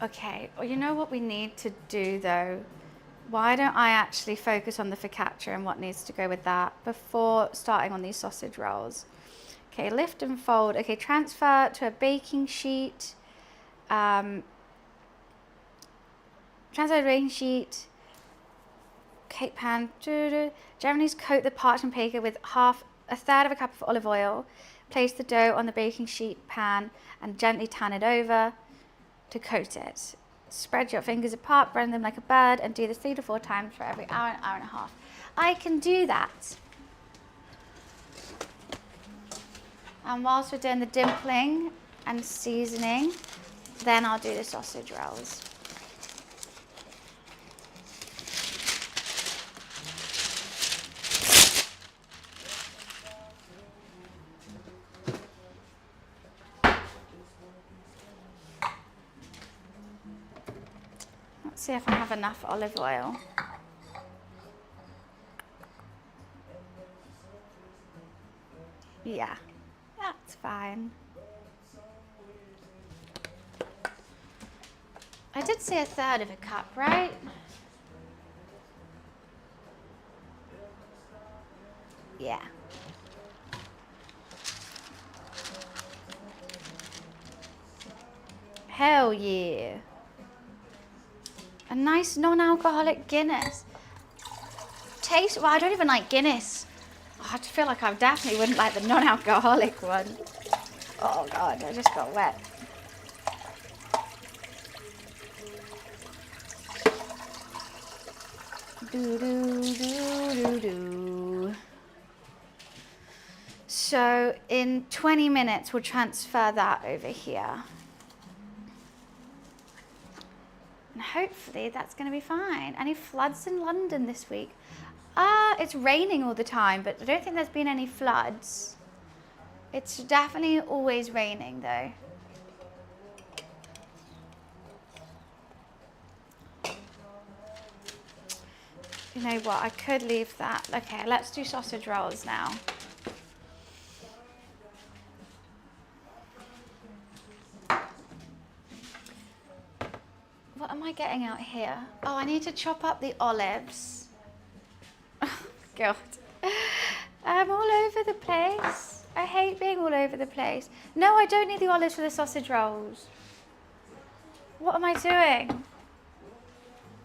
Okay, well, you know what we need to do though? Why don't I actually focus on the focaccia and what needs to go with that before starting on these sausage rolls? Okay, lift and fold. Okay, transfer to a baking sheet. Transfer to a baking sheet. Cake pan. Generally coat the parchment paper with a third of a cup of olive oil. Place the dough on the baking sheet pan and gently turn it over to coat it. Spread your fingers apart, bend them like a bird, and do this 3 to 4 times for every hour and a half. I can do that. And whilst we're doing the dimpling and seasoning, then I'll do the sausage rolls. See if I have enough olive oil. Yeah, that's fine. I did say a third of a cup, right? Yeah. Hell yeah. A nice non-alcoholic Guinness. Well, I don't even like Guinness. Oh, I feel like I definitely wouldn't like the non-alcoholic one. Oh God, I just got wet. Do. So in 20 minutes, we'll transfer that over here. And hopefully that's going to be fine. Any floods in London this week? It's raining all the time, but I don't think there's been any floods. It's definitely always raining though. You know what, I could leave that. Okay, let's do sausage rolls now. What am I getting out here? Oh, I need to chop up the olives. Oh, God. I'm all over the place. I hate being all over the place. No, I don't need the olives for the sausage rolls. What am I doing?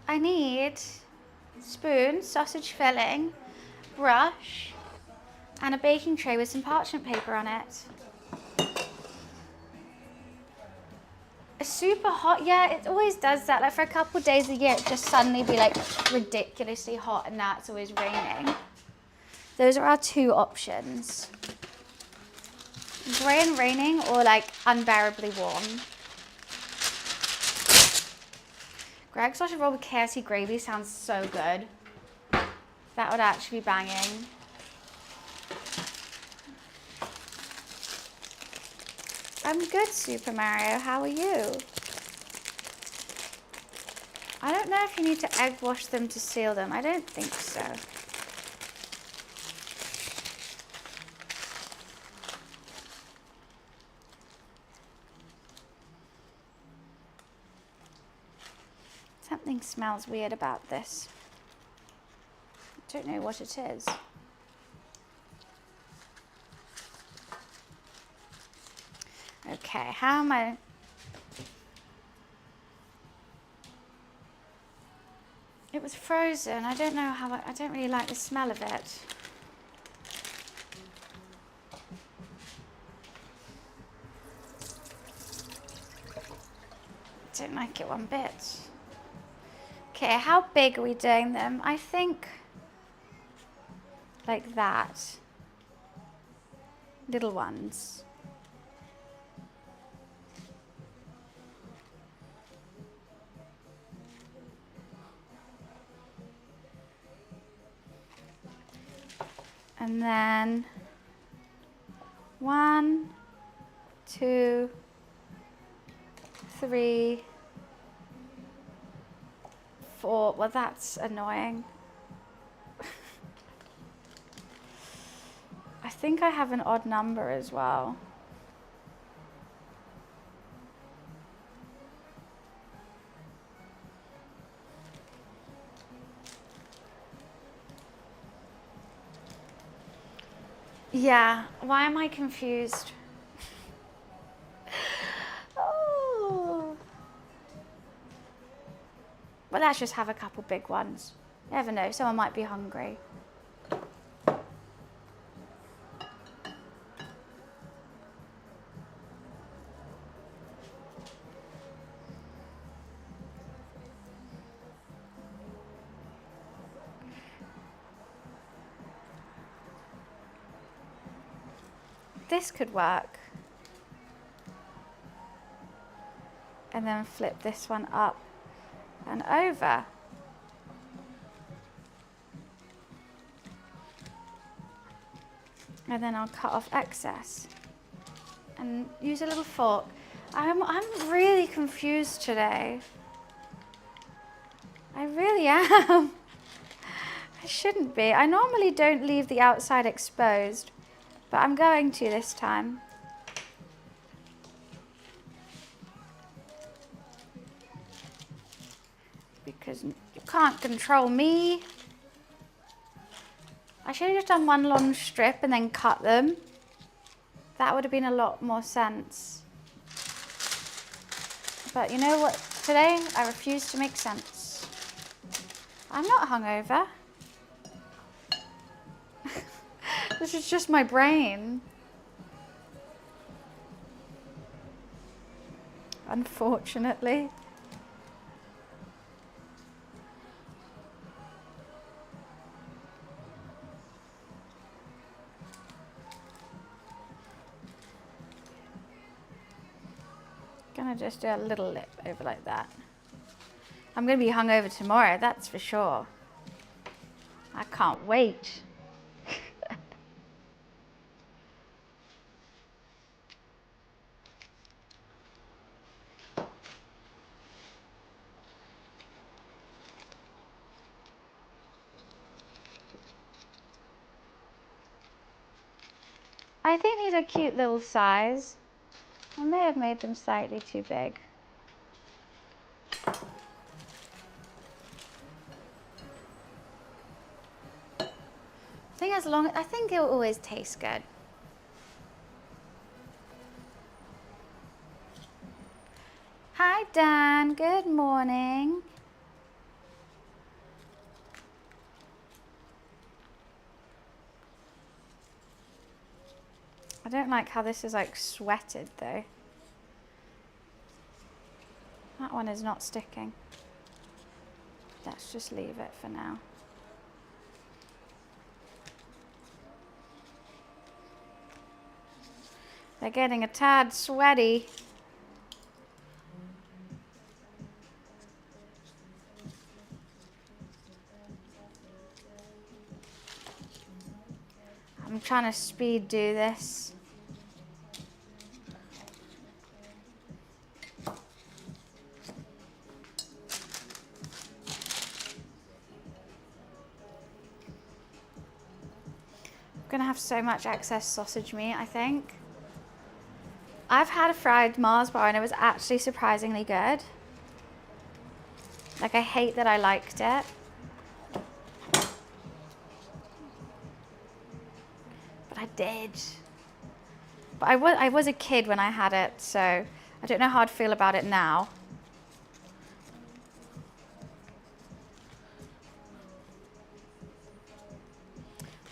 I need spoon, sausage filling, brush, and a baking tray with some parchment paper on it. It's super hot. Yeah, it always does that. Like for a couple of days a year, it just suddenly be like ridiculously hot, and now it's always raining. Those are our two options. Grey and raining, or like unbearably warm. Greg's sausage roll with KFC gravy sounds so good. That would actually be banging. I'm good, Super Mario. How are you? I don't know if you need to egg wash them to seal them. I don't think so. Something smells weird about this. I don't know what it is. Okay, how am I? It was frozen. I don't know how I don't really like the smell of it. Don't like it one bit. Okay, how big are we doing them? I think like that. Little ones. And then 1, 2, 3, 4. Well, that's annoying. I think I have an odd number as well. Yeah, why am I confused? Oh. Well, let's just have a couple big ones. You never know, someone might be hungry. This could work. And then flip this one up and over. And then I'll cut off excess and use a little fork. I'm really confused today. I really am. I shouldn't be. I normally don't leave the outside exposed, but I'm going to this time. Because you can't control me. I should have just done one long strip and then cut them. That would have been a lot more sense. But you know what? Today I refuse to make sense. I'm not hungover. This is just my brain. Unfortunately. Gonna just do a little lip over like that. I'm gonna be hungover tomorrow, that's for sure. I can't wait. I think these are cute little size. I may have made them slightly too big. I think it'll always taste good. Hi Dan, good morning. I don't like how this is like sweated though. That one is not sticking. Let's just leave it for now. They're getting a tad sweaty. I'm trying to speed do this. I'm gonna have so much excess sausage meat, I think. I've had a fried Mars bar and it was actually surprisingly good. Like, I hate that I liked it. But I did. But I was a kid when I had it, so I don't know how I'd feel about it now.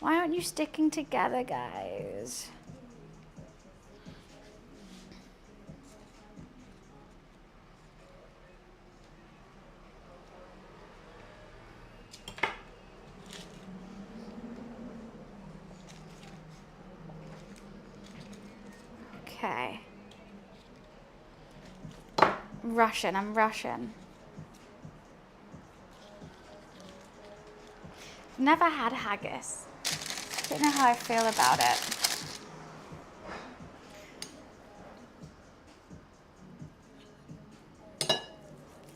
Why aren't you sticking together, guys? Okay. I'm rushing. Never had haggis. Don't know how I feel about it.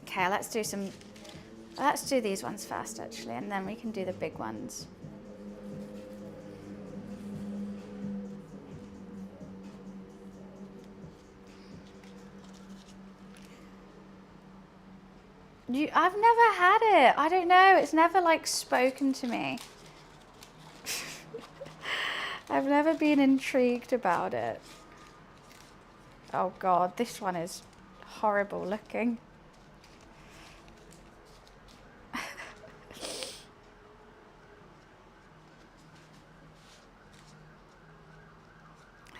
Okay, let's do these ones first actually, and then we can do the big ones. I've never had it. I don't know. It's never like spoken to me. I've never been intrigued about it. Oh God, this one is horrible looking. I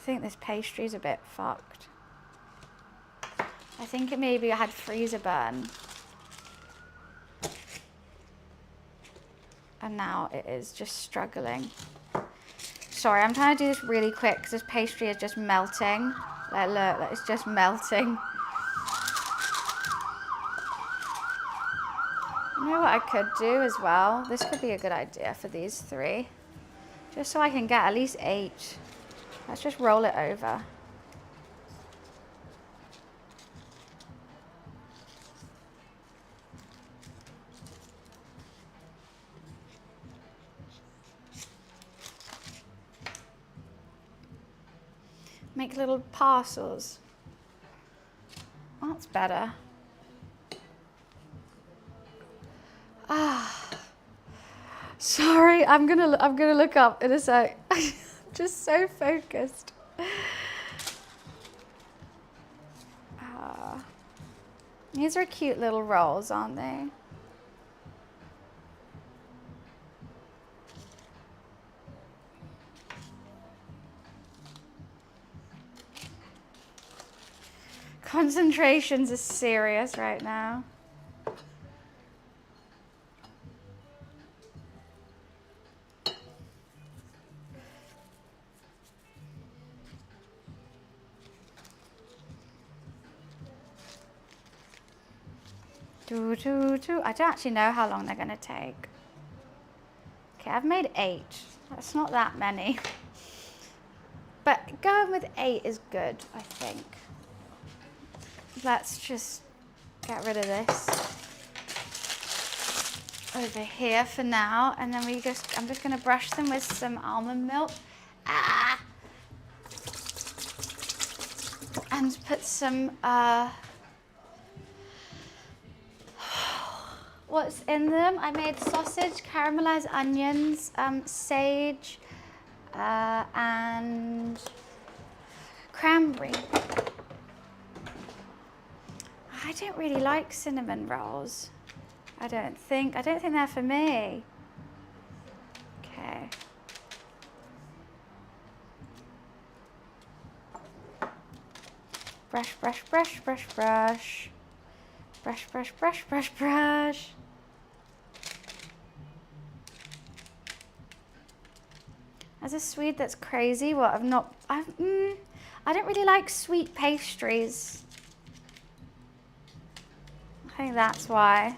think this pastry's a bit fucked. I think it maybe had freezer burn. And now it is just struggling. Sorry, I'm trying to do this really quick because this pastry is just melting. Like, look, it's just melting. You know what I could do as well? This could be a good idea for these three. Just so I can get at least 8. Let's just roll it over. Make little parcels. That's better. Ah, sorry. I'm gonna look up in a sec. Just so focused. These are cute little rolls, aren't they? Concentrations are serious right now. I don't actually know how long they're gonna take. Okay, I've made 8. That's not that many. But going with 8 is good, I think. Let's just get rid of this over here for now, and then I'm just gonna brush them with some almond milk. Ah! and put some, what's in them? I made sausage, caramelized onions, sage, and cranberry. I don't really like cinnamon rolls. I don't think they're for me. Okay. Brush, brush, brush, brush, brush. Brush, brush, brush, brush, brush. As a Swede, that's crazy. What, I don't really like sweet pastries. I think that's why.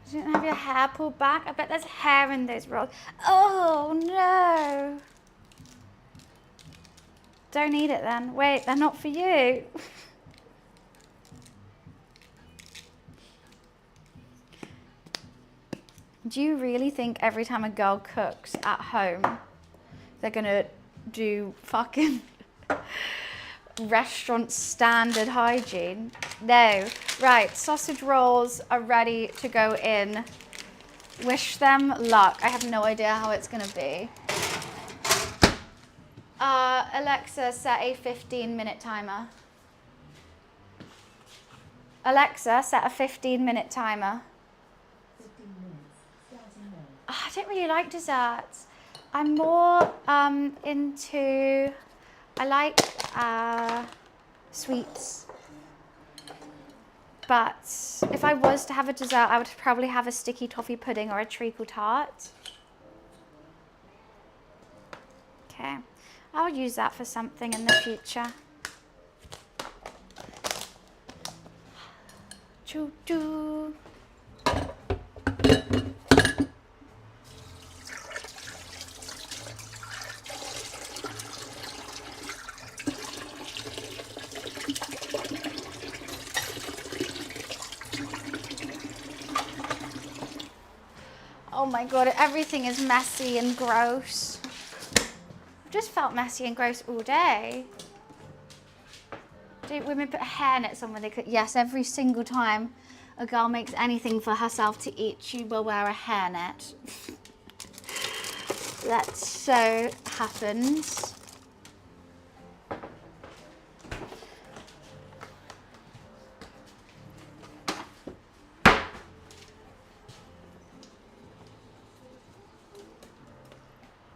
You didn't have your hair pulled back? I bet there's hair in those rolls. Oh no. Don't eat it then. Wait, they're not for you. Do you really think every time a girl cooks at home, they're gonna do fucking restaurant standard hygiene? No. Right, sausage rolls are ready to go in. Wish them luck. I have no idea how it's gonna be. Alexa, set a 15-minute timer. Alexa, set a 15-minute timer. 15 minutes, starting now. I don't really like desserts. I'm more into, I like sweets. But if I was to have a dessert, I would probably have a sticky toffee pudding or a treacle tart. Okay, I'll use that for something in the future. Choo-choo. Oh my God, everything is messy and gross. I've just felt messy and gross all day. Do women put hairnets on when they cook? Yes, every single time a girl makes anything for herself to eat, she will wear a hairnet. That so happens.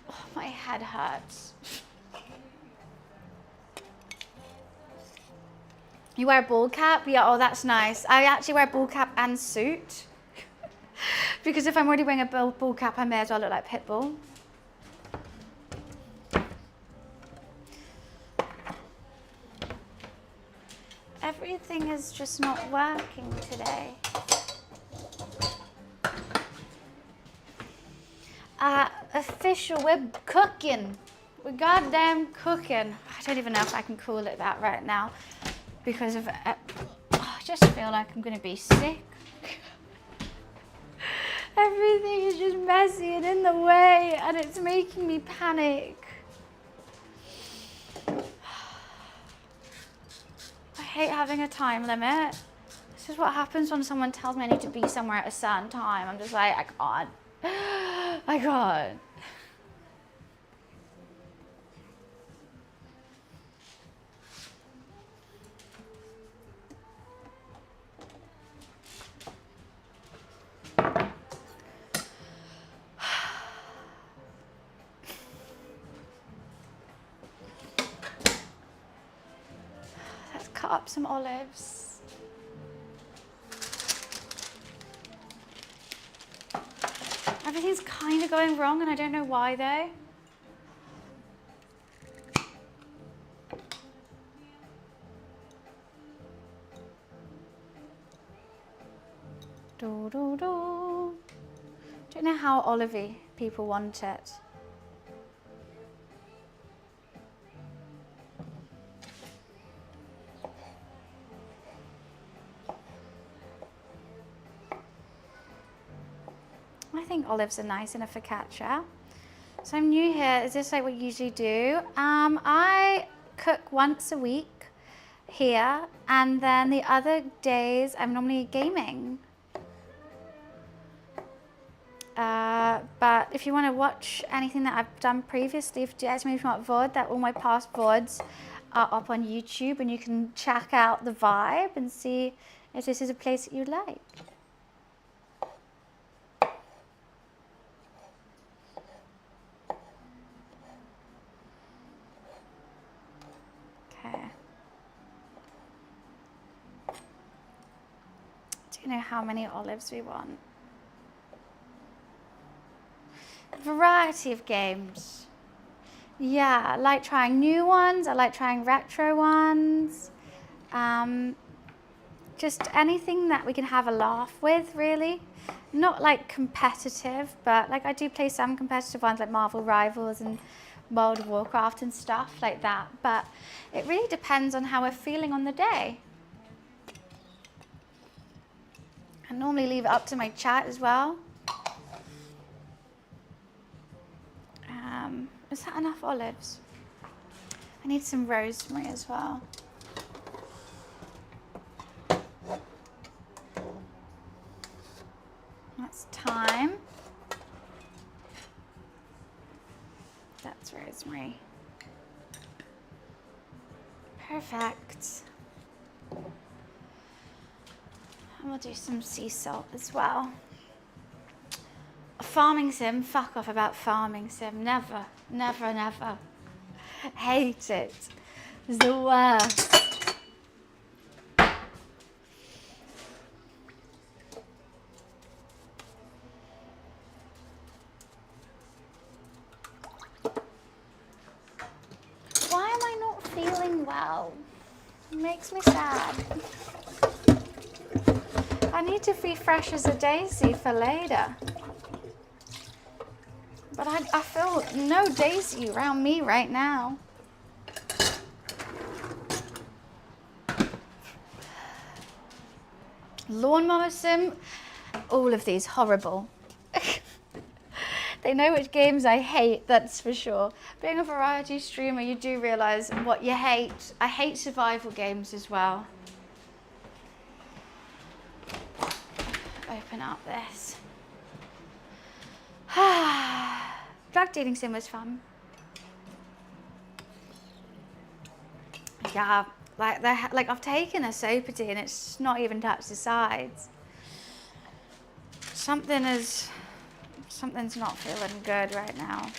Oh, my head hurts. You wear a ball cap? Yeah, oh, that's nice. I actually wear a ball cap and suit. Because if I'm already wearing a ball cap, I may as well look like Pitbull. Everything is just not working today. Official, we're cooking. We're goddamn cooking. I don't even know if I can call it that right now. Because of, I just feel like I'm gonna be sick. Everything is just messy and in the way, and it's making me panic. I hate having a time limit. This is what happens when someone tells me I need to be somewhere at a certain time. I'm just like, I can't. I can't. Let's cut up some olives. Everything's kind of going wrong and I don't know why though. Do, do, do. Don't know how olivey people want it. I think olives are nice in a focaccia. So I'm new here. Is this like what you usually do? I cook once a week here, and then the other days I'm normally gaming. But if you want to watch anything that I've done previously, if you ask me about VOD, that all my past VODs are up on YouTube, and you can check out the vibe and see if this is a place that you like. Okay. Do you know how many olives we want? Variety of games. Yeah, I like trying new ones. I like trying retro ones. Just anything that we can have a laugh with, really. Not like competitive, but like I do play some competitive ones like Marvel Rivals and World of Warcraft and stuff like that. But it really depends on how we're feeling on the day. I normally leave it up to my chat as well. Is that enough olives? I need some rosemary as well. That's thyme. That's rosemary. Perfect. And we'll do some sea salt as well. Farming sim, fuck off about farming sim. Never, never, never. Hate it. It's the worst. Why am I not feeling well? It makes me sad. I need to be fresh as a daisy for later. But I feel no daisy around me right now. Lawnmower sim, all of these horrible. They know which games I hate, that's for sure. Being a variety streamer, you do realise what you hate. I hate survival games as well. Open up this. Drug dealing sim was fun. Yeah, like I've taken a Sopatine and it's not even touched the sides. Something's not feeling good right now.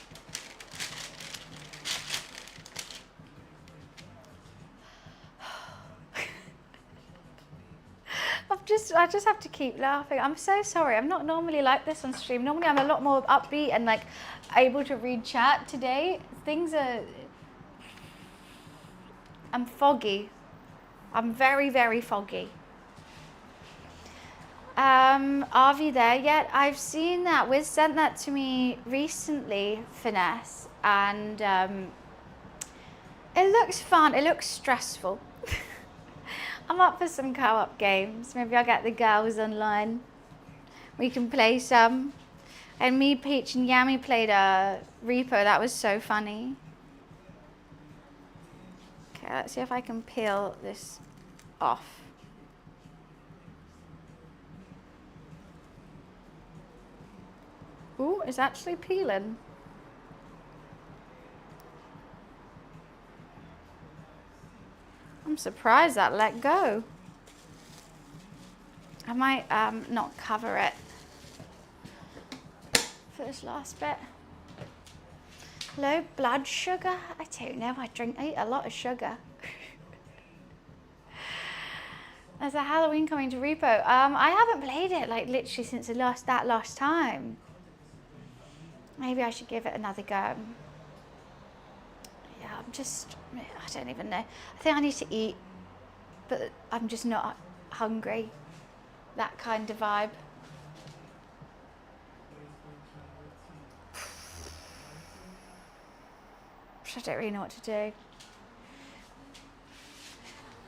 I just have to keep laughing. I'm so sorry. I'm not normally like this on stream. Normally I'm a lot more upbeat and like able to read chat. Today I'm foggy. I'm very, very foggy. Are we there yet? I've seen that. Wiz sent that to me recently, Finesse, and it looks fun. It looks stressful. I'm up for some co-op games. Maybe I'll get the girls online. We can play some. And me, Peach, and Yami played a Repo. That was so funny. Okay, let's see if I can peel this off. Ooh, it's actually peeling. I'm surprised that let go. I might not cover it for this last bit. Low blood sugar? I don't know. I eat a lot of sugar. There's a Halloween coming to Repo. I haven't played it like literally since that last time. Maybe I should give it another go. Yeah, I don't even know. I think I need to eat, but I'm just not hungry. That kind of vibe. I don't really know what to do.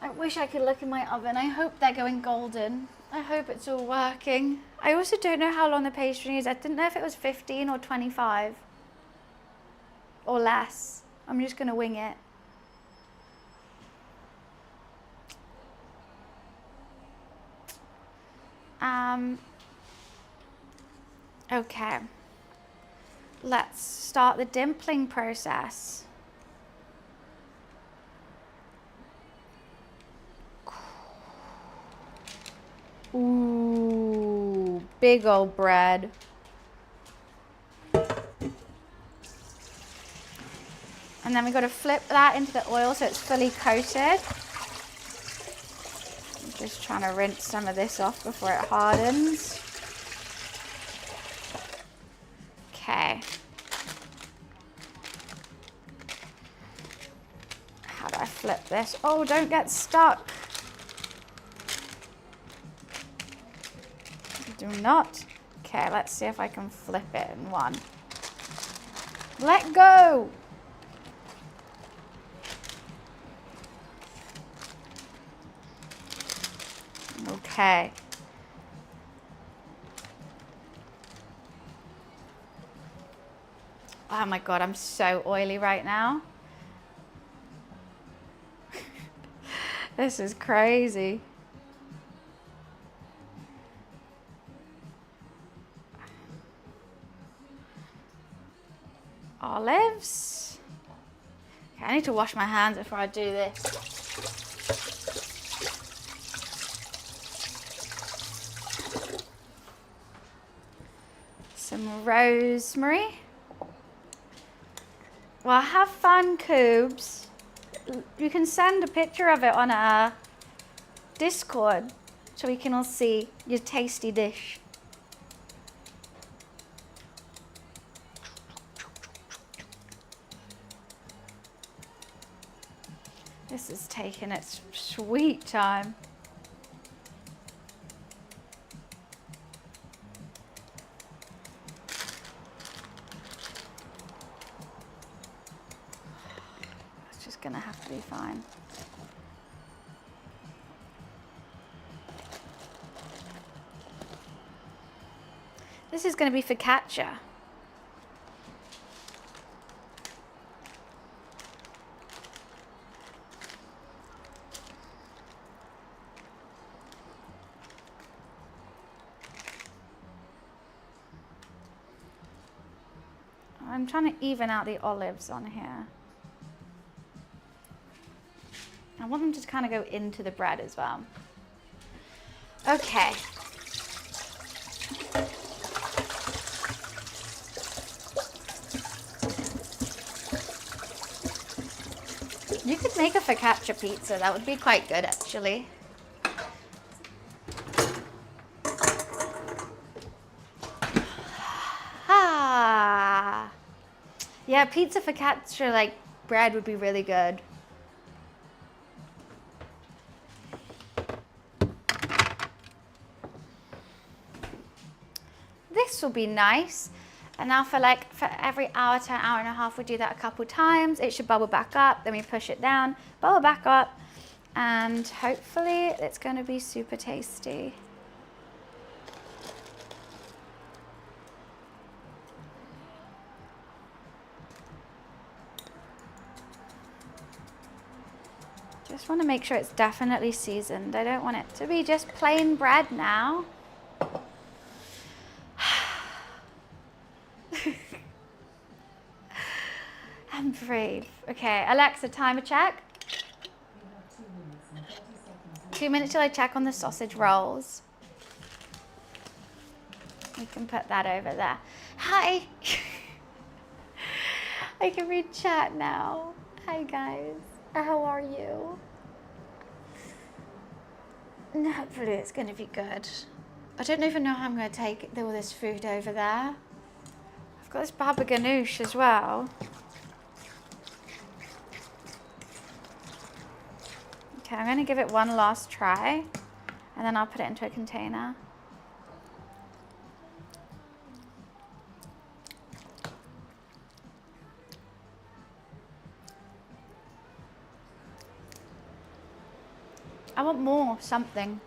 I wish I could look in my oven. I hope they're going golden. I hope it's all working. I also don't know how long the pastry is. I didn't know if it was 15 or 25. or less. I'm just going to wing it. Okay. Let's start the dimpling process. Ooh, big old bread. And then we've got to flip that into the oil so it's fully coated. I'm just trying to rinse some of this off before it hardens. Okay. How do I flip this? Oh, don't get stuck. Do not. Okay, let's see if I can flip it in one. Let go. Okay. Oh my God, I'm so oily right now. This is crazy. Olives. Okay, I need to wash my hands before I do this. Some rosemary. Well, have fun, Coobs. You can send a picture of it on our Discord so we can all see your tasty dish. This is taking its sweet time. It's just gonna have to be fine. This is gonna be focaccia. I'm trying to even out the olives on here. I want them to kind of go into the bread as well. Okay. You could make a focaccia pizza. That would be quite good, actually. Ah. Yeah, pizza focaccia, like, bread would be really good. This will be nice. And now for every hour to an hour and a half, we do that a couple times. It should bubble back up, then we push it down, bubble back up, and hopefully it's going to be super tasty. Just want to make sure it's definitely seasoned. I don't want it to be just plain bread now. I'm brave. Okay, Alexa, timer check. 2 minutes till I check on the sausage rolls. We can put that over there. Hi. I can read chat now. Hi guys. How are you? Hopefully it's going to be good. I don't even know how I'm going to take all this food over there. I've got this baba ganoush as well. Okay, I'm going to give it one last try, and then I'll put it into a container. I want more something.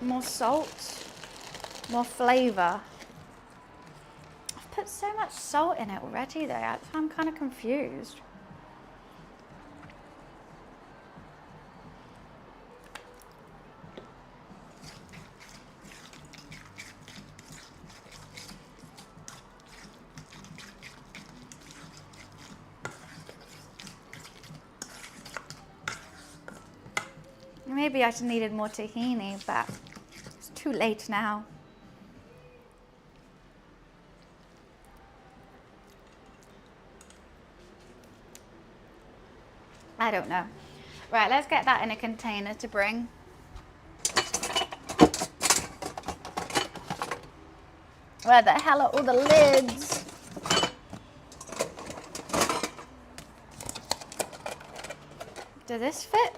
More salt, more flavour. I've put put so much salt in it already though. I'm kind of confused. Maybe I just needed more tahini, but it's too late now. I don't know. Right, let's get that in a container to bring. Where the hell are all the lids? Does this fit?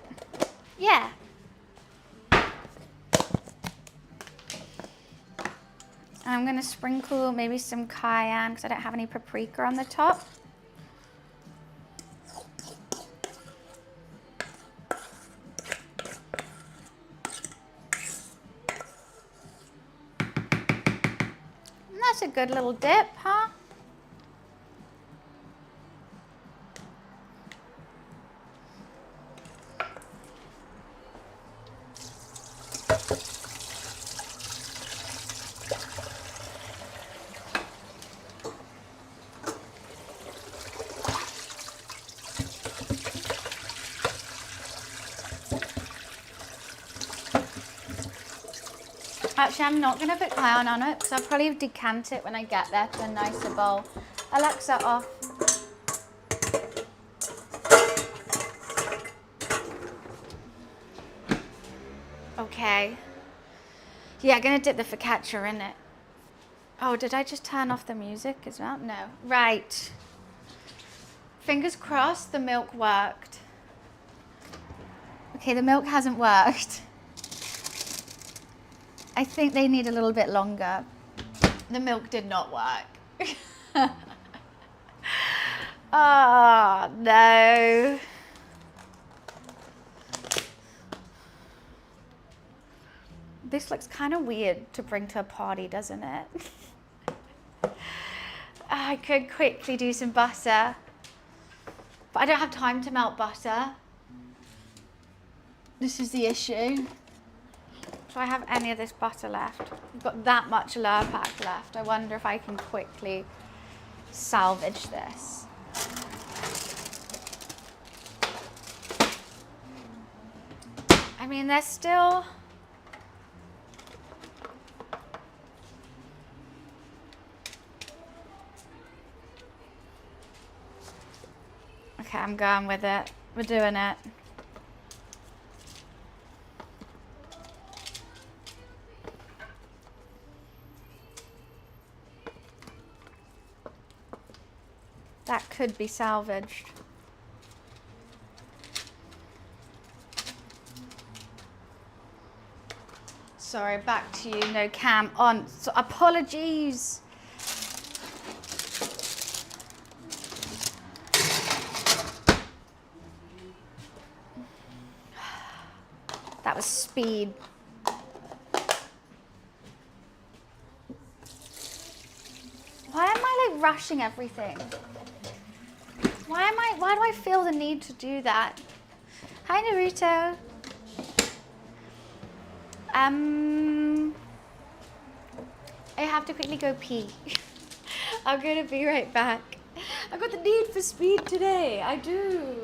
Yeah. And I'm gonna sprinkle maybe some cayenne because I don't have any paprika on the top. And that's a good little dip, huh? Actually, I'm not going to put cayenne on it because I'll probably decant it when I get there to a nicer bowl. Alexa, off. Okay. Yeah, going to dip the focaccia in it. Oh, did I just turn off the music as well? No. Right. Fingers crossed the milk worked. Okay, the milk hasn't worked. I think they need a little bit longer. The milk did not work. Oh, no. This looks kind of weird to bring to a party, doesn't it? I could quickly do some butter, but I don't have time to melt butter. This is the issue. Do I have any of this butter left? I've got that much Lurpak left. I wonder if I can quickly salvage this. I mean, there's still... Okay, I'm going with it. We're doing it. That could be salvaged. Sorry, back to you. No cam on. So, apologies. That was speed. Why am I like rushing everything? Why do I feel the need to do that? Hi, Naruto. I have to quickly go pee. I'm gonna be right back. I've got the need for speed today. I do.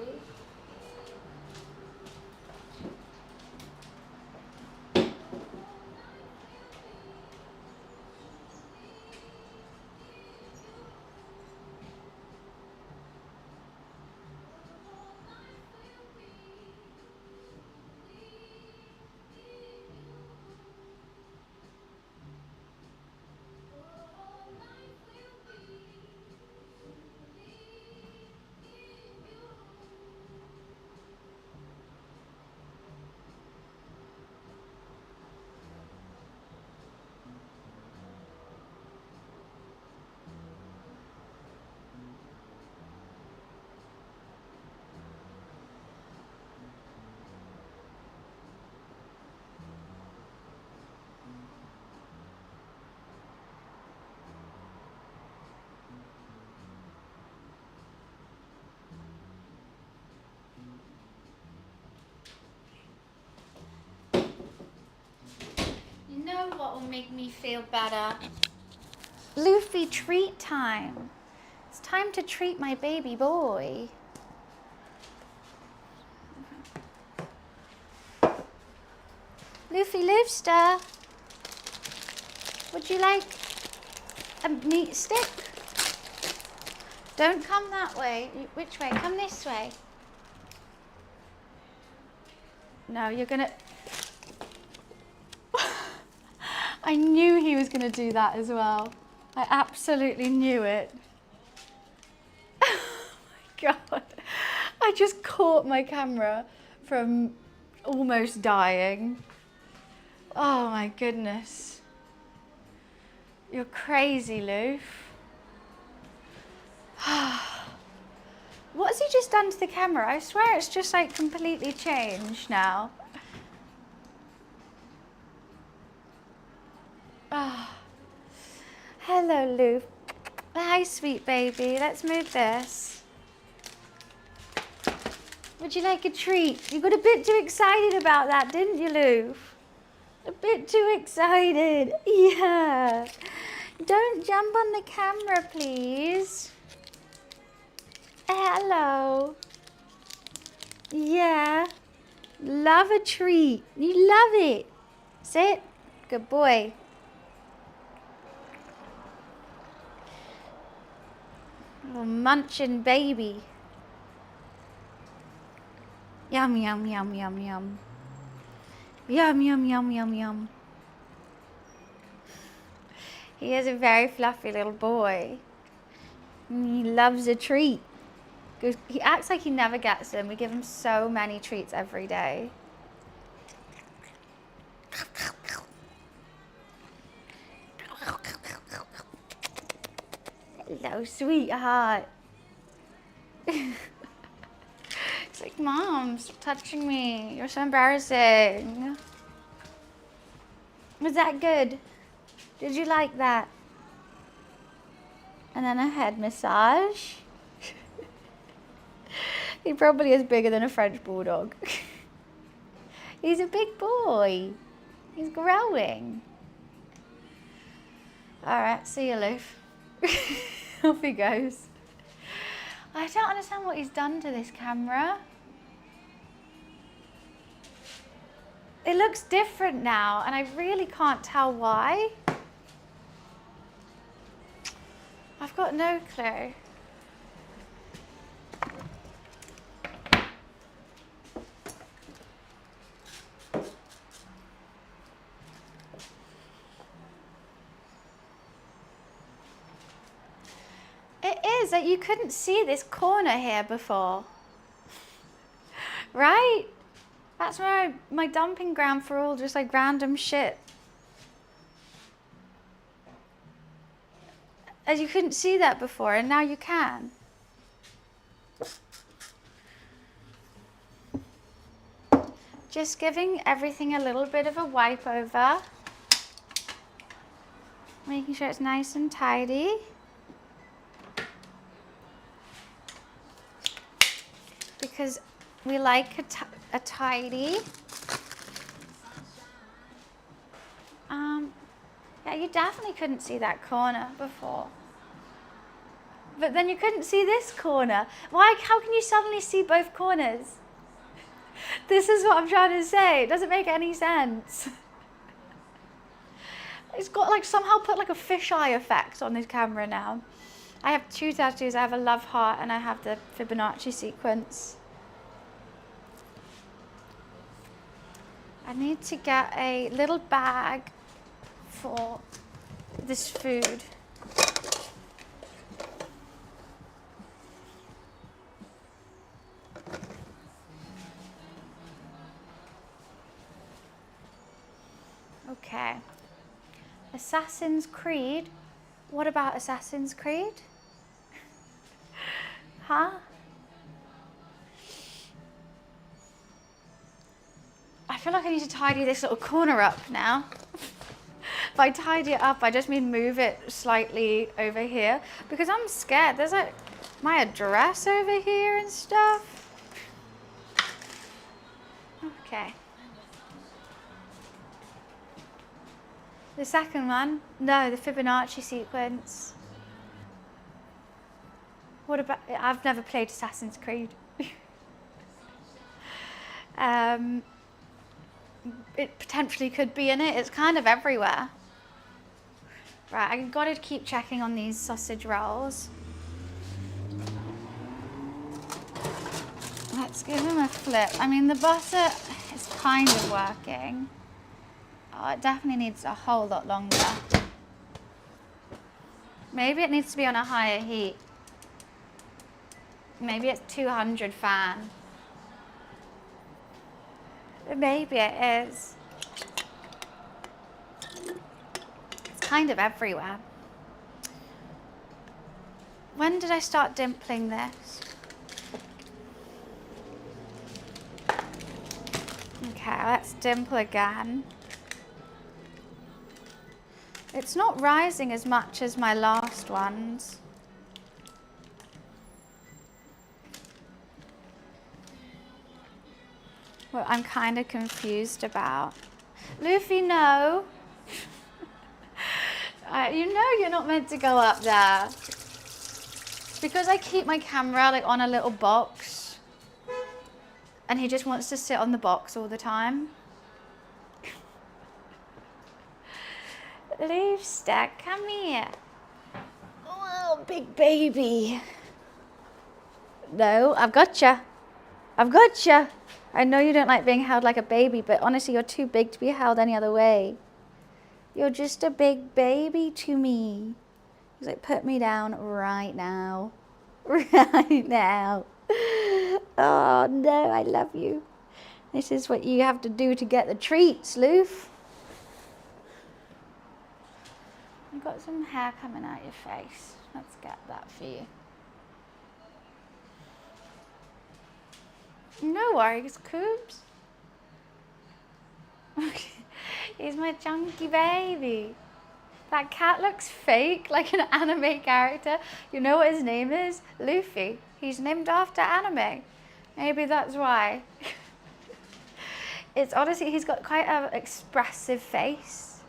will make me feel better. Luffy, treat time. It's time to treat my baby boy. Luffy Loofster, would you like a meat stick? Don't come that way. Which way? Come this way. No, you're gonna... I knew he was gonna do that as well. I absolutely knew it. Oh my God. I just caught my camera from almost dying. Oh my goodness. You're crazy, Loof. What has he just done to the camera? I swear it's just like completely changed now. Oh. Hello, Loof. Hi, sweet baby. Let's move this. Would you like a treat? You got a bit too excited about that, didn't you, Loof? A bit too excited. Yeah. Don't jump on the camera, please. Hello. Yeah. Love a treat. You love it. Sit. Good boy. Little munching baby. Yum, yum, yum, yum, yum. Yum, yum, yum, yum, yum. He is a very fluffy little boy. He loves a treat. He acts like he never gets them. We give him so many treats every day. Hello, sweetheart. It's like, Mom, stop touching me. You're so embarrassing. Was that good? Did you like that? And then a head massage. He probably is bigger than a French bulldog. He's a big boy. He's growing. All right, see you, Loof. Off he goes. I don't understand what he's done to this camera. It looks different now, and I really can't tell why. I've got no clue. It is that you couldn't see this corner here before. Right? That's where my dumping ground for all just like random shit. As you couldn't see that before, and now you can. Just giving everything a little bit of a wipe over. Making sure it's nice and tidy. Because we like a tidy. Yeah, you definitely couldn't see that corner before. But then you couldn't see this corner. Why? How can you suddenly see both corners? This is what I'm trying to say. It doesn't make any sense. It's got like somehow put like a fisheye effect on this camera now. I have two tattoos. I have a love heart and I have the Fibonacci sequence. I need to get a little bag for this food. Okay. Assassin's Creed. What about Assassin's Creed? Huh? I feel like I need to tidy this little corner up now. If I tidy it up, I just mean move it slightly over here because I'm scared. There's like my address over here and stuff. Okay. The second one? No, the Fibonacci sequence. What about, I've never played Assassin's Creed. It potentially could be in it. It's kind of everywhere. Right, I've got to keep checking on these sausage rolls. Let's give them a flip. I mean, the butter is kind of working. Oh, it definitely needs a whole lot longer. Maybe it needs to be on a higher heat. Maybe it's 200 fan. Maybe it is. It's kind of everywhere. When did I start dimpling this? Okay, let's dimple again. It's not rising as much as my last ones. What I'm kind of confused about. Luffy, no. You know you're not meant to go up there. Because I keep my camera like on a little box. And he just wants to sit on the box all the time. Leaf stack, come here. Oh, big baby. No, I've gotcha. I've gotcha. I know you don't like being held like a baby, but honestly, you're too big to be held any other way. You're just a big baby to me. He's like, put me down right now. Right now. Oh, no, I love you. This is what you have to do to get the treats, Loof. You've got some hair coming out your face. Let's get that for you. No worries, Coops. He's my chunky baby. That cat looks fake, like an anime character. You know what his name is? Luffy. He's named after anime. Maybe that's why. It's honestly, he's got quite an expressive face.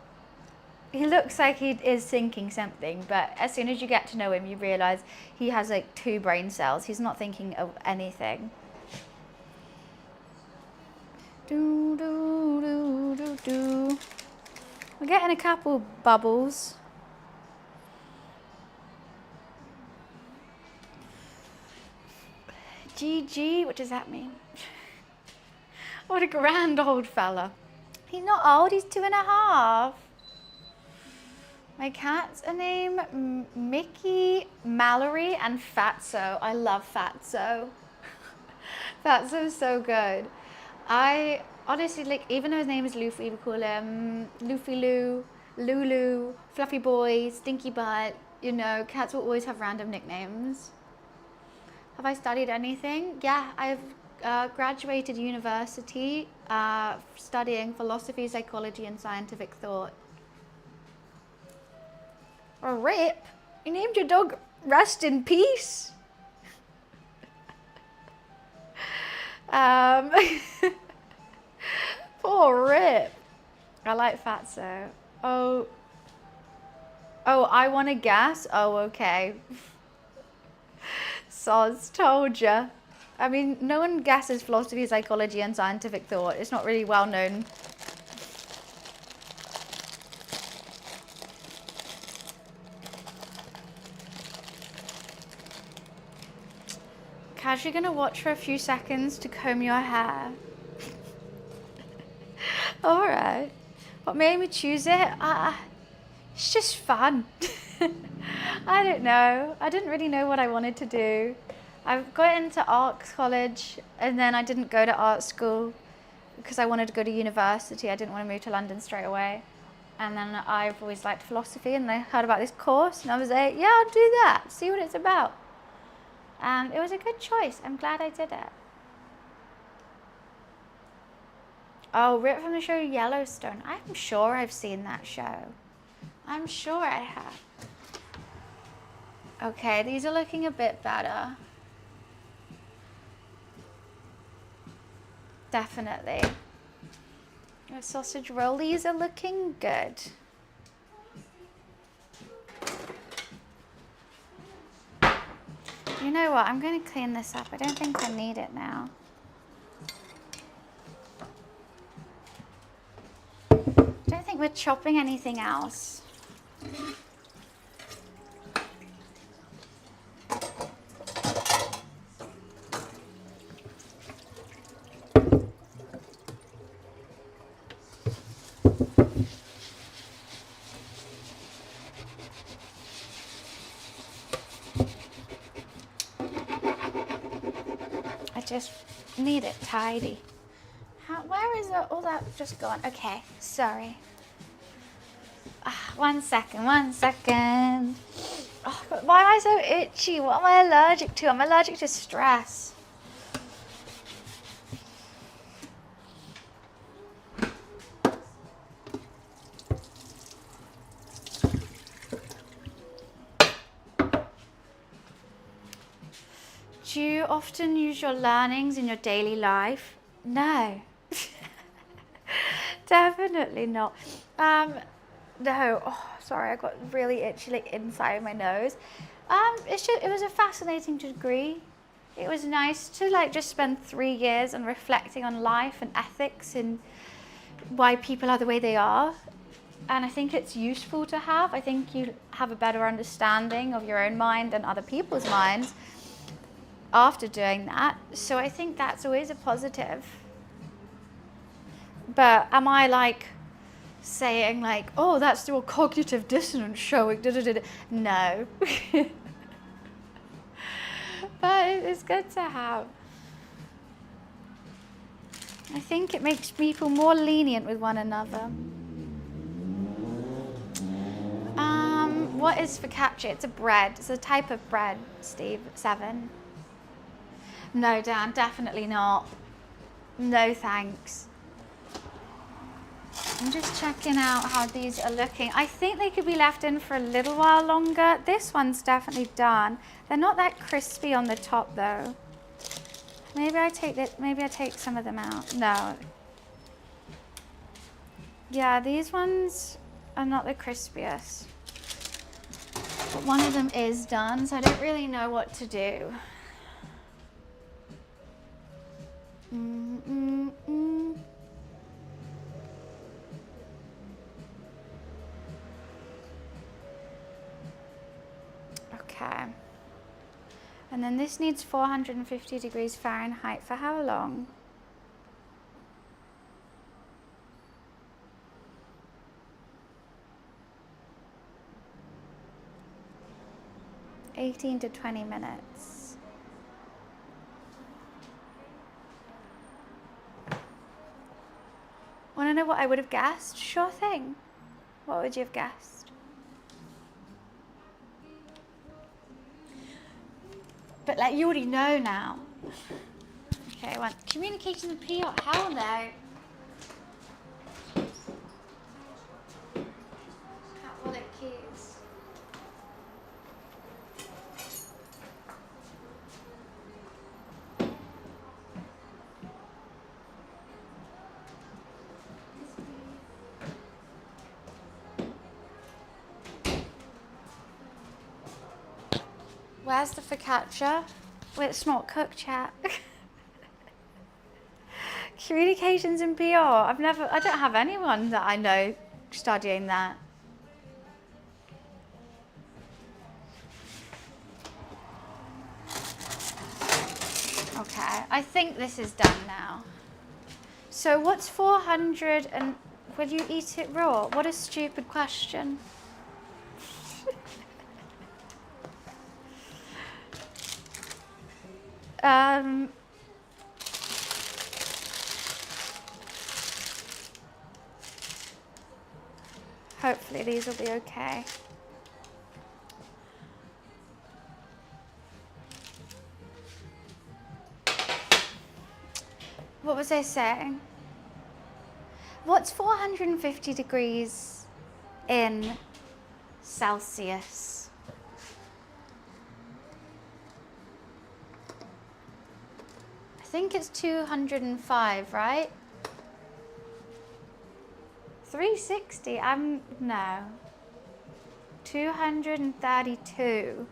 He looks like he is thinking something, but as soon as you get to know him, you realize he has like 2 brain cells. He's not thinking of anything. Do, do, do, do, do. We're getting a couple bubbles. GG, what does that mean? What a grand old fella. He's not old, he's 2.5. My cats are named Mickey, Mallory, and Fatso. I love Fatso. Fatso's so good. I honestly, like, even though his name is Luffy, we call him Luffy Lou, Lulu, Fluffy Boy, Stinky Butt. You know, cats will always have random nicknames. Have I studied anything? Yeah, I've graduated university studying philosophy, psychology, and scientific thought. A rip? You named your dog Rest in Peace? Poor Rip. I like Fatso. Oh, I want to guess? Oh, okay. Soz, told ya. I mean, no one guesses philosophy, psychology, and scientific thought. It's not really well known. Casually gonna watch for a few seconds to comb your hair. Alright. What made me choose it? It's just fun. I don't know. I didn't really know what I wanted to do. I got into arts college and then I didn't go to art school because I wanted to go to university. I didn't want to move to London straight away. And then I've always liked philosophy and I heard about this course and I was like, yeah, I'll do that. See what it's about. And it was a good choice. I'm glad I did it. Oh, ripped from the show Yellowstone. I'm sure I've seen that show. I'm sure I have. Okay, these are looking a bit better. Definitely. The sausage rollies are looking good. You know what? I'm going to clean this up. I don't think I need it now. I don't think we're chopping anything else. I just need it tidy. Where is all that just gone? Okay, sorry. 1 second, 1 second. Oh, God, why am I so itchy? What am I allergic to? I'm allergic to stress. Do you often use your learnings in your daily life? No. Definitely not. No. Oh, sorry, I got really itchy like inside my nose. It was a fascinating degree. It was nice to like just spend 3 years on reflecting on life and ethics and why people are the way they are. And I think it's useful to have. I think you have a better understanding of your own mind and other people's minds after doing that. So I think that's always a positive. But am I like saying like, oh, that's your cognitive dissonance showing, da, da, da, da. No. But it's good to have. I think it makes people more lenient with one another. What is focaccia? It's a bread. It's a type of bread, Steve. 7. No, Dan, definitely not. No, thanks. I'm just checking out how these are looking. I think they could be left in for a little while longer. This one's definitely done. They're not that crispy on the top though. Maybe I take some of them out. No. Yeah, these ones are not the crispiest. But one of them is done, so I don't really know what to do. Okay. And then this needs 450 degrees Fahrenheit for how long? $18 to 20 minutes. Want to know what I would have guessed? Sure thing. What would you have guessed? But like you already know now. Okay, I want communication and PR. Hell no. Cat wallet keys. Where's the focaccia? Wait, it's not cooked, chat. Communications and PR. I don't have anyone that I know studying that. Okay, I think this is done now. So what's 400 and will you eat it raw? What a stupid question. Hopefully these will be okay. What was I saying? What's 450 degrees in Celsius? I think it's 205, right? 360, no. 232.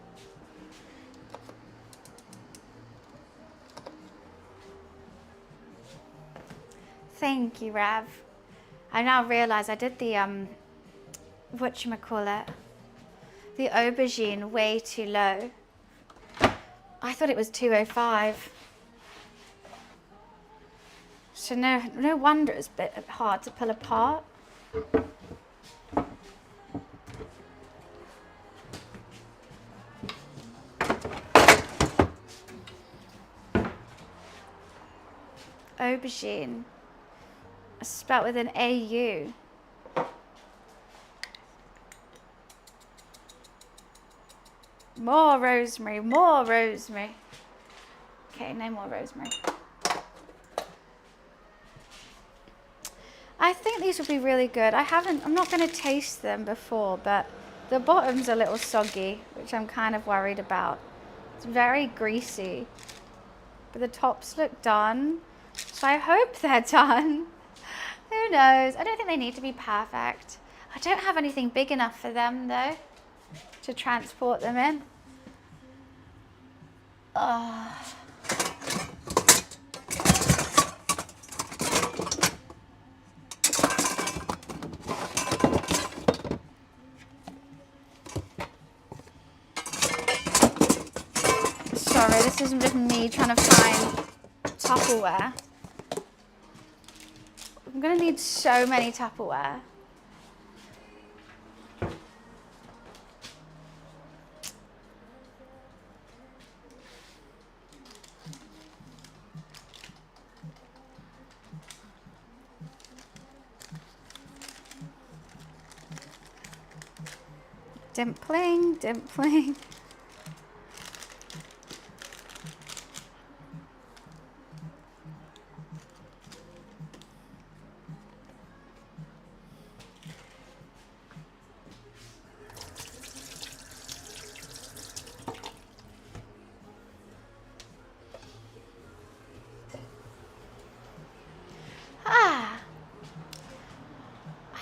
Thank you, Rav. I now realise I did the, whatchamacallit, the aubergine way too low. I thought it was 205. So no wonder it's a bit hard to pull apart. Aubergine, spelt with an AU. More rosemary, more rosemary. Okay, no more rosemary. I think these will be really good. I'm not going to taste them before, but the bottom's a little soggy, which I'm kind of worried about. It's very greasy, but the tops look done. So I hope they're done. Who knows? I don't think they need to be perfect. I don't have anything big enough for them though, to transport them in. Sorry, this is just me trying to find Tupperware. I'm gonna need so many Tupperware. Dimpling, dimpling.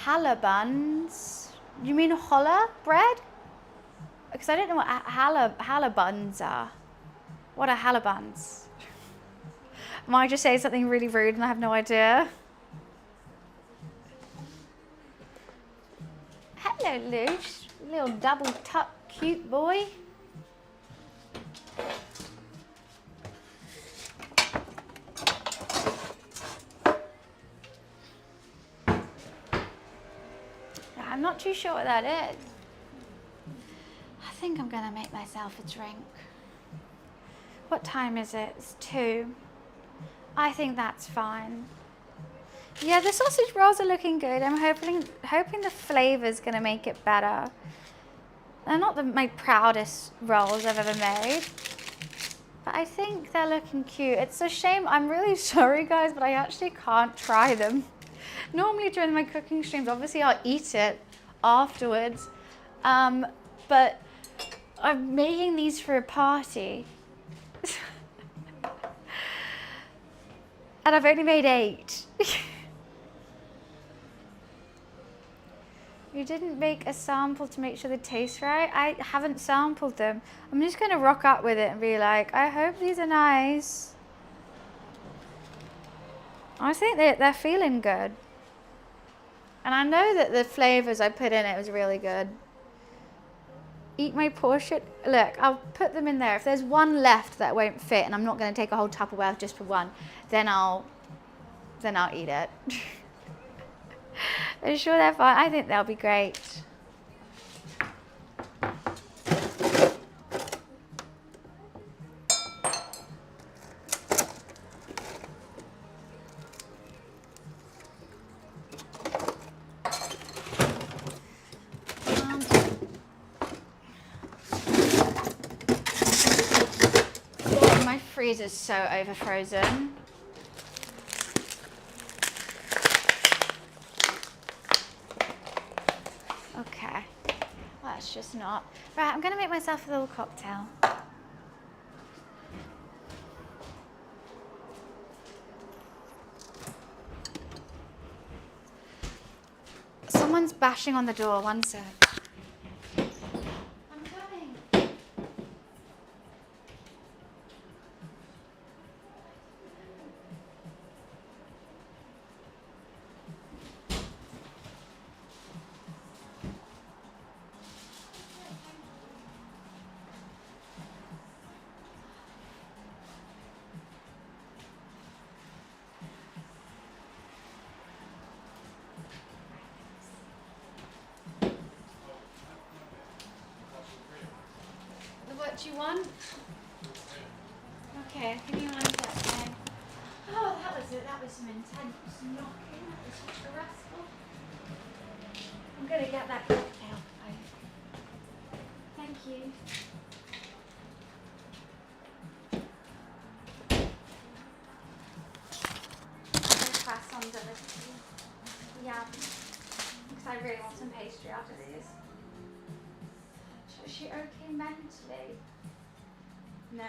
Challah buns. You mean challah bread? Because I don't know what challah buns are. What are challah buns? Am I just saying something really rude and I have no idea? Hello, Luce. Little double tuck cute boy. I'm not too sure what that is. I think I'm gonna make myself a drink. What time is it? It's 2. I think that's fine. Yeah, the sausage rolls are looking good. I'm hoping the flavor's gonna make it better. They're not my proudest rolls I've ever made, but I think they're looking cute. It's a shame. I'm really sorry, guys, but I actually can't try them. Normally during my cooking streams, obviously I'll eat it afterwards, but I'm making these for a party. And I've only made 8. You didn't make a sample to make sure they taste right? I haven't sampled them. I'm just gonna rock up with it and be like, I hope these are nice. I think they're feeling good. And I know that the flavors I put in it was really good. Eat my portion. Look, I'll put them in there. If there's one left that won't fit and I'm not going to take a whole Tupperware just for one, then I'll eat it. Are you sure they're fine? I think they'll be great. My freezer's so over frozen. Okay, well, that's just not. Right, I'm gonna make myself a little cocktail. Someone's bashing on the door, one sec. I'm coming. what you want? Okay, give me one second. Oh, that was it. That was some intense knocking. That was stressful. I'm gonna get that cocktail. Thank you. Croissant delicacy. Yeah. Because I really want some pastry after these. Is she okay mentally? No.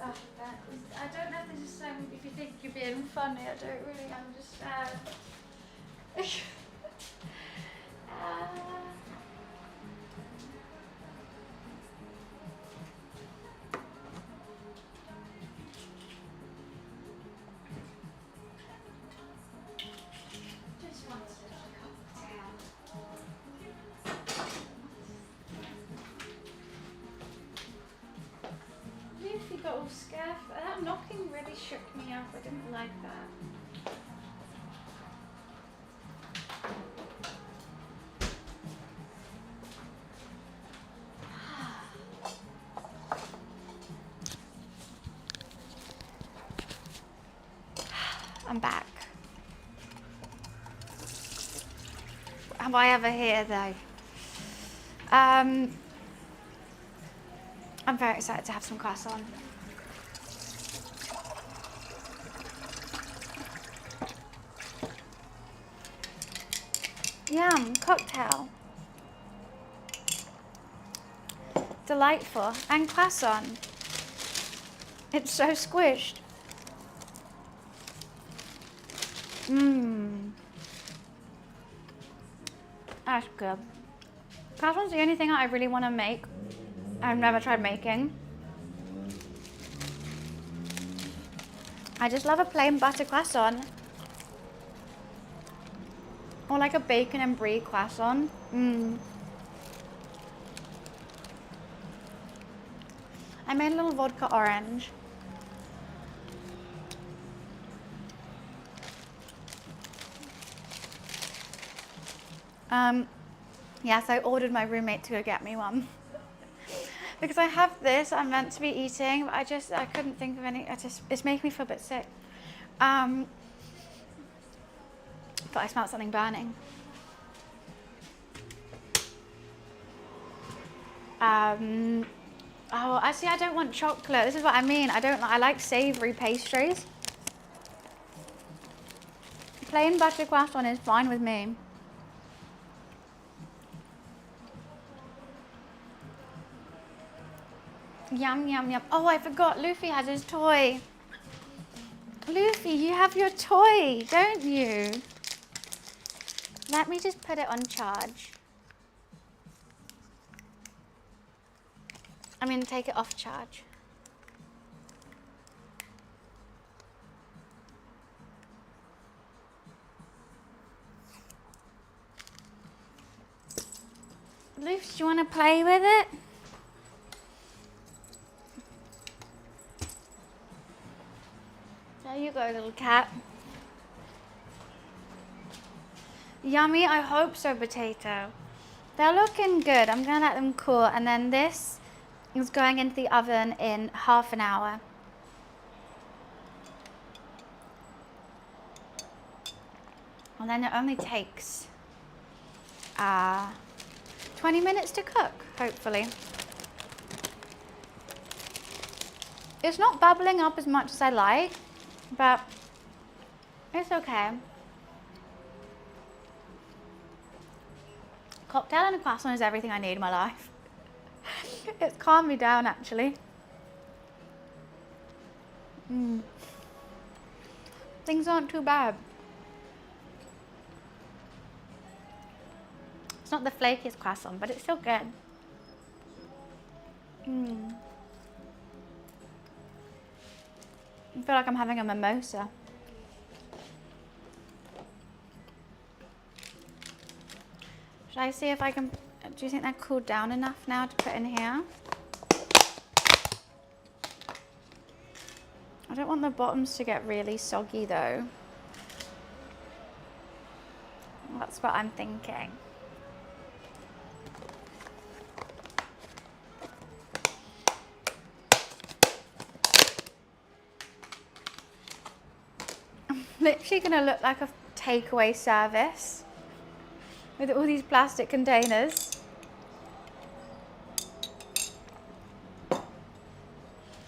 Oh, I don't know if this is something, if you think you're being funny, I don't really understand. Just want a cocktail. Lucy got all scared. That knocking really shook me up. I didn't like that. I'm back. Am I ever here though? I'm very excited to have some croissant. Yum, cocktail. Delightful. And croissant. It's so squished. Mmm. That's good. Croissant's the only thing I really want to make. I've never tried making. I just love a plain butter croissant. Or like a bacon and brie croissant. Mmm. I made a little vodka orange. Yes, I ordered my roommate to go get me one. Because I have this I'm meant to be eating, but I couldn't think of any. It's making me feel a bit sick. But I smelled something burning. Oh, actually, I don't want chocolate. This is what I mean. I like savory pastries. Plain butter croissant is fine with me. Yum, yum, yum. Oh, I forgot. Luffy has his toy. Luffy, you have your toy, don't you? Let me just put it on charge. I'm going to take it off charge. Luffy, do you want to play with it? There you go, little cat. Yummy, I hope so, potato. They're looking good. I'm going to let them cool. And then this is going into the oven in half an hour. And then it only takes 20 minutes to cook, hopefully. It's not bubbling up as much as I like, but it's okay. Cocktail and a croissant is everything I need in my life. It's calmed me down, actually. Things aren't too bad. It's not the flakiest croissant, but it's still good. I feel like I'm having a mimosa. Should I see if I can... Do you think they're cooled down enough now to put in here? I don't want the bottoms to get really soggy though. That's what I'm thinking. Literally gonna look like a takeaway service with all these plastic containers.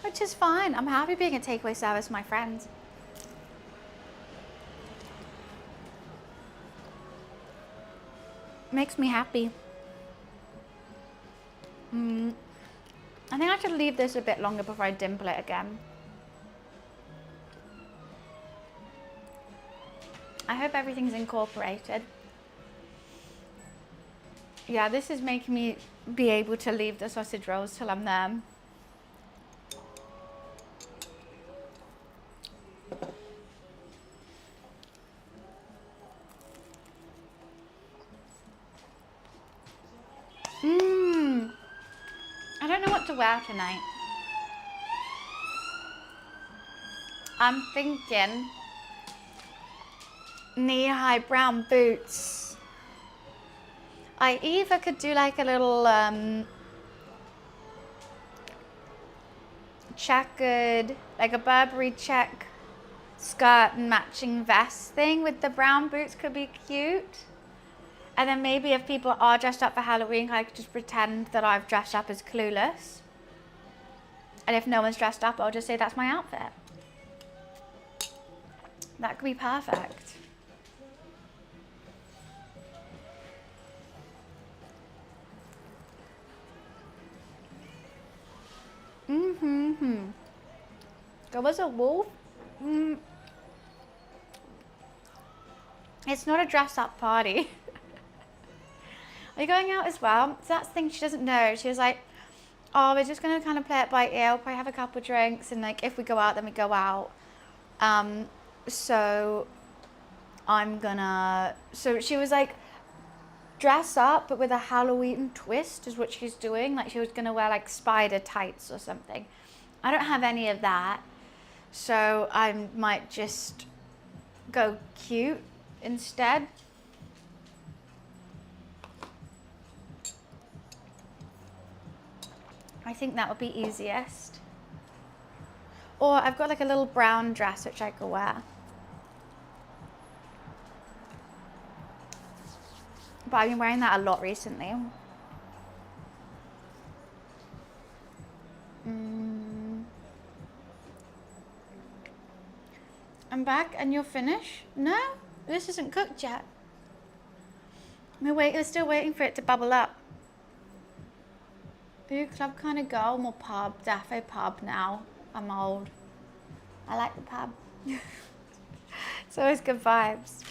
Which is fine. I'm happy being a takeaway service for my friends. Makes me happy. I think I should leave this a bit longer before I dimple it again. I hope everything's incorporated. Yeah, this is making me be able to leave the sausage rolls till I'm there. I don't know what to wear tonight. I'm thinking knee-high brown boots. I either could do like a little checkered, like a Burberry check skirt and matching vest thing with the brown boots could be cute. And then maybe if people are dressed up for Halloween, I could just pretend that I've dressed up as Clueless. And if no one's dressed up, I'll just say that's my outfit. That could be perfect. There was a wolf. It's not a dress up party. Are you going out as well? So that's the thing she doesn't know. She was like, oh, we're just going to kind of play it by ear. We'll probably have a couple drinks. And like, if we go out, then we go out. So she was like, dress up, but with a Halloween twist is what she's doing. Like she was going to wear like spider tights or something. I don't have any of that. So I might just go cute instead. I think that would be easiest. Or I've got like a little brown dress which I could wear. But I've been wearing that a lot recently. I'm back and you're finished? No, this isn't cooked yet. We're still waiting for it to bubble up. Ooh, club kind of girl, more pub, defo pub now. I'm old. I like the pub. It's always good vibes.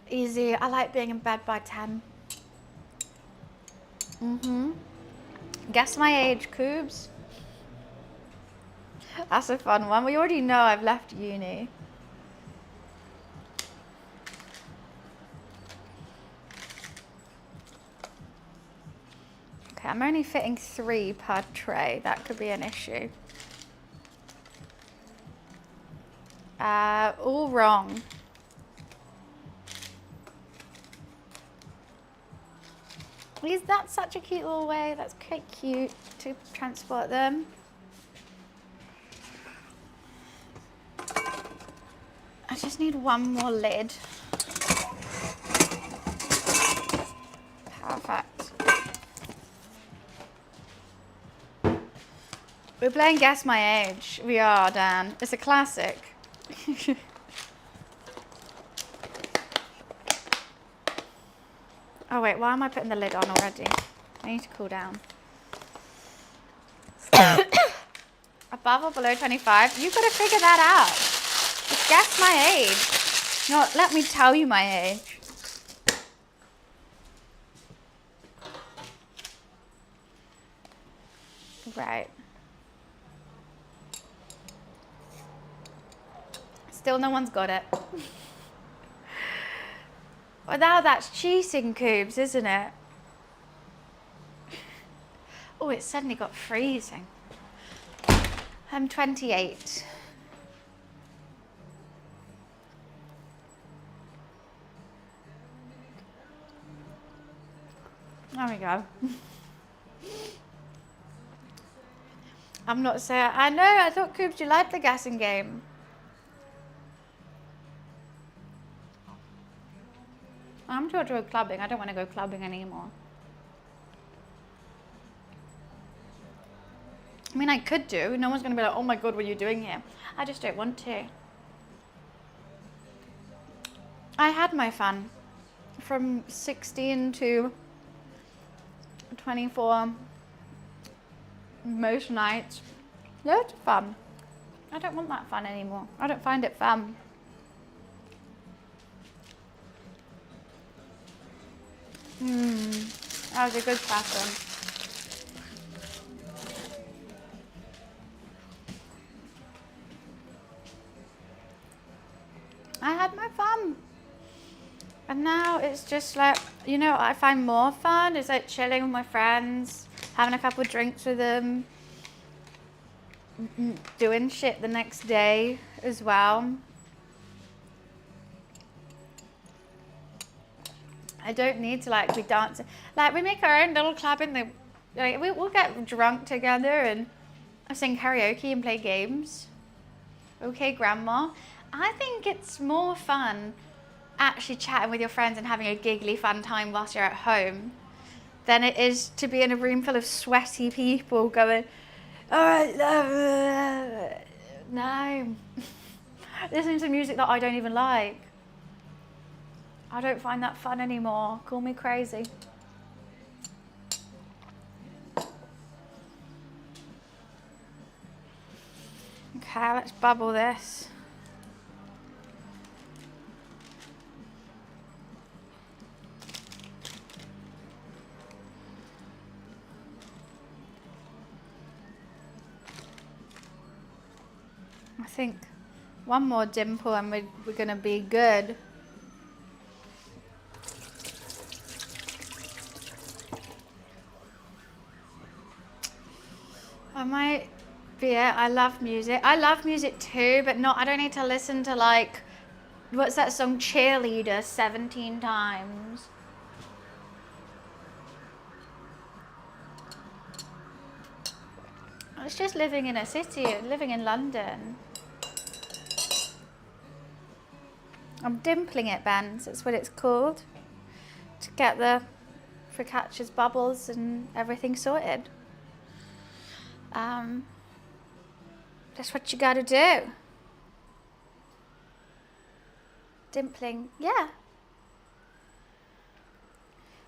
Easy, I like being in bed by 10. Guess my age, Coobs. That's a fun one. We already know I've left uni. Okay, I'm only fitting 3 per tray. That could be an issue. All wrong. Is that such a cute little way? That's quite cute to transport them. I just need one more lid. Perfect. We're playing Guess My Age. We are, Dan. It's a classic. Oh wait, why am I putting the lid on already? I need to cool down. Above or below 25? You've got to figure that out. Just guess my age. Not let me tell you my age. Right. Still no one's got it. Well, now that's cheating, Coobs, isn't it? Oh, it suddenly got freezing. I'm 28. There we go. I'm not saying, I know, I thought, Coobs, you liked the guessing game. I'm too to go clubbing. I don't want to go clubbing anymore. I mean, I could do. No one's going to be like, oh my God, what are you doing here? I just don't want to. I had my fun from 16 to 24. Most nights. Loads of fun. I don't want that fun anymore. I don't find it fun. That was a good pattern. I had my fun. And now it's just like, you know what I find more fun is like chilling with my friends, having a couple of drinks with them, doing shit the next day as well. I don't need to like be dancing. Like we make our own little club in the, like we'll get drunk together and sing karaoke and play games. Okay, grandma. I think it's more fun actually chatting with your friends and having a giggly fun time whilst you're at home than it is to be in a room full of sweaty people going, all right, no. Listening to music that I don't even like. I don't find that fun anymore. Call me crazy. Okay, let's bubble this. I think one more dimple and we're gonna be good. I might be it. I love music. I love music too, but not, I don't need to listen to like, what's that song, Cheerleader 17 times. It's just living in a city, living in London. I'm dimpling it, Benz, that's what it's called. To get the Focaccia's bubbles and everything sorted. That's what you gotta do. Dimpling, yeah.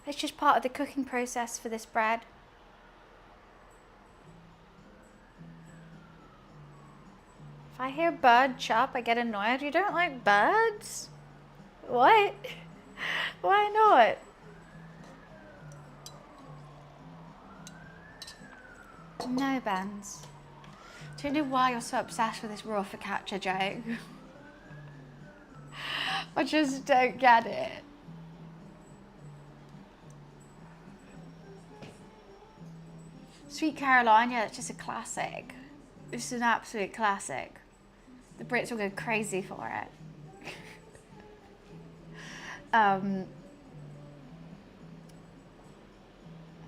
It's just part of the cooking process for this bread. If I hear bird chirp, I get annoyed. You don't like birds? What? Why not? No, Benz. Don't know why you're so obsessed with this raw focaccia joke. I just don't get it. Sweet Caroline, yeah, it's just a classic. It's an absolute classic. The Brits will go crazy for it. I'd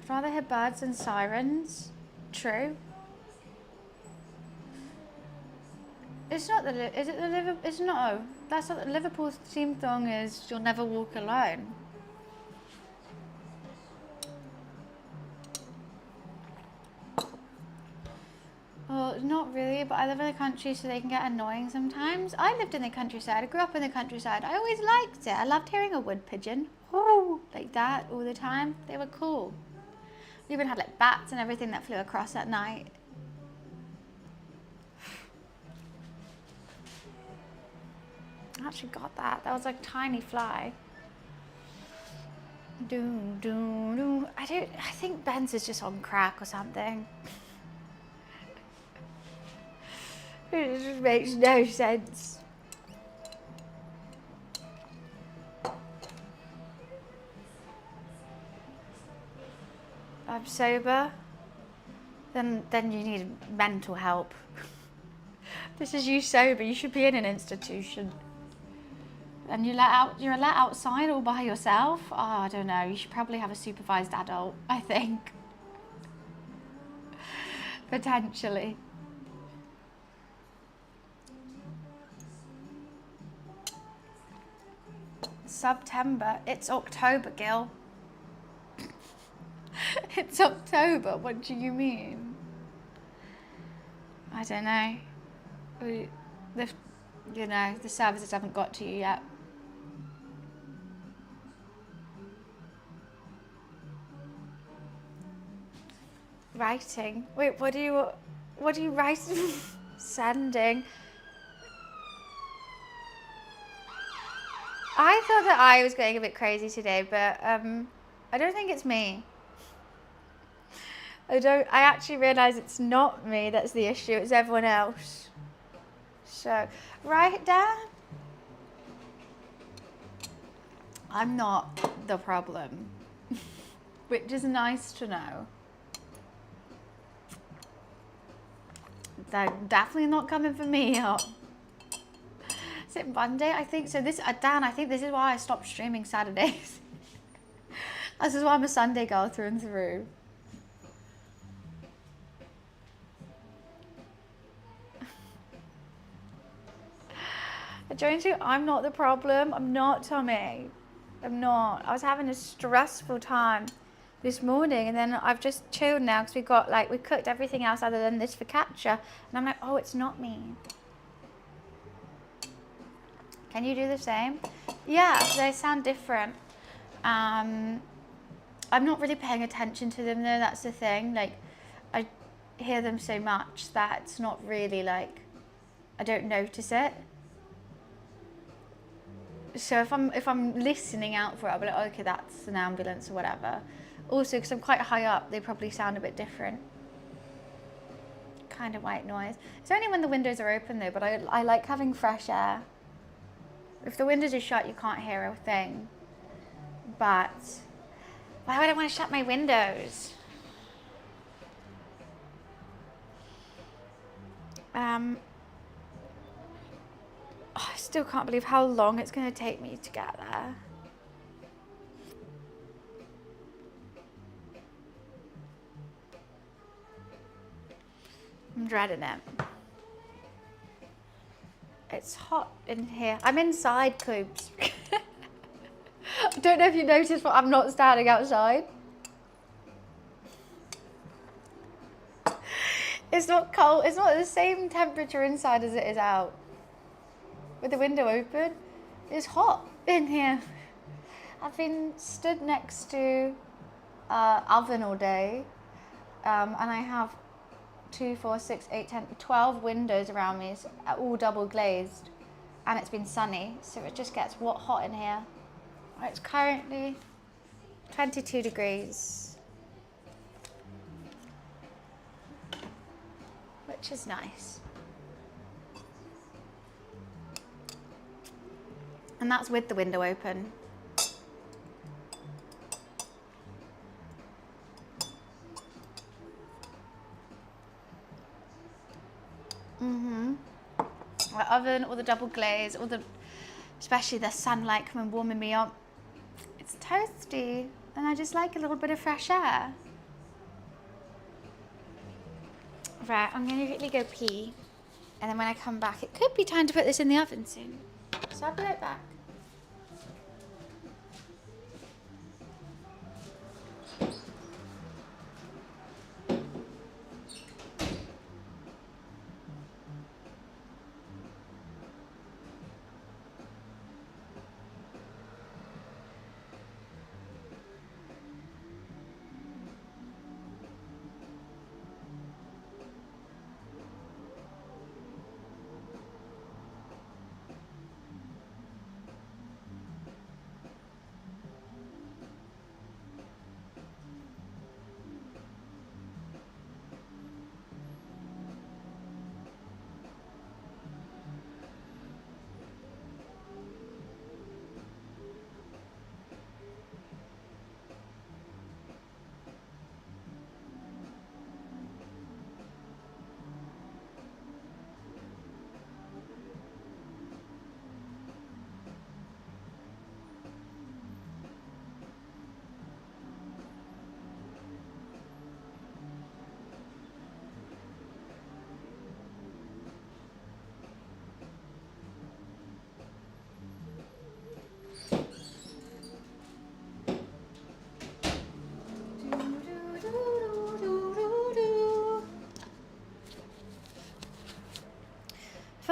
rather hear birds than sirens. True. It's not the, is it the Liverpool, it's not, oh, that's not the Liverpool theme song is You'll Never Walk Alone. Well, not really, but I live in the country so they can get annoying sometimes. I lived in the countryside, I grew up in the countryside. I always liked it. I loved hearing a wood pigeon. Oh, like that all the time. They were cool. We even had like bats and everything that flew across at night. I actually got that. That was like a tiny fly. Doom, doom, doom. I think Ben's is just on crack or something. It just makes no sense. I'm sober. Then you need mental help. This is you sober. You should be in an institution. And you're let outside all by yourself? Oh, I don't know. You should probably have a supervised adult, I think. Potentially. September. It's October, Gil. It's October. What do you mean? I don't know. The services haven't got to you yet. Writing. Wait, what are you writing? Sending. I thought that I was going a bit crazy today, but I don't think it's me. I actually realise it's not me that's the issue, it's everyone else. So, write down. I'm not the problem, which is nice to know. They're definitely not coming for me up. Is it Monday? I think so. Dan, I think this is why I stopped streaming Saturdays. This is why I'm a Sunday girl through and through. I'm not the problem. I'm not, Tommy. I'm not. I was having a stressful time this morning, and then I've just chilled now because we cooked everything else other than this focaccia, and I'm like, oh, it's not me. Can you do the same? Yeah, they sound different. I'm not really paying attention to them though. That's the thing. Like, I hear them so much that it's not really like I don't notice it. So if I'm listening out for it, I'll be like, okay, that's an ambulance or whatever. Also, because I'm quite high up, they probably sound a bit different. Kind of white noise. It's only when the windows are open though, but I like having fresh air. If the windows are shut, you can't hear a thing. But why would I want to shut my windows? I still can't believe how long it's going to take me to get there. I'm dreading it. It's hot in here. I'm inside, Coobs. I don't know if you noticed, but I'm not standing outside. It's not cold. It's not the same temperature inside as it is out. With the window open, it's hot in here. I've been stood next to oven all day, and I have 2, 4, 6, 8, 10, 12 windows around me, all double glazed, and it's been sunny, so it just gets hot in here. It's currently 22 degrees, which is nice. And that's with the window open. The oven, all the double glaze, especially the sunlight coming warming me up. It's toasty, and I just like a little bit of fresh air. Right, I'm gonna quickly go pee, and then when I come back, it could be time to put this in the oven soon. So I'll be right back.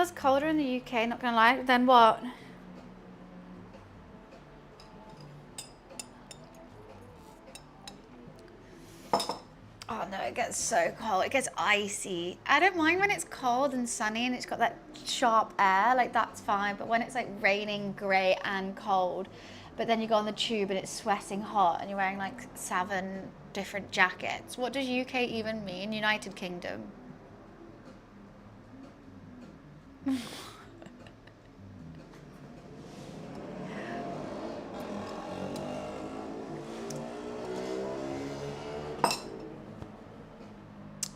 feels colder in the UK, not gonna lie. Then what? Oh no, it gets so cold. It gets icy. I don't mind when it's cold and sunny and it's got that sharp air, like that's fine. But when it's like raining, grey and cold, but then you go on the tube and it's sweating hot and you're wearing like 7 different jackets. What does UK even mean? United Kingdom.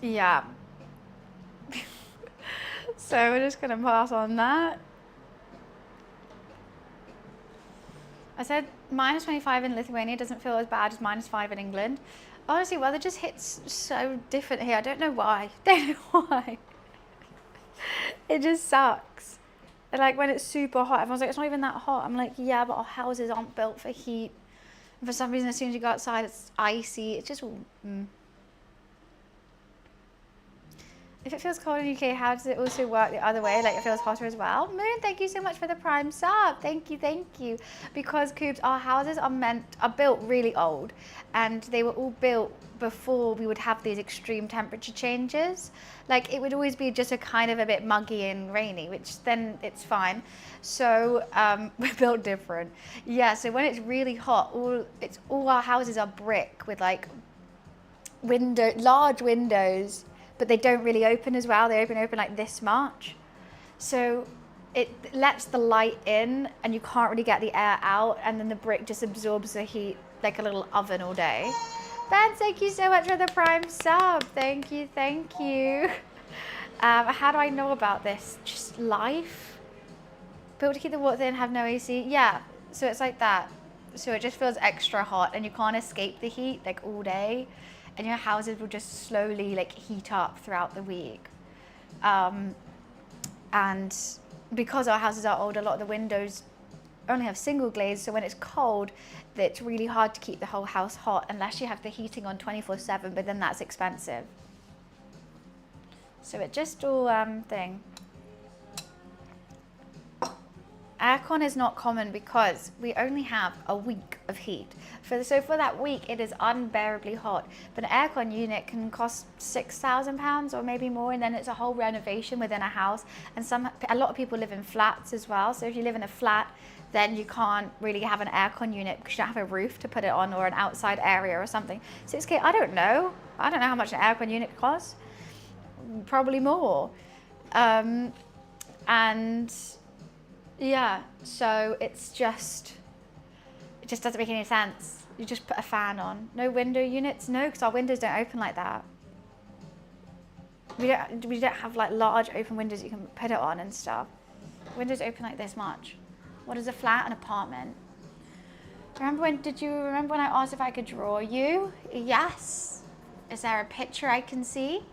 Yeah. So we're just gonna pass on that. I said minus 25 in Lithuania doesn't feel as bad as minus 5 in England. Honestly, weather just hits so different here. I don't know why. Don't know why. It just sucks. And like when it's super hot, everyone's like, it's not even that hot. I'm like, yeah, but our houses aren't built for heat. And for some reason, as soon as you go outside, it's icy. It's just... If it feels cold in the UK, how does it also work the other way? Like it feels hotter as well? Moon, thank you so much for the prime sub. Thank you, thank you. Because Coobs, our houses are built really old, and they were all built before we would have these extreme temperature changes. Like it would always be just a kind of a bit muggy and rainy, which then it's fine. So we're built different. Yeah, so when it's really hot, all our houses are brick with like large windows, but they don't really open as well. They open like this much. So it lets the light in and you can't really get the air out, and then the brick just absorbs the heat like a little oven all day. Ben, thank you so much for the prime sub. Thank you, thank you. How do I know about this? Just life. Built to keep the water in, have no AC. Yeah, so it's like that. So it just feels extra hot and you can't escape the heat like all day. And your houses will just slowly like heat up throughout the week. And because our houses are old, a lot of the windows only have single glaze, so when it's cold, it's really hard to keep the whole house hot unless you have the heating on 24/7, but then that's expensive. So it just all thing. Aircon is not common because we only have a week of heat. So for that week, it is unbearably hot. But an aircon unit can cost £6,000 or maybe more, and then it's a whole renovation within a house. And a lot of people live in flats as well. So if you live in a flat, then you can't really have an aircon unit because you don't have a roof to put it on or an outside area or something. 6K, I don't know. I don't know how much an aircon unit costs. Probably more. And yeah, so it just doesn't make any sense. You just put a fan on. No window units? No, because our windows don't open like that. We don't have like large open windows you can put it on and stuff. Windows open like this much. What is a flat? An apartment. Did you remember when I asked if I could draw you? Yes. Is there a picture I can see?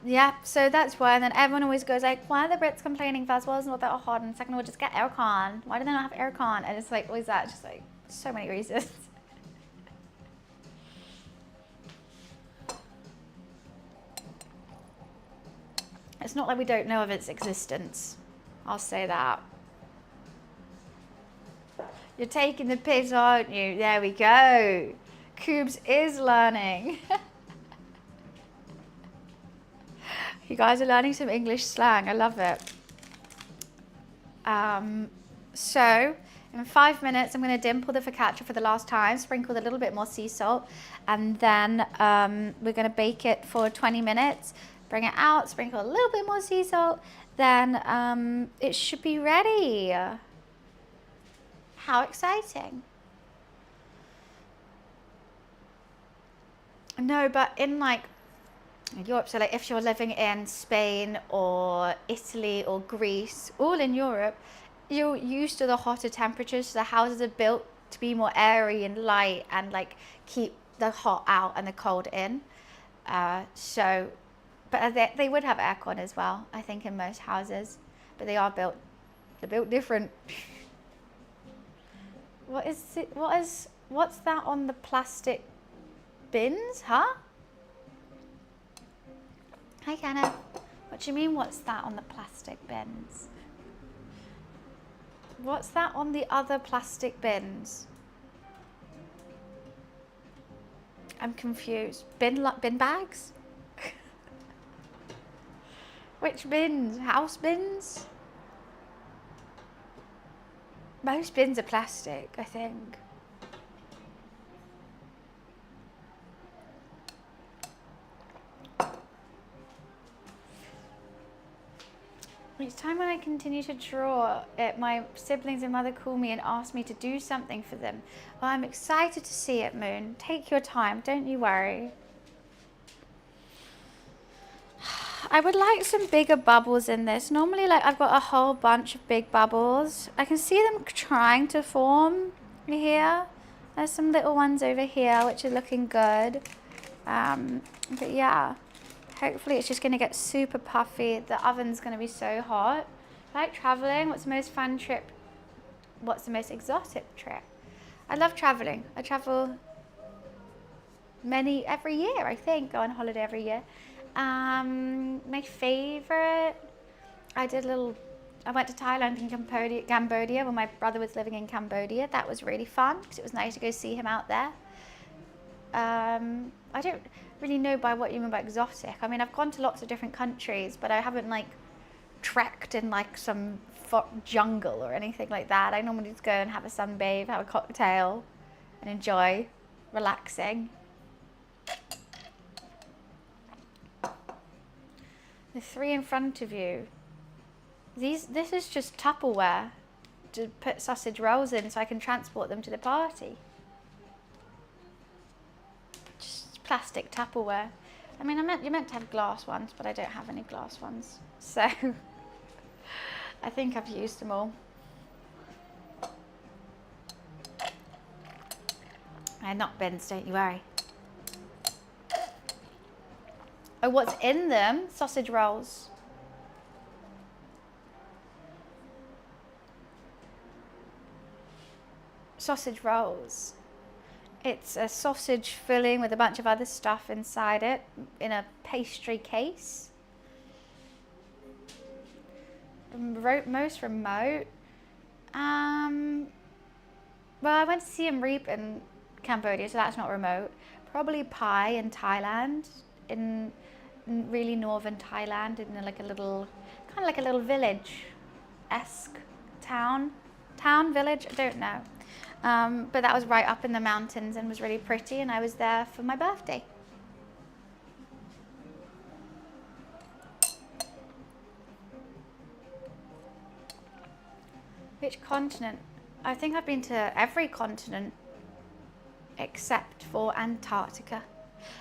Yeah, so that's why. And then everyone always goes like, why are the Brits complaining? First of all, it's not that hot, and second of all, just get aircon. Why do they not have aircon? And it's like, always that, just like so many reasons. It's not like we don't know of its existence. I'll say that. You're taking the piss, aren't you? There we go. Coobs is learning. You guys are learning some English slang. I love it. So in 5 minutes, I'm going to dimple the focaccia for the last time, sprinkle with a little bit more sea salt, and then we're going to bake it for 20 minutes. Bring it out, sprinkle a little bit more sea salt, then it should be ready. How exciting. No, but in like Europe, so like if you're living in Spain or Italy or Greece, all in Europe, you're used to the hotter temperatures, so the houses are built to be more airy and light and like keep the hot out and the cold in. But they would have aircon as well, I think, in most houses, but they are built They're built different. What is it? What's that on the plastic bins, huh? Hi, Kenneth. What do you mean, what's that on the plastic bins? What's that on the other plastic bins? I'm confused. Bin bags? Which bins? House bins? Most bins are plastic, I think. Each time when I continue to draw, my siblings and mother call me and ask me to do something for them. Well, I'm excited to see it, Moon. Take your time, don't you worry. I would like some bigger bubbles in this. Normally, like, I've got a whole bunch of big bubbles. I can see them trying to form here. There's some little ones over here, which are looking good. But yeah. Hopefully it's just going to get super puffy. The oven's going to be so hot. I like traveling. What's the most fun trip? What's the most exotic trip? I love traveling. I travel every year, I think. Go on holiday every year. My favorite, I went to Thailand and Cambodia when my brother was living in Cambodia. That was really fun because it was nice to go see him out there. I don't really know by what you mean by exotic. I mean, I've gone to lots of different countries, but I haven't like trekked in like some jungle or anything like that. I normally just go and have a sunbathe, have a cocktail and enjoy relaxing. The three in front of you. This is just Tupperware to put sausage rolls in so I can transport them to the party. Plastic Tupperware. I mean, you're meant to have glass ones, but I don't have any glass ones. So, I think I've used them all. They're not bins, don't you worry. Oh, what's in them? Sausage rolls. Sausage rolls. It's a sausage filling with a bunch of other stuff inside it in a pastry case. Most remote. Well, I went to see him reap in Cambodia, so that's not remote. Probably pie in Thailand, in really northern Thailand, in like a little, kind of like a little village-esque town, village, I don't know. But that was right up in the mountains and was really pretty, and I was there for my birthday. Which continent? I think I've been to every continent except for Antarctica.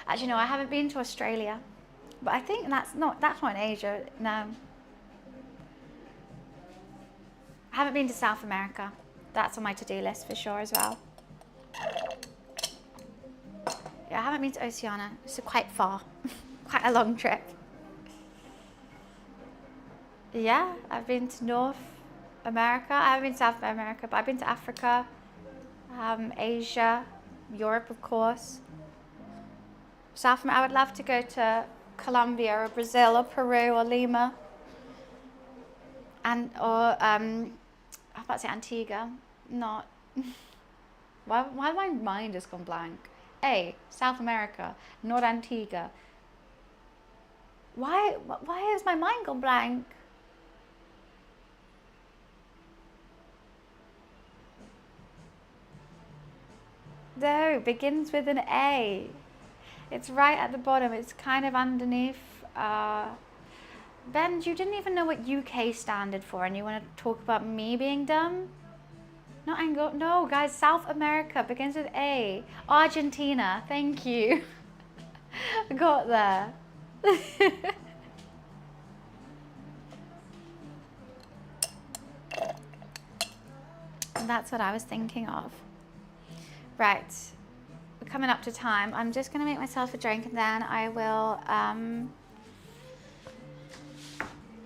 Actually, no, I haven't been to Australia, but I think that's not in Asia. No, I haven't been to South America. That's on my to-do list for sure as well. Yeah, I haven't been to Oceania. It's quite far, quite a long trip. Yeah, I've been to North America. I haven't been to South America, but I've been to Africa, Asia, Europe, of course. South America, I would love to go to Colombia or Brazil or Peru or Lima. I was about to say Antigua, not. Why my mind has gone blank? South America, not Antigua. Why has my mind gone blank? No, begins with an A. It's right at the bottom. It's kind of underneath. Ben, you didn't even know what UK standard for, and you want to talk about me being dumb? Not Angola. No, guys, South America begins with A. Argentina. Thank you. I got there. And that's what I was thinking of. Right. We're coming up to time. I'm just going to make myself a drink, and then I will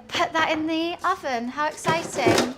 put that in the oven. How exciting.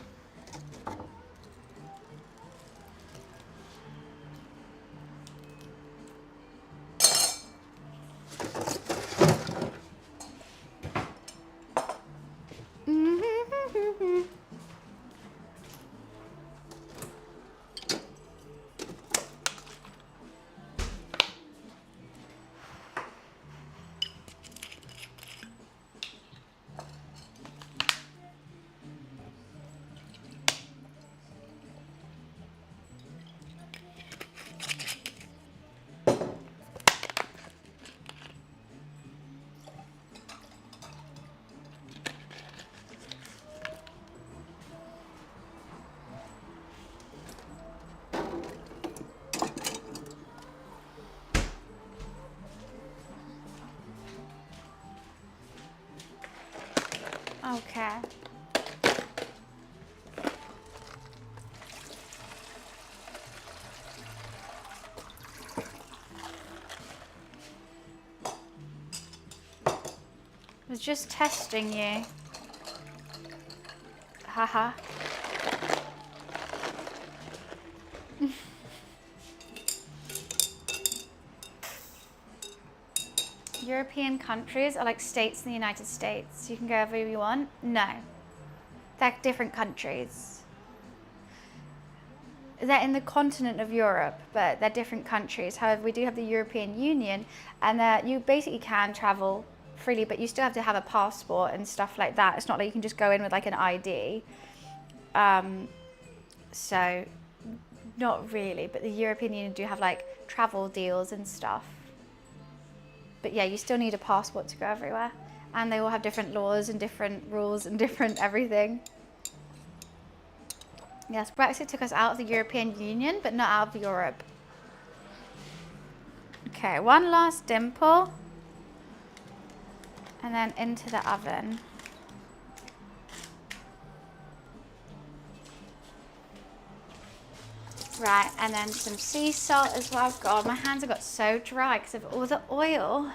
Okay. I was just testing you. Haha. European countries are like states in the United States. You can go wherever you want. No. They're different countries. They're in the continent of Europe, but they're different countries. However, we do have the European Union, and you basically can travel freely, but you still have to have a passport and stuff like that. It's not like you can just go in with like an ID. So, not really, but the European Union do have like travel deals and stuff. But yeah, you still need a passport to go everywhere. And they all have different laws and different rules and different everything. Yes, Brexit took us out of the European Union, but not out of Europe. Okay, one last dimple. And then into the oven. Right, and then some sea salt as well. God, my hands have got so dry because of all the oil.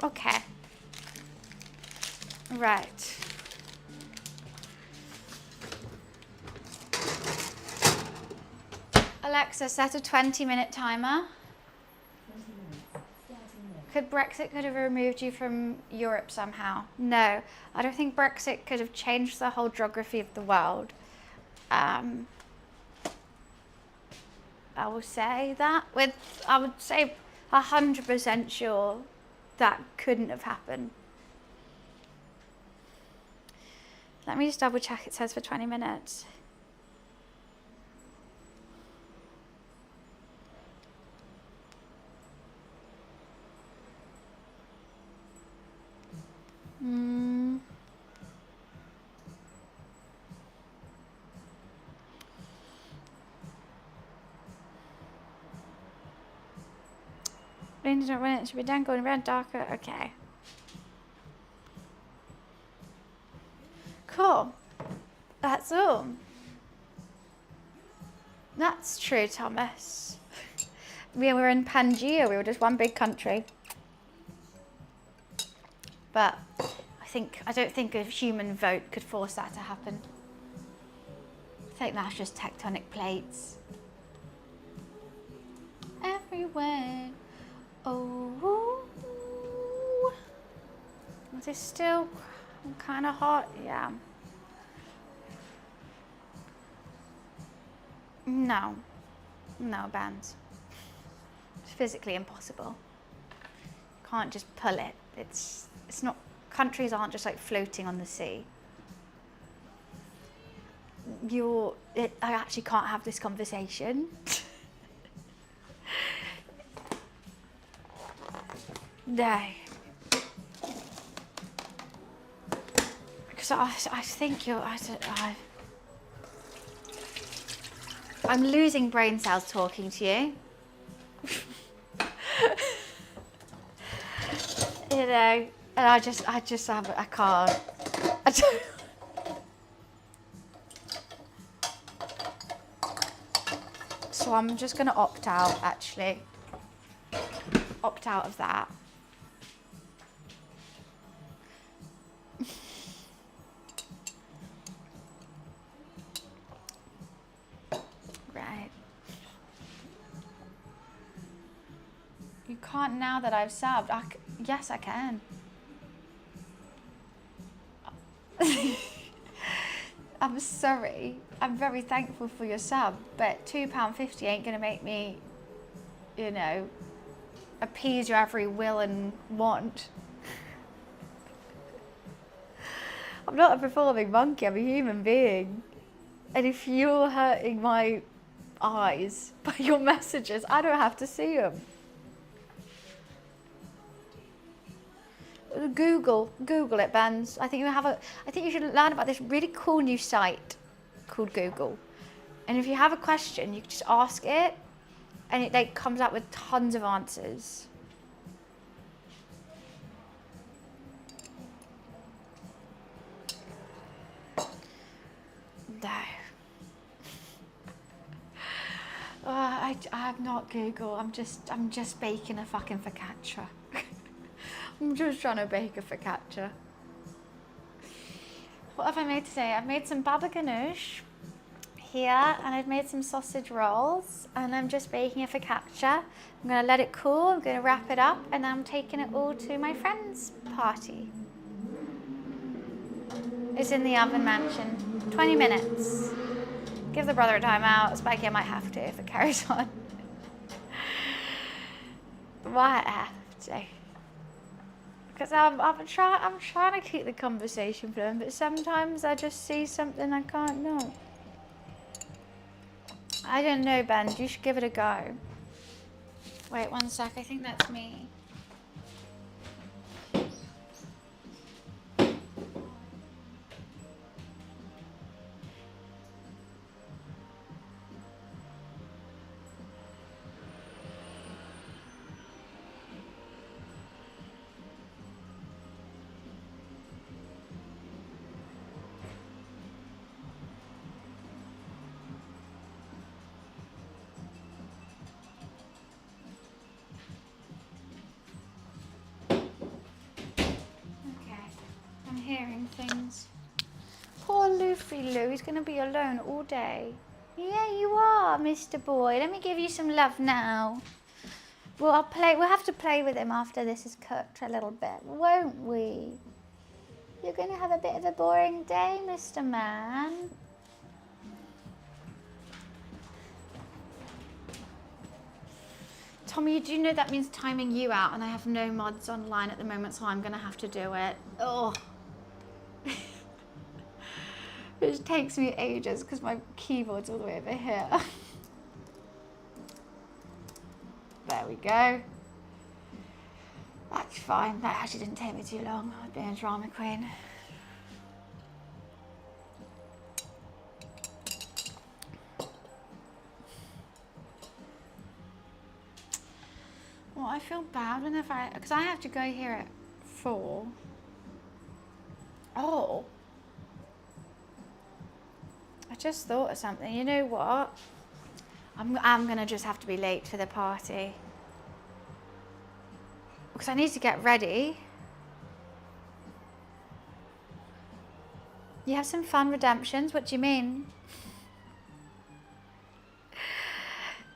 Okay. Right. Alexa, set a 20-minute timer. 20 minutes. Starting now. Brexit could have removed you from Europe somehow? No, I don't think Brexit could have changed the whole geography of the world. I will say that I would say 100% sure that couldn't have happened. Let me just double check. It says for 20 minutes. Range don't run it should be done going around darker. Okay. Cool. That's all. That's true, Thomas. We were in Pangaea. We were just one big country. But I don't think a human vote could force that to happen. I think that's just tectonic plates. Everywhere. Oh. Is it still kind of hot? Yeah. No. No, bands. It's physically impossible. Can't just pull it. It's not, countries aren't just like floating on the sea. I actually can't have this conversation. No. Because I think I'm losing brain cells talking to you. You know, and I can't. So I'm just gonna opt out, actually. Opt out of that. Right. You can't now that I've subbed. Yes, I can. I'm sorry. I'm very thankful for your sub, but £2.50 ain't gonna make me, you know, appease your every will and want. I'm not a performing monkey, I'm a human being. And if you're hurting my eyes by your messages, I don't have to see them. Google it, Benz. I think you should learn about this really cool new site called Google. And if you have a question, you can just ask it and it like comes up with tons of answers. No. I'm not Google. I'm just baking a fucking focaccia. I'm just trying to bake a focaccia. What have I made today? I've made some baba ganoush here, and I've made some sausage rolls, and I'm just baking a focaccia. I'm gonna let it cool. I'm gonna wrap it up, and I'm taking it all to my friend's party. It's in the oven mansion. 20 minutes. Give the brother a timeout. Spiky, I might have to if it carries on. Might have to. Because I'm trying to keep the conversation flowing, but sometimes I just see something I can't know. I don't know, Ben. You should give it a go. Wait 1 sec. I think that's me. Hearing things. Poor Luffy Lou, he's going to be alone all day. Yeah, you are, Mr. Boy. Let me give you some love now. We'll have to play with him after this is cooked a little bit, won't we? You're going to have a bit of a boring day, Mr. Man. Tommy, do you know that means timing you out, and I have no mods online at the moment, so I'm going to have to do it. Oh. Which takes me ages because my keyboard's all the way over here. There we go. That's fine. That actually didn't take me too long. I've been a drama queen. Well, I feel bad because I have to go here at 4. Oh. I just thought of something. You know what? I'm going to just have to be late for the party. Because I need to get ready. You have some fun redemptions? What do you mean?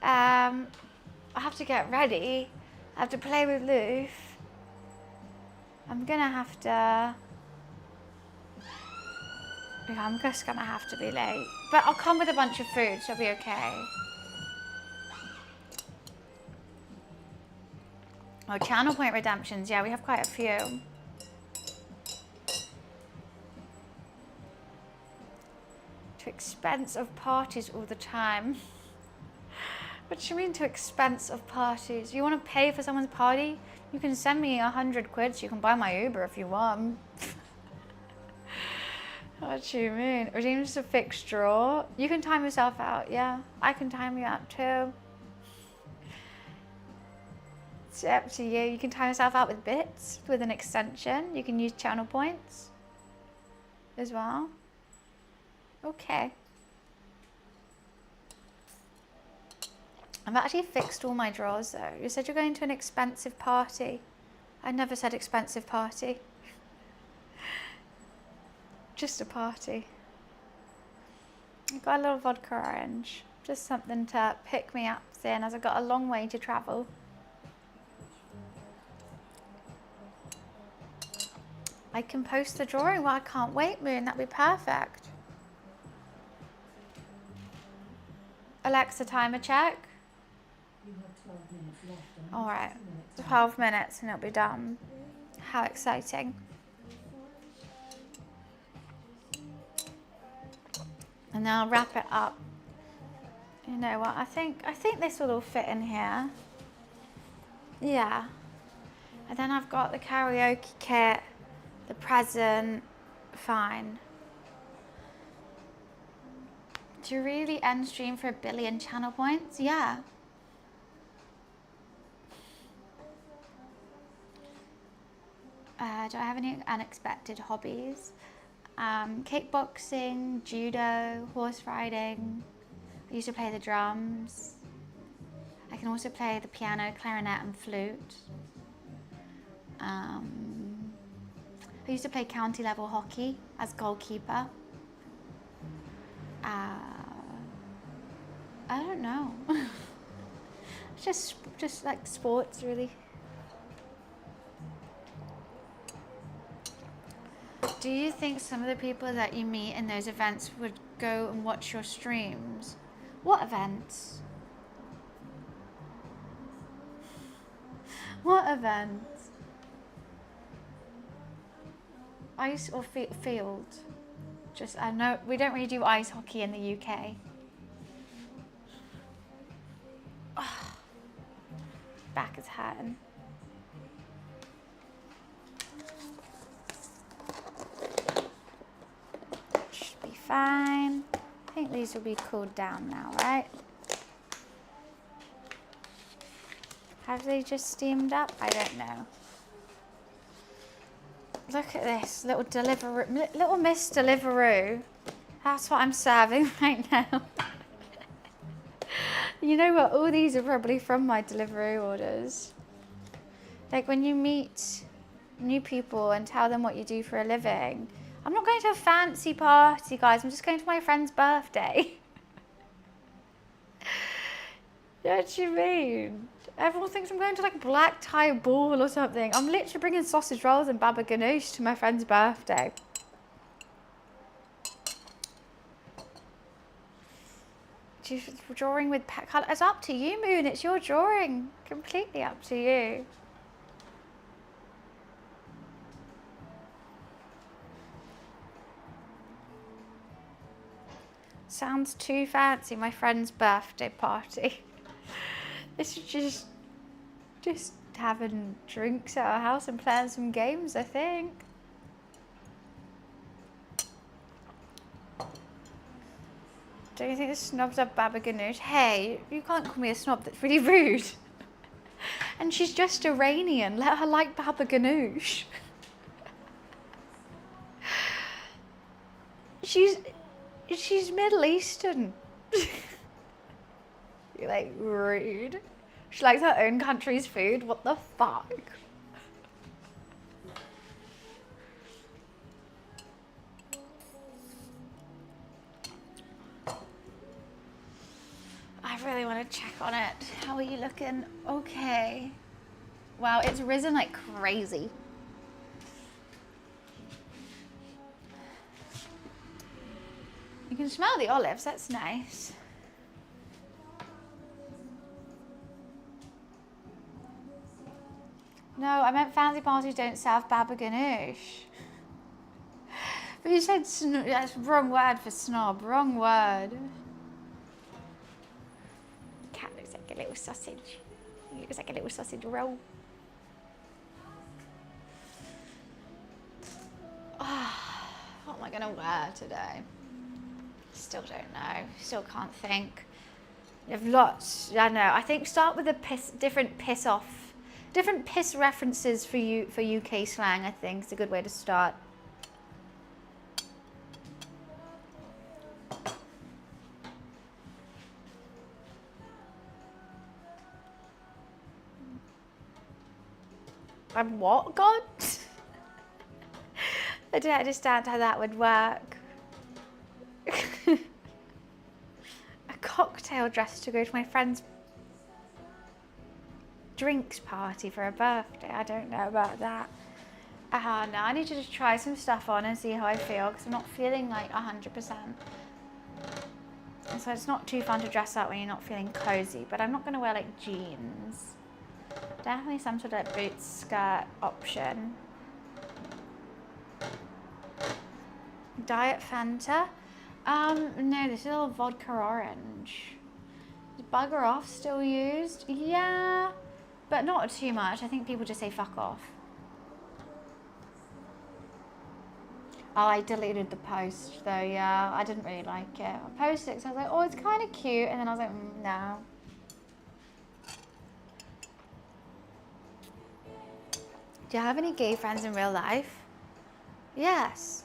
I have to get ready. I have to play with Loof. I'm going to have to... Yeah, I'm just going to have to be late. But I'll come with a bunch of food, so I'll be okay. Oh, channel point redemptions. Yeah, we have quite a few. To expense of parties all the time. What do you mean to expense of parties? You want to pay for someone's party? You can send me 100 quid so you can buy my Uber if you want. What do you mean? Redeem just a fixed draw? You can time yourself out, yeah. I can time you out too. It's up to you. You can time yourself out with bits, with an extension. You can use channel points as well. Okay. I've actually fixed all my drawers though. You said you're going to an expensive party. I never said expensive party. Just a party. I've got a little vodka orange. Just something to pick me up then, as I've got a long way to travel. I can post the drawing. Well, I can't wait, Moon. That'd be perfect. Alexa, timer check. You have 12 minutes left. All right, 12 minutes and it'll be done. How exciting. And then I'll wrap it up. You know what, I think this will all fit in here. Yeah. And then I've got the karaoke kit, the present, fine. To really end stream for 1 billion channel points? Yeah. Do I have any unexpected hobbies? Kickboxing, judo, horse riding. I used to play the drums. I can also play the piano, clarinet and flute. I used to play county level hockey as goalkeeper. I don't know. just like sports, really. Do you think some of the people that you meet in those events would go and watch your streams? What events? What events? Ice or field? Just, I know, we don't really do ice hockey in the UK. Oh, back is hurting. Should be fine. I think these will be cooled down now, right? Have they just steamed up? I don't know. Look at this, little Deliveroo, little Miss Deliveroo. That's what I'm serving right now. You know what, all these are probably from my Deliveroo orders. Like when you meet new people and tell them what you do for a living. I'm not going to a fancy party, guys, I'm just going to my friend's birthday. You know what you mean? Everyone thinks I'm going to like a black tie ball or something. I'm literally bringing sausage rolls and baba ganoush to my friend's birthday. Drawing with colour. It's up to you, Moon. It's your drawing. Completely up to you. Sounds too fancy. My friend's birthday party. It's just having drinks at our house and playing some games, I think. Don't you think the snobs are baba ganoush? Hey, you can't call me a snob, that's really rude. And she's just Iranian, let her like baba ganoush. She's Middle Eastern. You're like, rude. She likes her own country's food, what the fuck? I really want to check on it. How are you looking? Okay. Wow, it's risen like crazy. You can smell the olives, that's nice. No, I meant fancy parties don't serve baba ganoush. But you said that's wrong word for snob, wrong word. Cat looks like a little sausage. He looks like a little sausage roll. Oh, what am I gonna wear today? Still don't know, still can't think. There's lots, I know. I think start with the different piss references for you for UK slang. I think it's a good way to start. I'm what, God? I don't understand how that would work. A cocktail dress to go to my friend's drinks party for a birthday. I don't know about that. No, I need to just try some stuff on and see how I feel because I'm not feeling like 100%. And so it's not too fun to dress up when you're not feeling cozy, but I'm not going to wear like jeans. Definitely some sort of boots, skirt option. Diet Fanta. No, this is all vodka orange. Is bugger off still used? Yeah, but not too much. I think people just say fuck off. Oh, I deleted the post though, yeah. I didn't really like it. I posted it because I was like, oh, it's kind of cute. And then I was like, no. Do you have any gay friends in real life? Yes.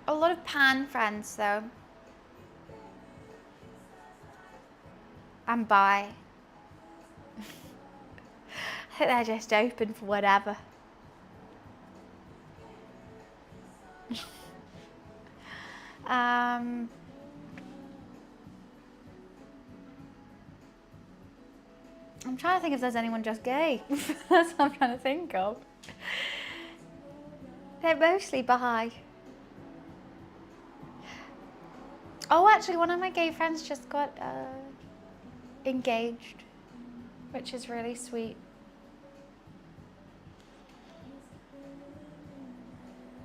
A lot of pan friends though. I'm bi. I think they're just open for whatever. I'm trying to think if there's anyone just gay. That's what I'm trying to think of. They're mostly bi. Oh, actually, one of my gay friends just got engaged, which is really sweet.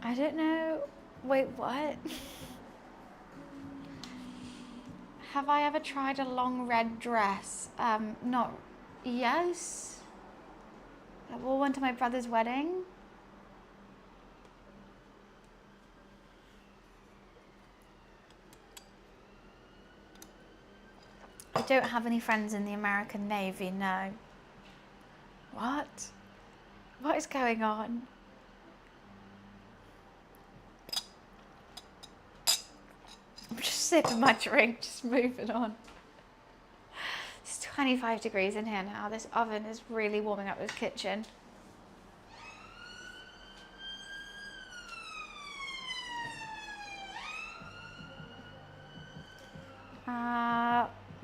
I don't know. Wait, what? Have I ever tried a long red dress? Not. Yes. I wore one to my brother's wedding. I don't have any friends in the American Navy, no. What? What is going on? I'm just sipping my drink, just moving on. It's 25 degrees in here now. This oven is really warming up this kitchen.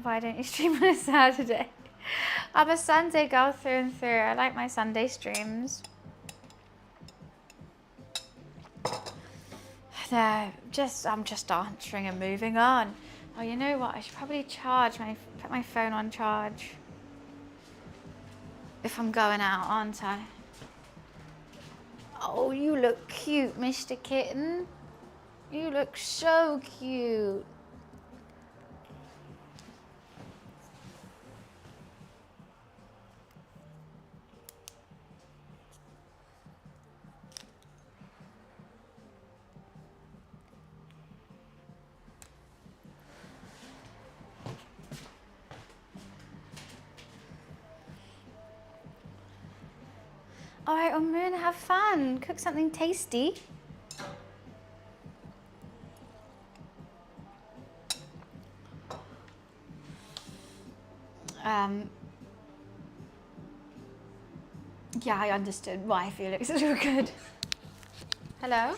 Why don't you stream on a Saturday? I'm a Sunday girl through and through. I like my Sunday streams. No, I'm just answering and moving on. Oh, you know what? I should probably put my phone on charge. If I'm going out, aren't I? Oh, you look cute, Mr. Kitten. You look so cute. All right, I'm gonna have fun. Cook something tasty. Yeah, I understood why Felix is so good. Hello?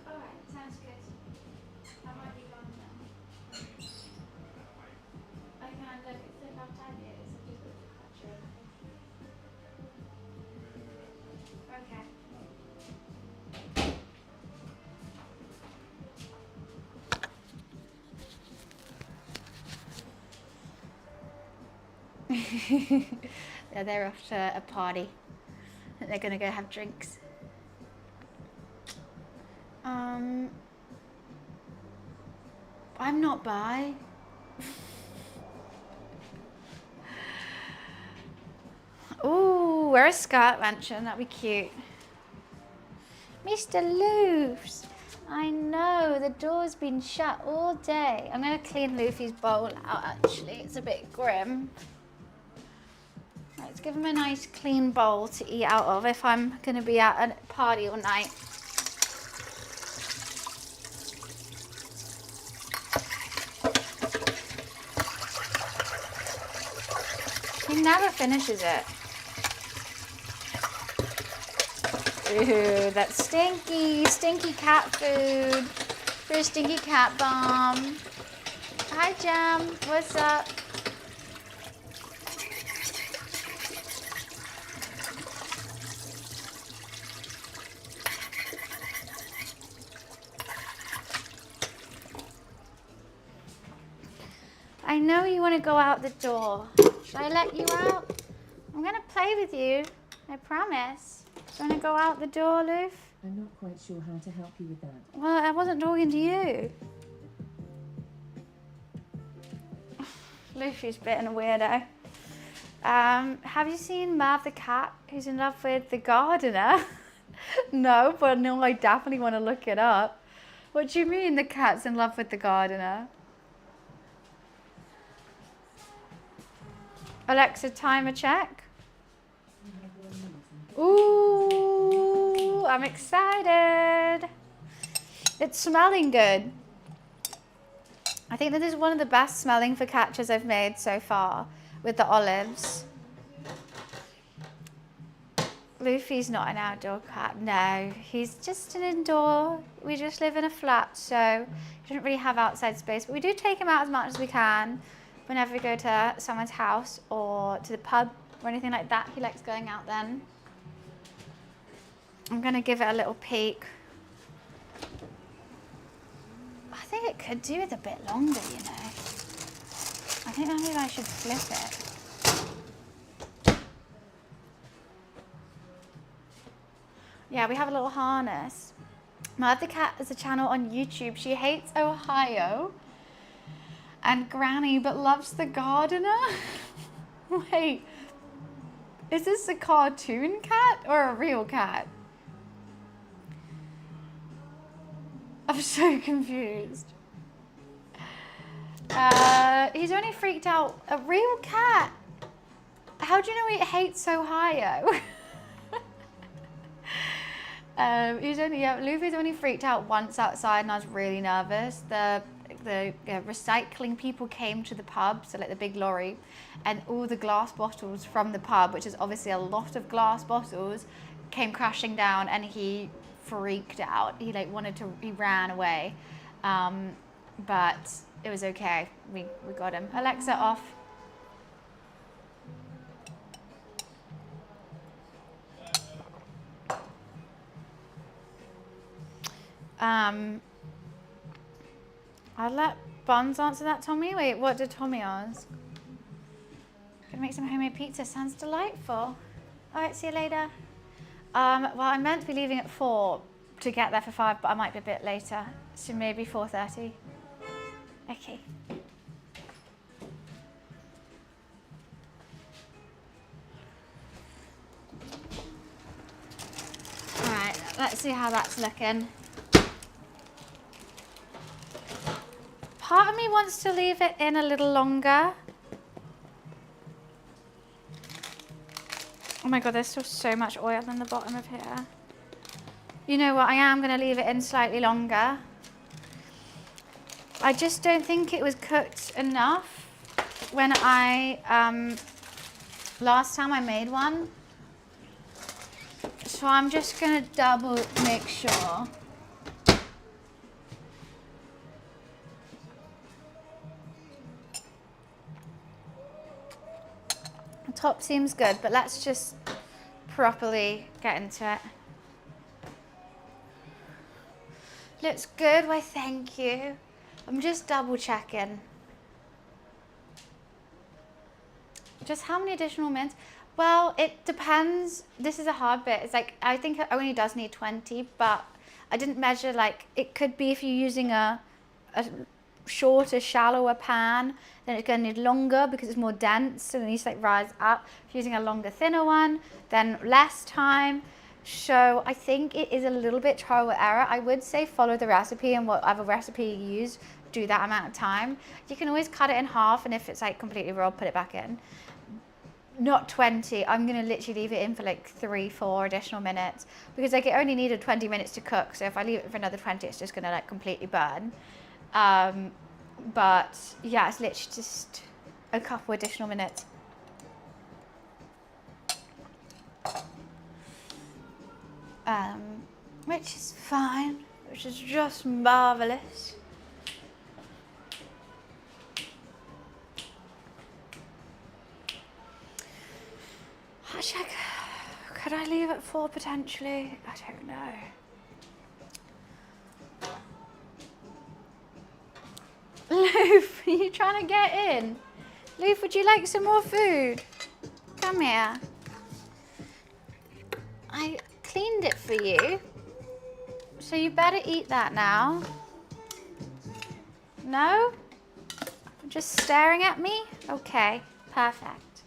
Alright, sounds good. I might be gone now. I can look, it's about 10 years. I've just got Focaccia. Okay. Yeah, they're off to a party. I think they're gonna go have drinks. I'm not bi. Ooh, wear a skirt, Mansion. That'd be cute. Mr. Loofs. I know, the door's been shut all day. I'm gonna clean Luffy's bowl out, actually. It's a bit grim. Let's give him a nice clean bowl to eat out of if I'm gonna be at a party all night. He never finishes it. Ooh, that's stinky, stinky cat food. For a stinky cat bomb. Hi, Jam. What's up? I know you want to go out the door. Should I let you out? I'm going to play with you. I promise. Do you want to go out the door, Loof? I'm not quite sure how to help you with that. Well, I wasn't talking to you. Luffy's being a weirdo. Have you seen Mav the cat who's in love with the gardener? No, but no, I definitely want to look it up. What do you mean the cat's in love with the gardener? Alexa, timer check. Ooh, I'm excited. It's smelling good. I think that is one of the best smelling focaccias I've made so far with the olives. Luffy's not an outdoor cat, no. He's just an indoor. We just live in a flat, so he doesn't really have outside space. But we do take him out as much as we can whenever we go to someone's house or to the pub or anything like that. He likes going out then. I'm gonna give it a little peek. I think it could do with a bit longer, you know. I think maybe I should flip it. Yeah, we have a little harness. Mad the Cat is a channel on YouTube. She hates Ohio and Granny, but loves the gardener. Wait, is this a cartoon cat or a real cat? I'm so confused. He's only freaked out. A real cat? How do you know he hates Ohio? Luffy's only freaked out once outside and I was really nervous. The recycling people came to the pub, so like the big lorry, and all the glass bottles from the pub, which is obviously a lot of glass bottles, came crashing down and he freaked out. He ran away. But it was okay. We got him. Alexa off. I'll let Buns answer that, Tommy. Wait, what did Tommy ask? Gonna make some homemade pizza. Sounds delightful. All right, see you later. Well, I'm meant to be leaving at 4 to get there for 5, but I might be a bit later. So maybe 4:30. Okay. All right, let's see how that's looking. Part of me wants to leave it in a little longer. Oh my God, there's still so much oil on the bottom of here. You know what, I am gonna leave it in slightly longer. I just don't think it was cooked enough when I, last time I made one. So I'm just gonna double make sure. The top seems good, but let's just properly get into it. Looks good, why thank you. I'm just double checking. Just how many additional minutes? Well, it depends. This is a hard bit. It's like, I think it only does need 20, but I didn't measure, like, it could be if you're using a shorter, shallower pan, then it's gonna need longer because it's more dense, so it needs to like rise up. If you're using a longer, thinner one, then less time. So I think it is a little bit trial and error. I would say follow the recipe, and whatever recipe you use, do that amount of time. You can always cut it in half, and if it's like completely raw, put it back in. Not 20. I'm gonna literally leave it in for like 3-4 additional minutes because like it only needed 20 minutes to cook. So if I leave it for another 20, it's just gonna like completely burn. But yeah, it's literally just a couple additional minutes. Which is fine, which is just marvelous. Hashtag, could I leave at 4 potentially? I don't know. Loof, are you trying to get in? Loof, would you like some more food? Come here. I cleaned it for you, so you better eat that now. No? Just staring at me? Okay, perfect.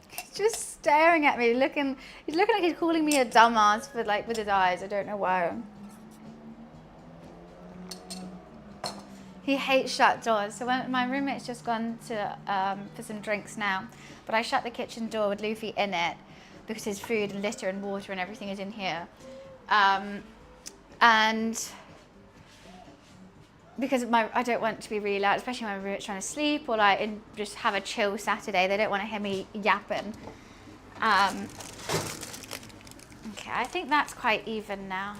He's just staring at me, he's looking like he's calling me a dumbass for like with his eyes. I don't know why. He hates shut doors. So when my roommate's just gone to for some drinks now, but I shut the kitchen door with Luffy in it because his food and litter and water and everything is in here. And because I don't want to be really loud, especially when my roommate's trying to sleep or like just have a chill Saturday. They don't want to hear me yapping. Okay, I think that's quite even now.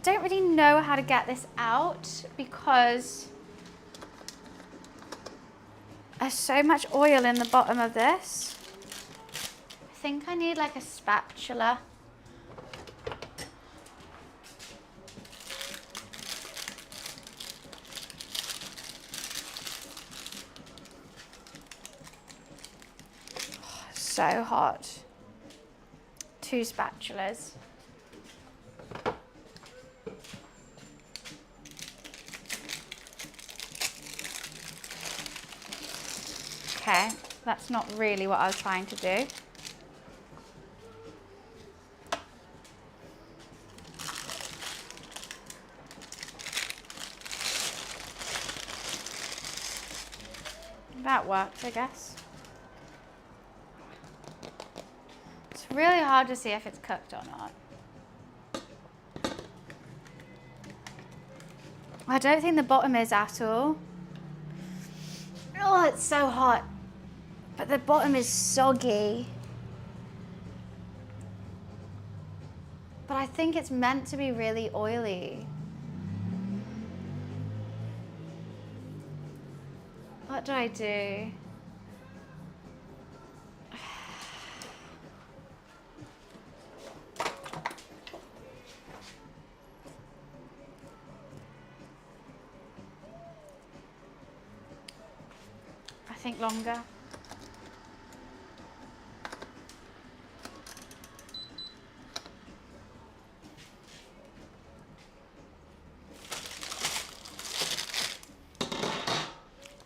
Don't really know how to get this out because there's so much oil in the bottom of this. I think I need like a spatula. Oh, so hot. 2 spatulas. Okay, that's not really what I was trying to do. That worked, I guess. It's really hard to see if it's cooked or not. I don't think the bottom is at all. Oh, it's so hot. But the bottom is soggy. But I think it's meant to be really oily. What do I do? I think longer.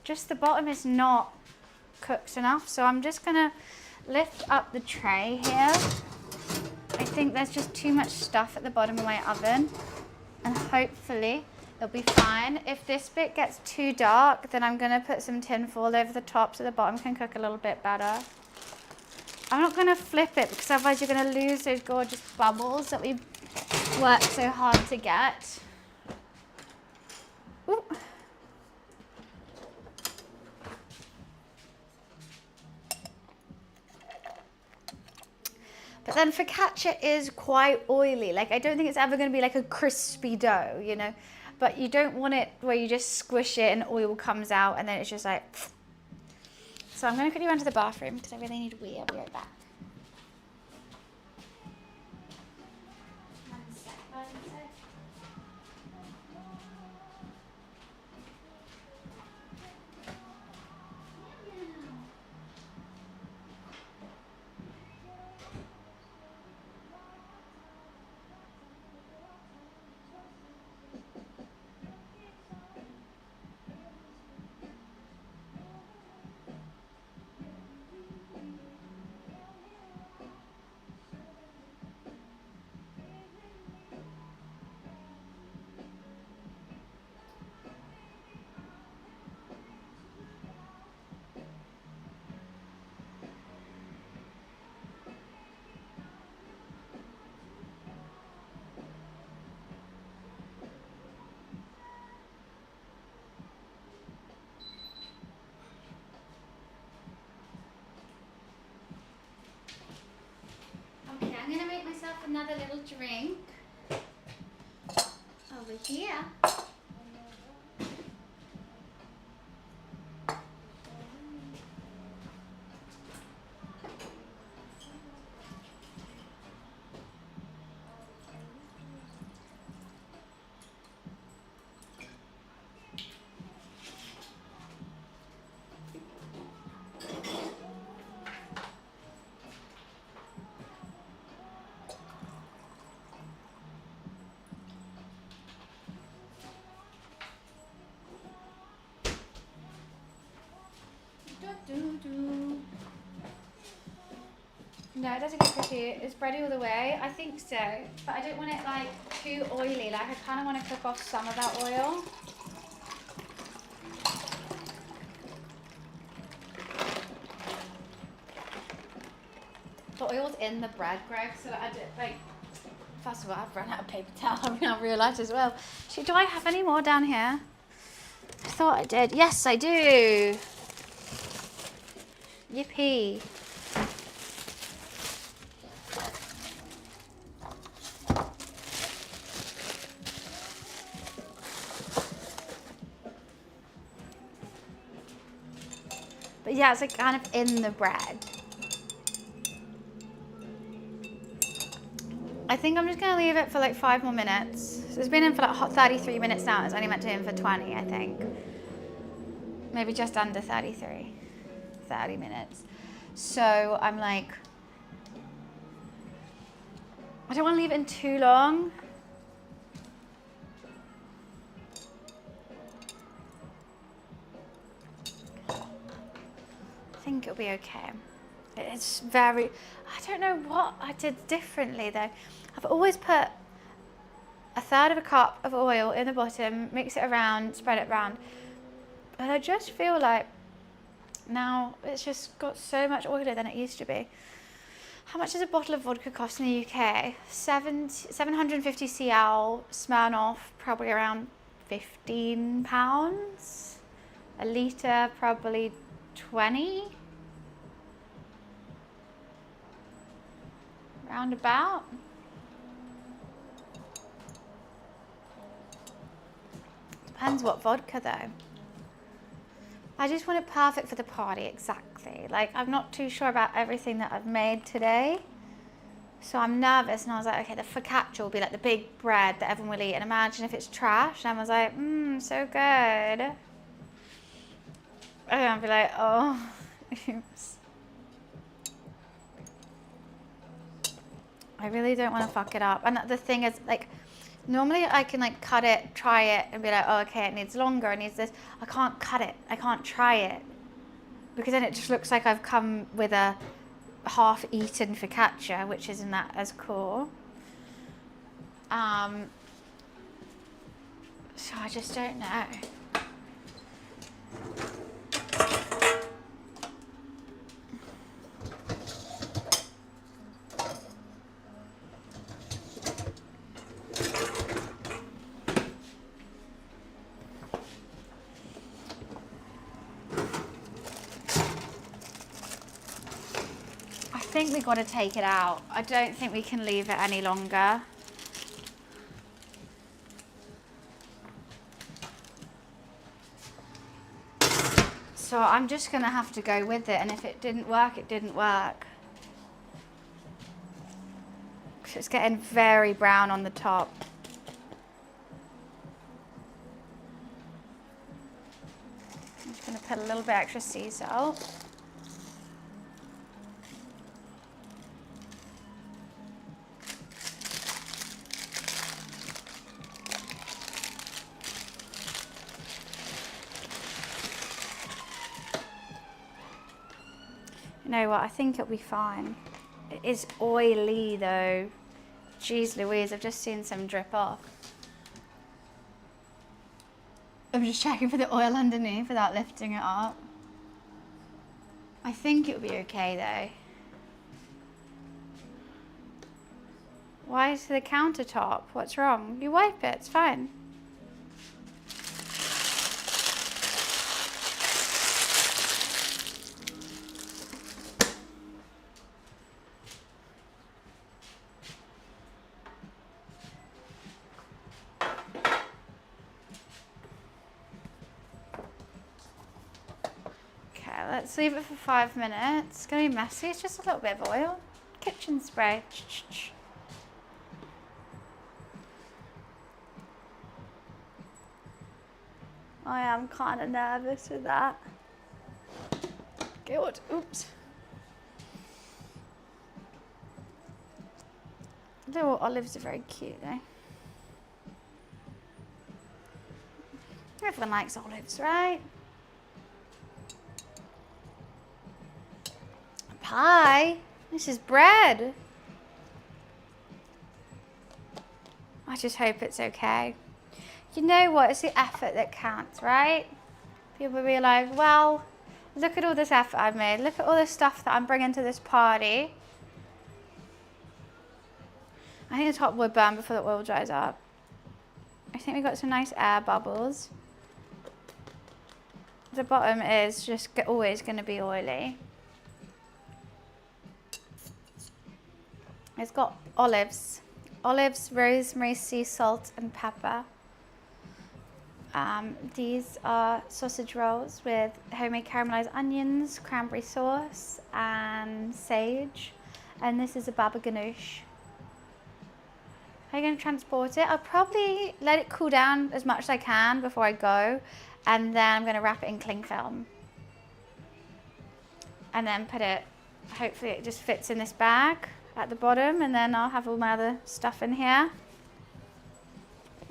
Just the bottom is not cooked enough, so I'm just gonna lift up the tray here. I think there's just too much stuff at the bottom of my oven, and hopefully it'll be fine. If this bit gets too dark, then I'm gonna put some tin foil over the top so the bottom can cook a little bit better. I'm not gonna flip it because otherwise you're gonna lose those gorgeous bubbles that we worked so hard to get. Ooh. But then focaccia is quite oily. Like, I don't think it's ever going to be like a crispy dough, you know. But you don't want it where you just squish it and oil comes out and then it's just like... So I'm going to quickly run to the bathroom because I really need a wee. I'll be right back. Okay, I'm going to make myself another little drink over here. No, it doesn't get cookie. It's bready all the way. I think so, but I don't want it like too oily. Like I kind of want to cook off some of that oil. The oil's in the bread, Greg, so I did like. First of all, I've run out of paper towel. I've now realised as well. Actually, do I have any more down here? I thought I did. Yes, I do. Yippee. But yeah, it's like kind of in the bread. I think I'm just going to leave it for like 5 more minutes. So it's been in for like 33 minutes now. It's only meant to be in for 20, I think. Maybe just under 33. 30 minutes. So I'm like, I don't want to leave it in too long. I think it'll be okay. It's very, I don't know what I did differently though. I've always put 1/3 of a cup of oil in the bottom, mix it around, spread it around. And I just feel like now it's just got so much oilier than it used to be. How much does a bottle of vodka cost in the UK? 750 cl, Smirnoff, probably around £15. A litre, probably 20. Roundabout. Depends what vodka though. I just want it perfect for the party, exactly. Like, I'm not too sure about everything that I've made today. So I'm nervous, and I was like, okay, the focaccia will be like the big bread that everyone will eat. And imagine if it's trash. And I was like, so good. And I'll be like, oh, oops. I really don't want to fuck it up. And the thing is, like, normally I can like cut it, try it, and be like, oh, okay, it needs longer, it needs this. I can't cut it. I can't try it. Because then it just looks like I've come with a half-eaten focaccia, which isn't that as cool. So I just don't know. I think we've got to take it out. I don't think we can leave it any longer. So I'm just going to have to go with it, and if it didn't work, it didn't work. So it's getting very brown on the top. I'm just going to put a little bit extra sea salt. You know what, I think it'll be fine. It is oily though. Jeez Louise, I've just seen some drip off. I'm just checking for the oil underneath without lifting it up. I think it'll be okay though. Why is the countertop? What's wrong? You wipe it, it's fine. Let's leave it for 5 minutes. It's going to be messy. It's just a little bit of oil. Kitchen spray. I am kind of nervous with that. Good. Oops. Little olives are very cute though. Everyone likes olives, right? Pie. This is bread. I just hope it's okay. You know what? It's the effort that counts, right? People be like, well, look at all this effort I've made. Look at all this stuff that I'm bringing to this party. I think the top would burn before the oil dries up. I think we got some nice air bubbles. The bottom is just always going to be oily. It's got olives. Olives, rosemary, sea salt and pepper. These are sausage rolls with homemade caramelized onions, cranberry sauce and sage. And this is a baba ganoush. How are you going to transport it? I'll probably let it cool down as much as I can before I go. And then I'm going to wrap it in cling film. And then put it, hopefully it just fits in this bag at the bottom. And then I'll have all my other stuff in here.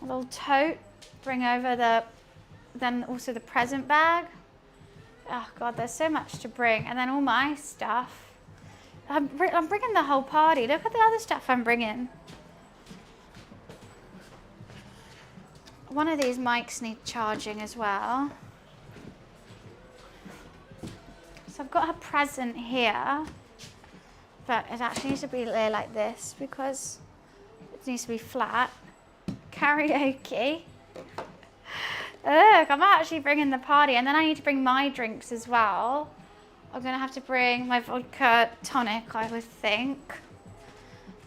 A little tote. Bring over then also the present bag. Oh God, there's so much to bring. And then all my stuff. I'm bringing the whole party. Look at the other stuff I'm bringing. One of these mics need charging as well. So I've got a present here, but it actually needs to be like this because it needs to be flat. Karaoke. Look, I'm actually bringing the party, and then I need to bring my drinks as well. I'm gonna have to bring my vodka tonic, I would think.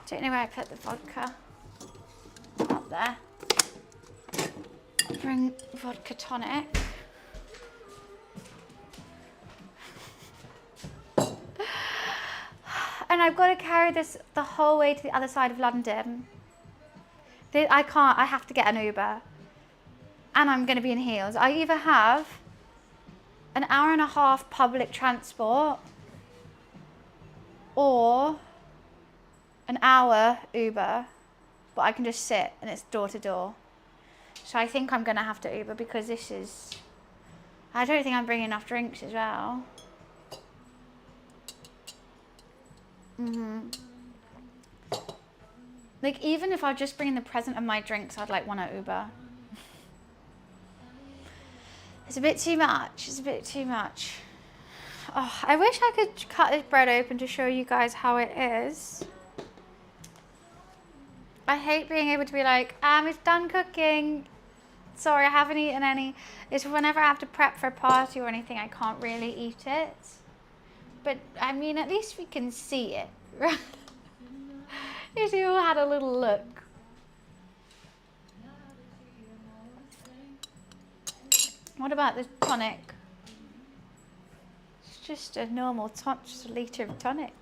Don't know where I put the vodka. Up there. Bring vodka tonic. And I've got to carry this the whole way to the other side of London. I can't, I have to get an Uber. And I'm going to be in heels. I either have an hour and a half public transport or an hour Uber, but I can just sit and it's door to door. So I think I'm going to have to Uber because this is, I don't think I'm bringing enough drinks as well. Like even if I was just bringing the present of my drinks, I'd like want to Uber. It's a bit too much. It's a bit too much. Oh, I wish I could cut this bread open to show you guys how it is. I hate being able to be like, it's done cooking. Sorry, I haven't eaten any. It's whenever I have to prep for a party or anything, I can't really eat it. But, I mean, at least we can see it, right? At least we all had a little look. What about the tonic? It's just a normal just a litre of tonic.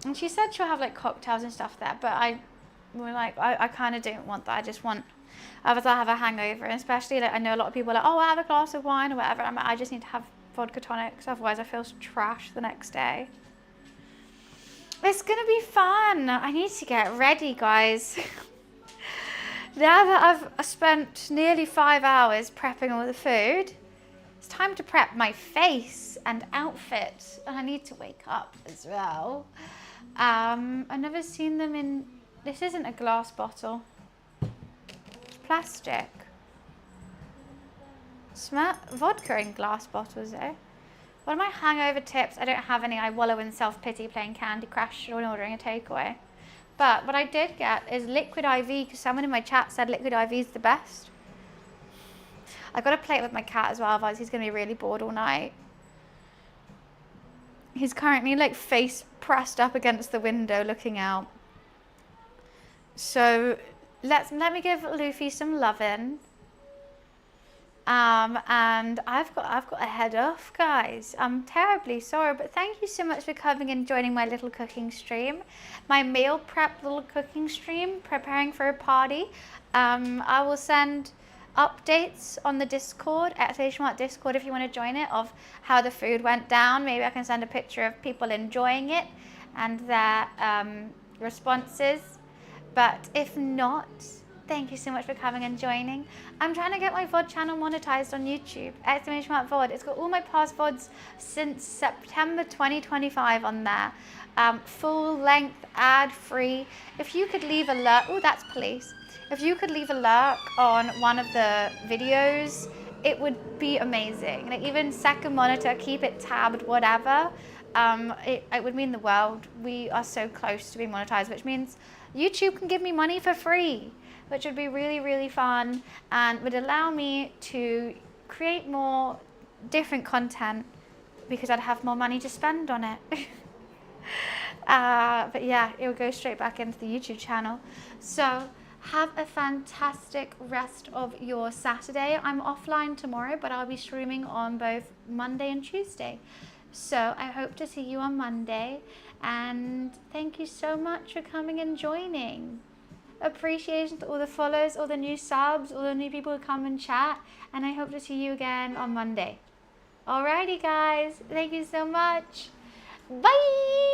And she said she'll have like cocktails and stuff there, but I kind of don't want that. I just want, otherwise I'll have a hangover. And especially like I know a lot of people are like, oh, I have a glass of wine or whatever. I'm like, I just need to have vodka tonics, otherwise I feel trash the next day. It's gonna be fun. I need to get ready, guys. Now that I've spent nearly 5 hours prepping all the food, it's time to prep my face and outfit. And I need to wake up as well. I've never seen them in, this isn't a glass bottle. It's plastic. Smell vodka in glass bottles though. One of my hangover tips, I don't have any, I wallow in self-pity playing Candy Crush or ordering a takeaway. But what I did get is liquid IV, because someone in my chat said liquid IV is the best. I've got to play it with my cat as well, otherwise he's going to be really bored all night. He's currently like face pressed up against the window looking out. So let me give Luffy some lovin'. And I've got a head off, guys. I'm terribly sorry, but thank you so much for coming and joining my little cooking stream, my meal prep little cooking stream, preparing for a party. I will send updates on the Discord, !Discord, if you want to join it, of how the food went down. Maybe I can send a picture of people enjoying it and their responses. But if not, Thank you so much for coming and joining. I'm trying to get my VOD channel monetized on YouTube, !VOD. It's got all my past VODs since September 2025 on there. Full length, ad free. If you could leave a lurk, oh, that's police. If you could leave a lurk on one of the videos, it would be amazing. Like even second monitor, keep it tabbed, whatever. It would mean the world. We are so close to being monetized, which means YouTube can give me money for free, which would be really, really fun and would allow me to create more different content because I'd have more money to spend on it. But yeah, it would go straight back into the YouTube channel. So have a fantastic rest of your Saturday. I'm offline tomorrow, but I'll be streaming on both Monday and Tuesday. So I hope to see you on Monday. And thank you so much for coming and joining. Appreciation to all the follows, all the new subs, all the new people who come and chat. And I hope to see you again on Monday. Alrighty guys, thank you so much. Bye!